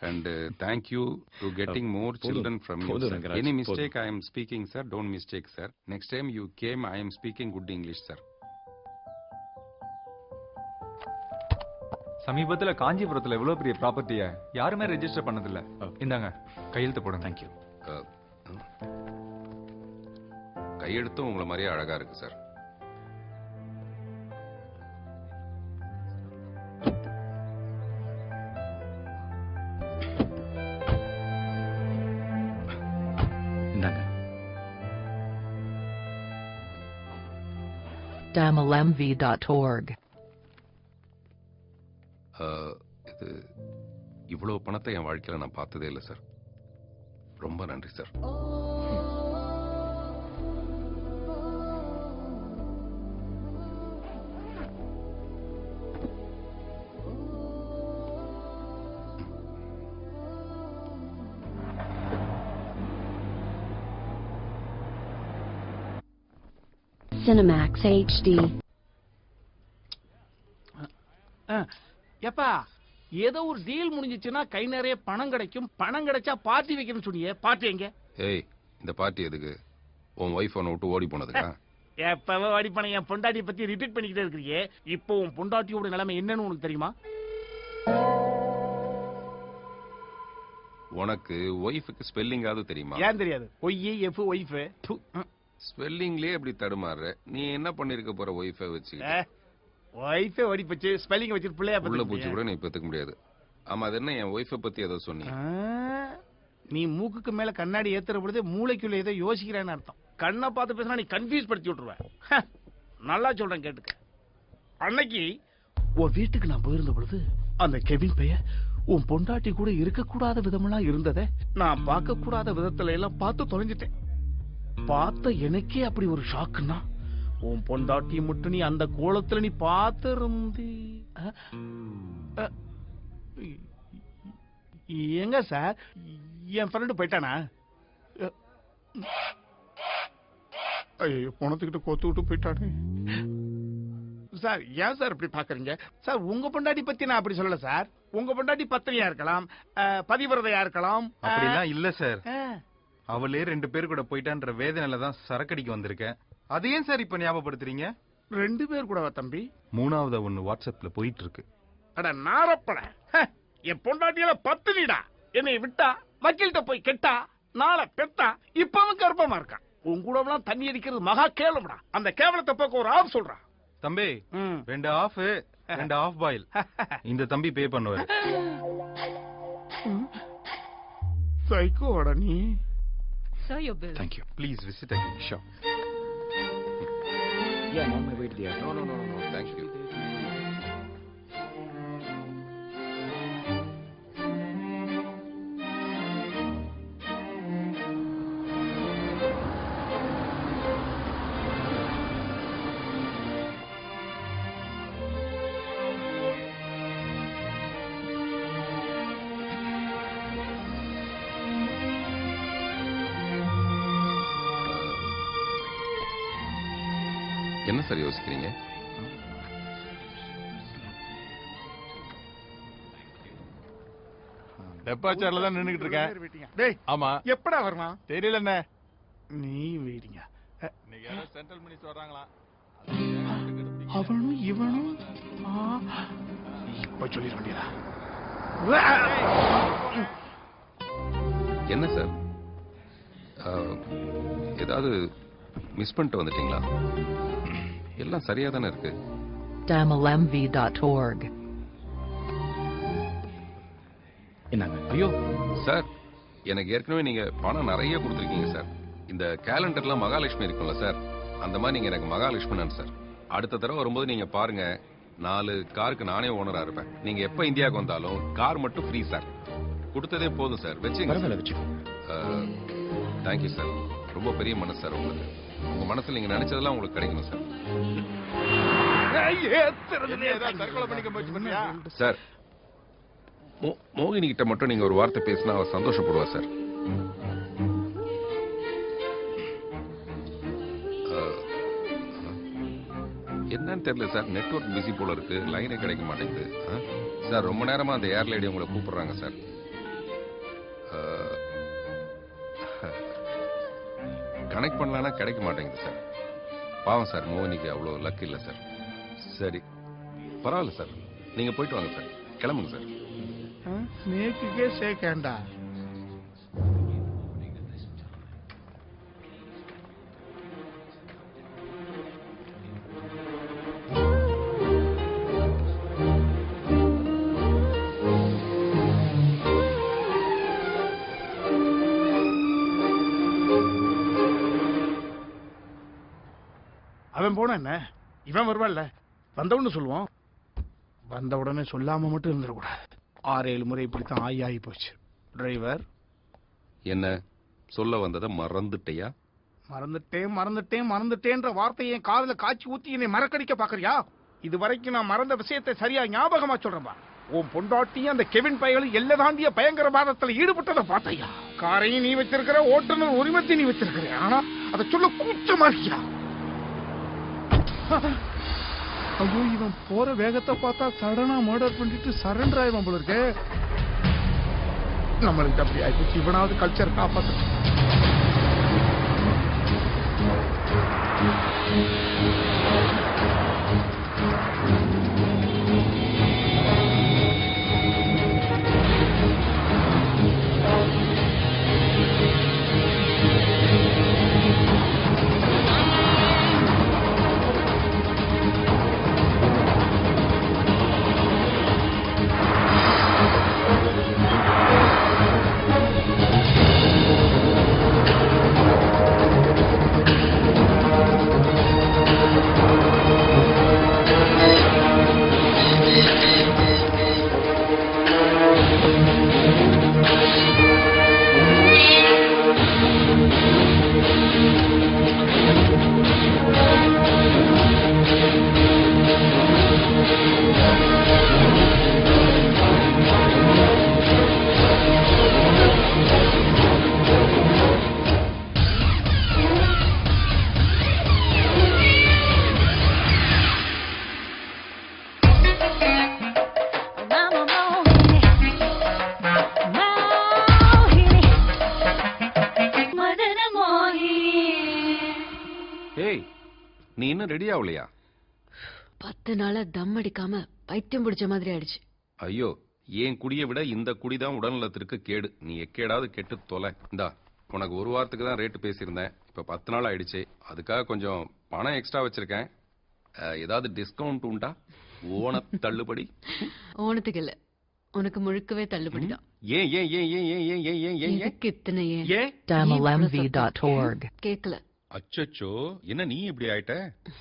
Speaker 1: and thank you to getting more children from you, sir. Any mistake I am speaking, sir, don't mistake, sir. Next time you came, I am speaking good English, sir.
Speaker 3: சமீபத்துல காஞ்சிபுரத்துல இவ்வளவு பெரிய ப்ராப்பர்ட்டியை யாருமே register பண்ணதில்ல. இந்தாங்க கையெழுத்து போடுங்க.
Speaker 5: தேங்க்யூ.
Speaker 1: கையெழுத்தும் உங்களை மாதிரியே அழகா இருக்கு சார்.
Speaker 2: DamalMV.org.
Speaker 1: இது இவ்வளவு பணத்தை என் வாழ்க்கையில நான் பார்த்ததே இல்லை சார். ரொம்ப நன்றி சார்.
Speaker 21: Cinemax HD.
Speaker 7: எப்பா ஏதோ ஒரு டீல் முடிஞ்சிச்சுன்னா கை நிறைய பணம் கிடைக்கும், பணம் கிடைச்சா பார்ட்டி வைக்கணும்னு சொன்னியே, பார்ட்டி எங்க?
Speaker 1: ஏய், இந்த பார்ட்டி எதுக்கு? உன் ஒய்ஃப் உன்னை விட்டு ஓடி போனதுக்கா?
Speaker 7: எப்பவே ஓடி போன என் பொண்டாட்டியை பத்தி ரிப்பீட் பண்ணிக்கிட்டே இருக்கிறியே, இப்போ உன் பொண்டாட்டியோட நிலைமை என்னன்னு உனக்கு தெரியுமா?
Speaker 1: உனக்கு ஒய்ஃபுக்கு ஸ்பெல்லிங்காவது தெரியுமா?
Speaker 7: ஏன் தெரியாது? ஒய்ஃப் ஒய்ஃப்
Speaker 1: ஸ்பெல்லிங்லயே எப்படி தடுமாறுற? நீ என்ன பண்ணிருக்க போற ஒய்ஃபை வச்சு?
Speaker 7: ஒய்ஃபே ஓடி போச்சு, ஸ்பெல்லிங் வச்சுட்டு பிள்ளையா
Speaker 1: உள்ள பூச்சி கூட நீ பெத்துக்க முடியாது. ஆமா, அது என்ன என் ஒய்ஃபை பத்தி ஏதோ சொன்னீங்க?
Speaker 7: நீ மூக்குக்கு மேல கண்ணாடி ஏத்துற பொழுது மூளைக்குள்ள ஏதோ யோசிக்கிறேன்னு அர்த்தம். கண்ணை பார்த்து பேசினா நீ கன்ஃபியூஸ் படுத்தி விட்டுருவேன். நல்லா சொல்றேன் கேட்டுக்க. அன்னைக்கு உன் வீட்டுக்கு நான் போயிருந்த பொழுது அந்த கெவின் பையன் உன் பொண்டாட்டி கூட இருக்கக்கூடாத விதமெல்லாம் இருந்ததை நான் பார்க்க கூடாத விதத்துல எல்லாம் பார்த்து தொலைஞ்சிட்டேன். பார்த்த எனக்கே அப்படி ஒரு ஷாக்குன்னா உன் பொண்டாட்டி மட்டும் நீ அந்த கோலத்துல நீ பார்த்திருந்தி எங்க சார் என் ஃப்ரெண்டு போயிட்டானா? ஐயோ, பணத்துக்கிட்ட கோத்து விட்டு போயிட்டானே சார். ஏன் சார் இப்படி பாக்குறீங்க சார்? உங்க பொண்டாட்டி பத்தி நான் அப்படி சொல்லல சார். உங்க பொண்டாட்டி பத்தினியா இருக்கலாம், பதிவிரதையா இருக்கலாம்.
Speaker 3: அப்படிலாம் இல்ல சார். அவளே 2 பேர் கூட போயிட்டான்ற வேதனையில தான் சரக்கடிக்கு வந்திருக்கேன். அது ஏன் சார் இப்ப ஞாபகப்படுத்துறீங்க?
Speaker 7: 2 பேர் கூடவா தம்பி?
Speaker 3: 3வது ஒண்ணு வாட்ஸ்அப்ல போயிட்டு இருக்கு.
Speaker 7: அட நாரப்பட, என் பொண்டாட்டியில பத்தினிடா. என்னை விட்டா வக்கீல்கிட்ட போய் கெட்டா, நாளை பெத்தா, இப்பவும் கர்ப்பமா இருக்கான். உன் கூட தண்ணி அடிக்கிறது மகா கேவலம்டா. அந்த கேவலத்தை போக்க ஒரு ஆஃப் சொல்றான்.
Speaker 3: தம்பி 2 ஆஃப் 2 ஆஃப் பாயில் இந்த தம்பி பே பண்ணுவாரு.
Speaker 7: சைக்கோடா நீ.
Speaker 8: Sir, your bill.
Speaker 3: Thank you. Please visit again. Sure.
Speaker 5: Yeah, I'm on my way to the airport.
Speaker 1: No. Thank you. என்ன சார் யோசிக்கிறீங்க?
Speaker 6: டெபாசிட்ல தான் நின்னுகிட்டு இருக்கேன்.
Speaker 7: டேய்,
Speaker 6: ஆமா,
Speaker 7: எப்படா வருவான்?
Speaker 6: தெரியல என்ன.
Speaker 7: நீ வெயிட்டிங்க.
Speaker 6: இன்னைக்கு யாரோ சென்ட்ரல் மினிஸ்டர் வர்றாங்களா?
Speaker 7: அவனும் இவனும் இப்ப சொல்லிட வேண்டியதா?
Speaker 1: என்ன சார், ஏதாவது மிஸ் பண்ணிட்டு வந்துட்டீங்களா? எல்லாம் சரியா தானே இருக்கு.
Speaker 2: DamalMV.org.
Speaker 5: என்னங்க?
Speaker 1: ஐயோ சார், எனக்கு ஏற்கனவே நீங்க பணம் நிறைய கொடுத்துருக்கீங்க சார். இந்த கேலண்டர்லாம் மகாலட்சுமி இருக்கும்ல சார், அந்த மாதிரி நீங்க எனக்கு மகாலட்சுமி நான் சார். அடுத்த தடவை வரும்போது நீங்க பாருங்க, 4 காருக்கு நானே ஓனரா இருப்பேன். நீங்க எப்ப இந்தியாவுக்கு வந்தாலும் கார் மட்டும் ஃப்ரீ சார். கொடுத்ததே போதும் சார். வச்சுங்க. Thank you sir. ரொம்ப பெரிய மனசு சார் உங்களுக்கு. உங்க மனசுல நீங்க நினைச்சதெல்லாம் உங்களுக்கு கிடைக்கணும் சார். சார், மோகினி கிட்ட மட்டும் நீங்க ஒரு வார்த்தை பேசினா அவர் சந்தோஷப்படுவா சார். என்னன்னு தெரியல சார், நெட்வொர்க் பிஸி போல இருக்கு, லைனே கிடைக்க மாட்டேங்குது சார். ரொம்ப நேரமா அந்த ஏர் லேடி உங்களை கூப்பிடுறாங்க சார். கனெக்ட் பண்ணலன்னா கிடைக்க மாட்டேங்குது சார். பாவம் சார், மோகினிக்கு அவ்வளோ லக் இல்லை சார். சரி, பரவாயில்ல சார், நீங்க போயிட்டு வாங்க சார். கிளம்புங்க சார்.
Speaker 7: ஸ்னேக்குக்கே சேக்கேண்டா. அவன் போன என்ன இவன் வருவான்ல, வந்தவுடனே சொல்லுவோம். வந்த உடனே சொல்லாம மட்டும் இருந்துடக்கூடாது. 6-7 முறை இப்படித்தான் ஆகி போச்சு. டிரைவர்,
Speaker 1: என்ன சொல்ல வந்ததை மறந்துட்டியா?
Speaker 7: மறந்துட்டேன்ற வார்த்தையை என் காதுல காய்ச்சி ஊத்தி என்னை மறக்கடிக்க பாக்குறியா? இது வரைக்கும் நான் மறந்த விஷயத்தை சரியா ஞாபகமா சொல்றேன்பா. உன் பொண்டாட்டியும் அந்த கெவின் பையகளும் எல்லை தாண்டிய பயங்கரவாதத்துல ஈடுபட்டதை பார்த்தையா? காரையும் நீ வச்சிருக்கிற, ஓட்டுநர் உரிமத்தை நீ வச்சிருக்கிற, ஆனா அதை சொல்ல கூச்சமா இருக்கியா? ஐயோ, இவன் போற வேகத்தை பார்த்தா சடனா மர்டர் பண்ணிட்டு சரண்டர் ஆயிடும் போல இருக்கே. நம்மளுக்கு அப்படி ஆயிடுச்சு. இவனாவது கல்ச்சர் காப்பாத்து.
Speaker 1: நீ இன்னும் ரெடி ஆகலையா?
Speaker 13: 10 நாளா தம் அடிக்காம பைத்தியம் பிடிச்ச மாதிரி ஆயிடுச்சு.
Speaker 1: ஐயோ, ஏன் குடியை விட இந்த குடிதான் உடல்நலத்திற்கு கேடு. நீ எக்கேடாவது கெட்டு தொலை. இந்தா, உனக்கு 1 வாரத்துக்கு தான் ரேட்டு பேசியிருந்தேன். இப்ப 10 நாள் ஆயிடுச்சு. அதுக்காக கொஞ்சம் பணம் எக்ஸ்ட்ரா வச்சிருக்கேன். ஏதாவது டிஸ்கவுண்ட் உண்டா? ஓண தள்ளுபடி?
Speaker 13: ஓணத்துக்கு இல்ல, உனக்கு முழுக்கவே தள்ளுபடி தான்.
Speaker 1: ஏன் ஏன் ஏன் ஏன் ஏன் ஏன் ஏன் ஏன் ஏன்
Speaker 13: எதுக்கு இத்தனை ஏன்?
Speaker 2: DamalMV.org.
Speaker 13: கேக்கல.
Speaker 1: அச்சச்சோ, என்ன நீ இப்படி ஆயிட்ட?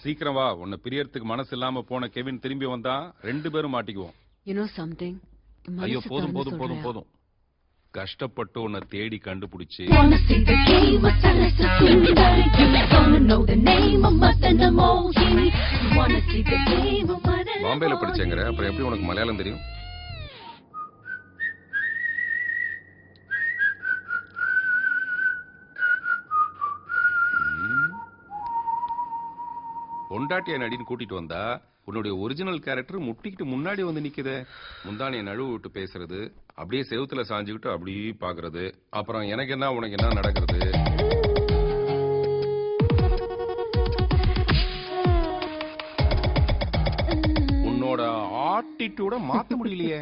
Speaker 1: சீக்கிரம் வா, உன்னை பிரியறதுக்கு மனசு இல்லாம போன கெவின் திரும்பி வந்தா 2 பேரும் மாட்டிக்குவோம்.
Speaker 13: You know something?
Speaker 1: ஐயோ, போதும் போதும் போதும் போதும். கஷ்டப்பட்டு உன்னை தேடி கண்டுபிடிச்சு பாம்பேல படிச்சேங்கிற, அப்புறம் எப்படி உனக்கு மலையாளம் தெரியும்? பொண்டாட்டிய நடின்னு கூட்டிட்டு வந்தா உன்னுடைய ஒரிஜினல் கேரக்டர் முட்டிக்கிட்டு முன்னாடி வந்து நிக்குதே. முந்தானிய நழுவு விட்டு பேசுறது, அப்படியே செவுத்துல சாஞ்சுக்கிட்டு அப்படியே பாக்குறது, அப்புறம் எனக்கு என்ன உனக்கு என்ன நடக்கிறது. உன்னோட ஆட்டிடியூட மாத்த முடியலையே.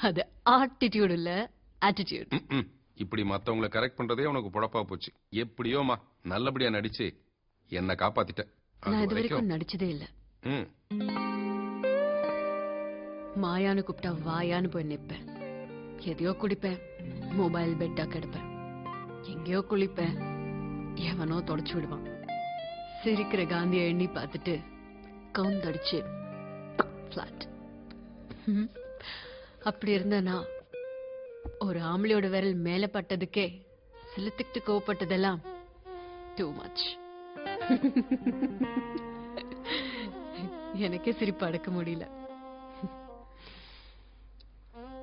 Speaker 13: அது ஆட்டிடியூட் இல்ல, ஆட்டிடியூட்.
Speaker 1: இப்படி மத்தவங்களை கரெக்ட் பண்றதே உனக்கு பொழப்பா போச்சு. எப்படியோமா நல்லபடியா நடிச்சு என்ன காப்பாத்திட்ட.
Speaker 13: நான் இது வரைக்கும் நடிச்சதே இல்ல. மாயான்னு கூப்பிட்டா வாயான்னு போய் நிப்பேன். எதையோ குடிப்பேன், மொபைல் பெட்டா கெடுப்பேன், எங்கேயோ குளிப்பேன், எவனோ தொடச்சு விடுவான். சிரிக்கிற காந்திய எண்ணி பார்த்துட்டு கவுந்தடிச்சு பிளாட். அப்படி இருந்தனா ஒரு ஆம்பளையோட விரல் மேல பட்டதுக்கே சிலுத்துக்கிட்டு கோவப்பட்டதெல்லாம் டூ மச். எனக்கே சிரிப்பு அடக்க முடியல.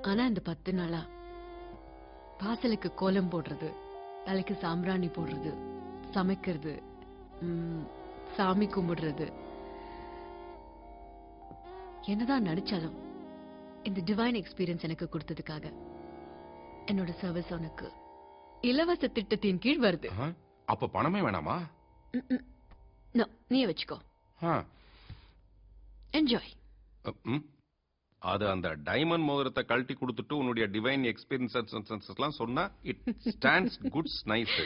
Speaker 13: ஆனா இந்த 10 நாளா வாசலுக்கு கோலம் போடுறது, தலைக்கு சாம்பிராணி போடுறது, சமைக்கிறது, சாமி கும்பிடுறது, என்னதான் நடிச்சாலும் இந்த டிவைன் எக்ஸ்பீரியன்ஸ் எனக்கு கொடுத்ததுக்காக என்னோட சர்வீஸ் உனக்கு இலவச திட்டத்தின் கீழ் வருது.
Speaker 1: அப்ப பணமே வேணாமா?
Speaker 13: நீ வச்சுக்கோ. என்ஜாய்.
Speaker 1: அது அந்த டைமண்ட் மோதிரத்தை கழட்டி கொடுத்துட்டு உன்னுடைய டிவைன் எக்ஸ்பீரியன்ஸ் எல்லாம் சொன்னா இட் ஸ்டாண்ட்ஸ் குட்ஸ் நைஸ்.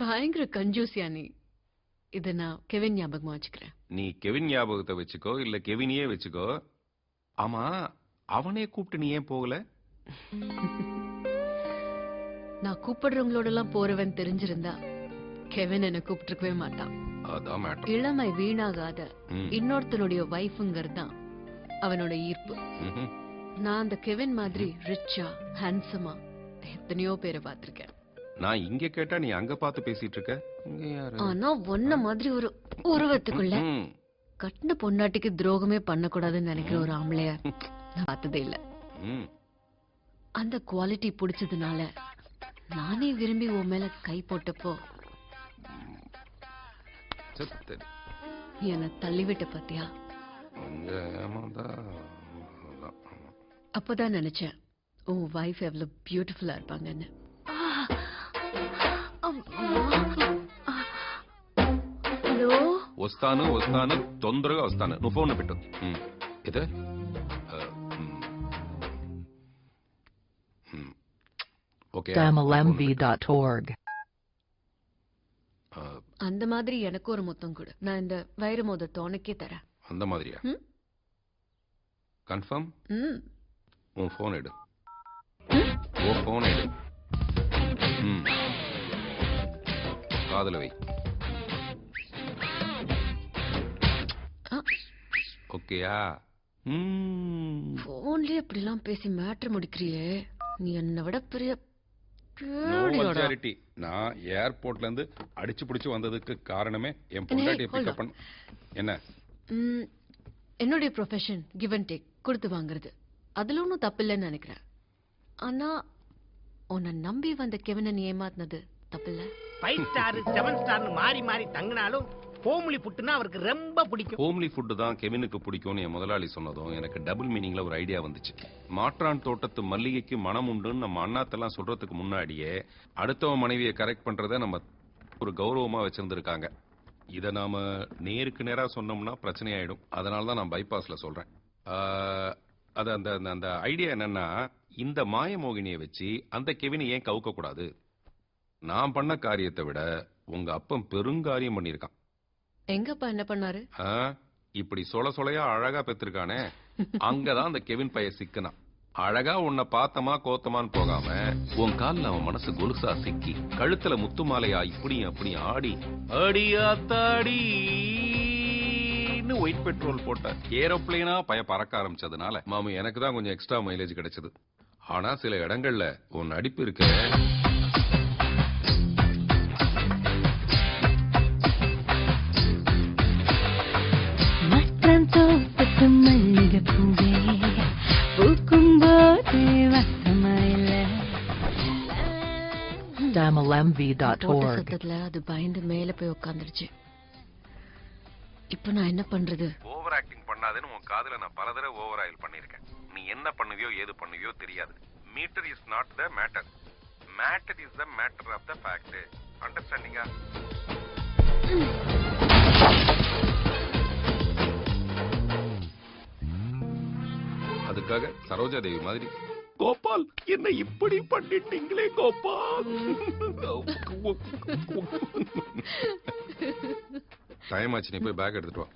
Speaker 13: பயங்கர கஞ்சூசியா நீ. இத நான் கெவின் ஞாபகமா வச்சுக்கிறேன்.
Speaker 1: நீ கெவின் ஞாபகத்தை வச்சுக்கோ, இல்ல கெவினியே வச்சுக்கோ. ஆமா, அவனே கூப்பிட்டு நீ ஏன் போகல?
Speaker 13: நான் கூப்பிடுறவங்களோட எல்லாம் போறவன் தெரிஞ்சிருந்தா கெவின் என்ன கூப்பிட்டுருக்கவே மாட்டான்.
Speaker 1: அதான் மேட்டர்.
Speaker 13: இளமை வீணாகாத இன்னொருத்தனுடைய வைஃப்ங்கிறது தான் அவனோட ஈர்ப்பு. நான் அந்த கெவின் மாதிரி ரிச்சா ஹேண்ட்ஸமா எத்தனையோ பேரை பார்த்திருக்கேன்.
Speaker 1: நான் இங்க கேட்டா நீ அங்க பார்த்து பேசிட்டு இருக்க. இங்க யாரு?
Speaker 13: ஆனா ஒன்ன மாதிரி ஒரு உருவத்துக்குள்ள கட்டின பொண்டாட்டிக்கு துரோகமே பண்ணக்கூடாதுன்னு நினைக்கிற ஒரு ஆம்பளைய நான் பார்த்ததே இல்ல. அந்த குவாலிட்டி பிடிச்சதுனால நானே விரும்பி உன் மேல கை போட்டப்போ நீ என்ன தள்ளிவிட்ட பாத்தியா? அப்பதான் நினைச்சேன் உன் வைஃப் எவ்வளவு பியூட்டிஃபுல்லா இருப்பாங்கன்னு. హలో
Speaker 1: వస్తాను తొందరగా వస్తాను. నువ్వు ఫోన్ పెట్టు. ఇదే ఓకే.
Speaker 2: tamilmv.org.
Speaker 13: அந்த மாதிரி எனக்கு ஒரு மொத்தம் கொடு. நான் இந்த வைர மோதிரத்தை உனக்கே தரேன்.
Speaker 1: அந்த மாதிரியா? கன்ஃபார்ம்? உன் ஃபோன் எடு. உன் ஃபோன் எடு. காதுல வை. ஓகேயா?
Speaker 13: போன்லயே இப்படி எல்லாம் பேசி மேட்டர் முடிக்கிறியே, நீ என்ன விட பெரிய
Speaker 1: நான் ஏர்போர்ட்ல இருந்து அடிச்சு பிடிச்சு வந்ததுக்கு காரணமே என் பொண்டாட்டியை பிக்கப் பண்ண. என்ன?
Speaker 13: என்னுடைய ப்ரொஃபஷன் கிவ் அண்ட் டேக், கொடுத்து வாங்குறது. அதுல ஒன்றும் தப்பு இல்லைன்னு நினைக்கிறேன். ஆனா உன்னை நம்பி வந்த கெவினை நீ ஏமாத்தினது தப்பில்ல.
Speaker 7: 5 ஸ்டார் 7 ஸ்டார்னு மாறி மாறி தங்கினாலும் ஹோம்லி ஃபுட்னா அவருக்கு ரொம்ப பிடிக்கும்.
Speaker 1: ஹோம்லி ஃபுட் தான் கெவினுக்கு பிடிக்கும்னு என் முதலாளி சொன்னதும் எனக்கு டபுள் மீனிங்ல ஒரு ஐடியா வந்துச்சு. மாற்றான் தோட்டத்து மல்லிகைக்கு மனம் உண்டுன்னு நம்ம அண்ணாத்தெல்லாம் சொல்றதுக்கு முன்னாடியே அடுத்தவன் மனைவியை கரெக்ட் பண்றதை நம்ம ஒரு கௌரவமா வச்சிருந்திருக்காங்க. இதை நாம நேருக்கு நேரா சொன்னோம்னா பிரச்சனை ஆயிடும். அதனால தான் நான் பைபாஸ்ல சொல்றேன். அது அந்த அந்த ஐடியா என்னன்னா, இந்த மாயமோகினியை வச்சு அந்த கெவினை ஏன் கவுக்க கூடாது? நான் பண்ண காரியத்தை விட உங்க அப்பன் பெருங்காரியம் பண்ணிருக்கான்.
Speaker 13: எங்கப்பா என்ன பண்ணாரு?
Speaker 1: இப்படி சொலையா அழகா பெற்றிருக்கானே, அங்கதான் அந்த கெவின் பைய சிக்கனான். அழகா உன்னை பார்த்தமா கோத்தமான்னு போகாம உன் காலில் அவன் மனசு கொலுசா சிக்கி கழுத்துல முத்து மாலையா இப்படி அப்படி ஆடி அடியாத்தாடி ஒயிட் பெட்ரோல் போட்ட ஏரோப்ளேனா பய பறக்க ஆரம்பிச்சதுனால மாமு எனக்கு தான் கொஞ்சம் எக்ஸ்ட்ரா மைலேஜ் கிடைச்சது. ஆனா சில இடங்கள்ல உன் நடிப்பு இருக்க.
Speaker 2: tamilmv.org.
Speaker 13: அது பயந்து மேல போய் உட்கார்ந்துருச்சு. இப்ப நான் என்ன பண்றது?
Speaker 1: ஓவர் ஆக்டிங் பண்ணாதேன்னு உன் காதுல நான் பல தடவை ஓவர் ஆயில் பண்ணிருக்கேன். நீ என்ன பண்ணுவியோ ஏது பண்ணுவியோ தெரியாது. Meter is not the matter. Matter is the matter of the fact. அண்டர்ஸ்டாண்டிங்கா? அதுக்காக சரோஜா தேவி மாதிரி கோபால் என்ன இப்படி பண்ணிட்டீங்களே கோபால். டைம் ஆச்சு, நீ போய் பேக் எடுத்துட்டு வா.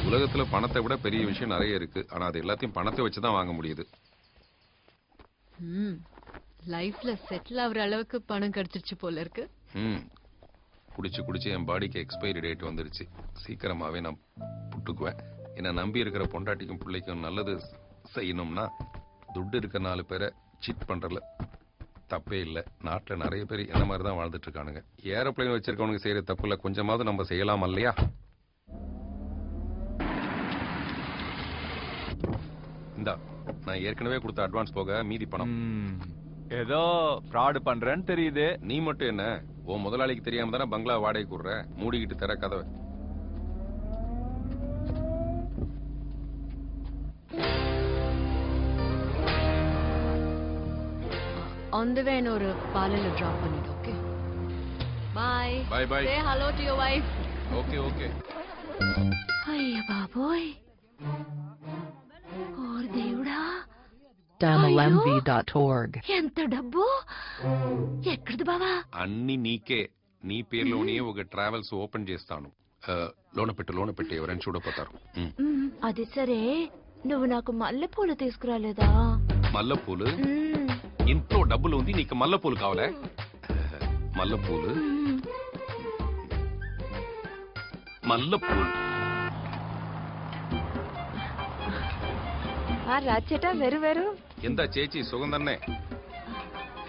Speaker 1: உலகத்துல பணத்தை விட பெரிய விஷயம் நிறைய இருக்கு. ஆனா அது எல்லாத்தையும் பணத்தை வச்சுதான் வாங்க முடியுது.
Speaker 13: லைஃப்ல செட்டில் ஆகுற அளவுக்கு பணம் கிடைச்சிருச்சு போல இருக்கு.
Speaker 1: குடிச்சு என் பாடிக்கு எக்ஸ்பைரி டேட் வந்துருச்சு. சீக்கிரமாவே நான் புட்டுக்குவேன். என்ன நம்பி இருக்கிற பொண்டாட்டிக்கும் பிள்ளைக்கும் நல்லது செய்யணும்னா துட்டு இருக்க 4 பேரை சீட் பண்றதுல தப்பே இல்லை. நாட்டுல நிறைய பேர் என்ன மாதிரி தான் வாழ்ந்துட்டு இருக்கானுங்க. ஏரோப்ளைன் வச்சிருக்கவனுக்கு செய்யற தப்பு இல்ல, கொஞ்சமாவது நம்ம செய்யலாம் இல்லையா? இந்தா, நான் ஏற்கனவே கொடுத்த அட்வான்ஸ் போக மீதி பணம்.
Speaker 6: ஏதோ ஃப்ராட் பண்றேன்னு தெரியுது.
Speaker 1: நீ மட்டும் என்ன, உன் முதலாளிக்கு தெரியாம தானே பங்களா வாடகை கூடுற. மூடிக்கிட்டு தர கதவை.
Speaker 13: On the way ஒரு பார்லர்ல டிராப் பண்ணிடு. Okay bye.
Speaker 1: Bye.
Speaker 13: Say hello to your wife.
Speaker 1: Okay.
Speaker 9: అయ్య బాబోయ్, ఓర్ దేవుడా.
Speaker 2: tamilmv.org.
Speaker 9: ఎంత డబ్బు, ఎక్కడిది బావా?
Speaker 1: అన్ని నీకే. నీ పేరులోనే ఒక ట్రావెల్స్ ఓపెన్ చేస్తాను. లోన పెట్టు ఎవరైనా చూడపోతారు.
Speaker 9: అది సరే, నువ్వు నాకు మల్లెపూలు తీసుకురాలేదా?
Speaker 1: మల్లెపూలు ఇంట్లో డబ్బులు ఉంది నీకు మల్లెపూలు కావాలా మల్లెపూలు మల్లెపూలు
Speaker 9: രാജേട്ടാ വരൂ വരൂ.
Speaker 1: എന്താ ചേച്ചി സുഖം തന്നെ?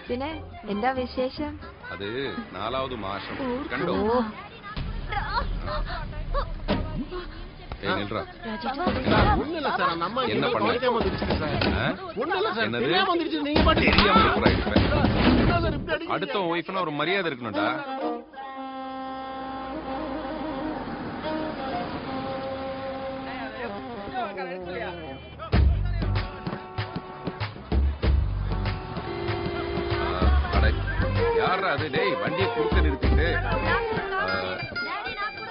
Speaker 9: പിന്നെ എന്താ വിശേഷം?
Speaker 1: അത് 4வது മാസം കണ്ടോ? என்ன அடுத்த ஒய்ஃப்னா ஒரு மரியாதை இருக்கணும்டா. யாரா அது? டேய் வண்டியை குறுக்க நிறுத்திட்டு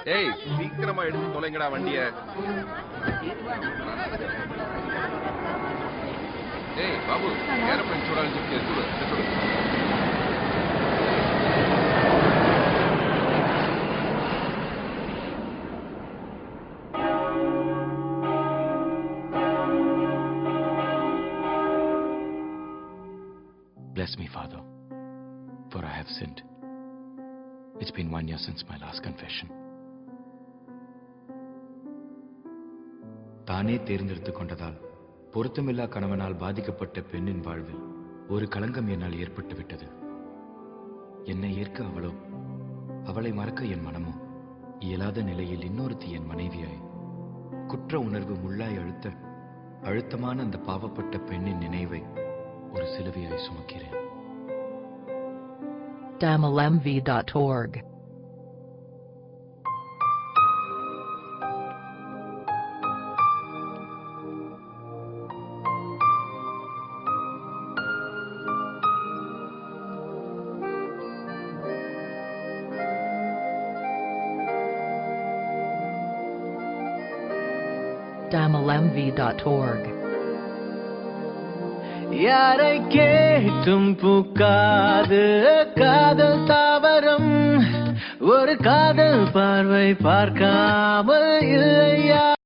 Speaker 1: டேய் சீக்கிரமா எடுத்து தொலைங்கடா வண்டிய. டேய் బాబు ఏరోప్లేన్ చూడాలని చెప్తే చూడు.
Speaker 5: Bless me, Father, for I have sinned. It's been 1 year since my last confession. தானே தேர்ந்தெடுத்து கொண்டதால் பொருத்தமில்லா கணவனால் பாதிக்கப்பட்ட பெண்ணின் வாழ்வில் ஒரு களங்கம் என்னால் ஏற்பட்டு விட்டது. என்னை ஏற்க அவளோ, அவளை மறக்க என் மனமோ இயலாத நிலையில் இன்னொருத்தி என் மனைவியாய் குற்ற உணர்வு முள்ளாய் அழுத்தமான அந்த பாவப்பட்ட பெண்ணின் நினைவை ஒரு சிலுவையாய் சுமக்கிறேன்.
Speaker 2: tamilmv.org tamilmv.org
Speaker 4: யாரை கேட்டும் பூக்காது காதல் தாவரம் ஒரு காதல் பார்வை பார்க்காமல் இல்லையா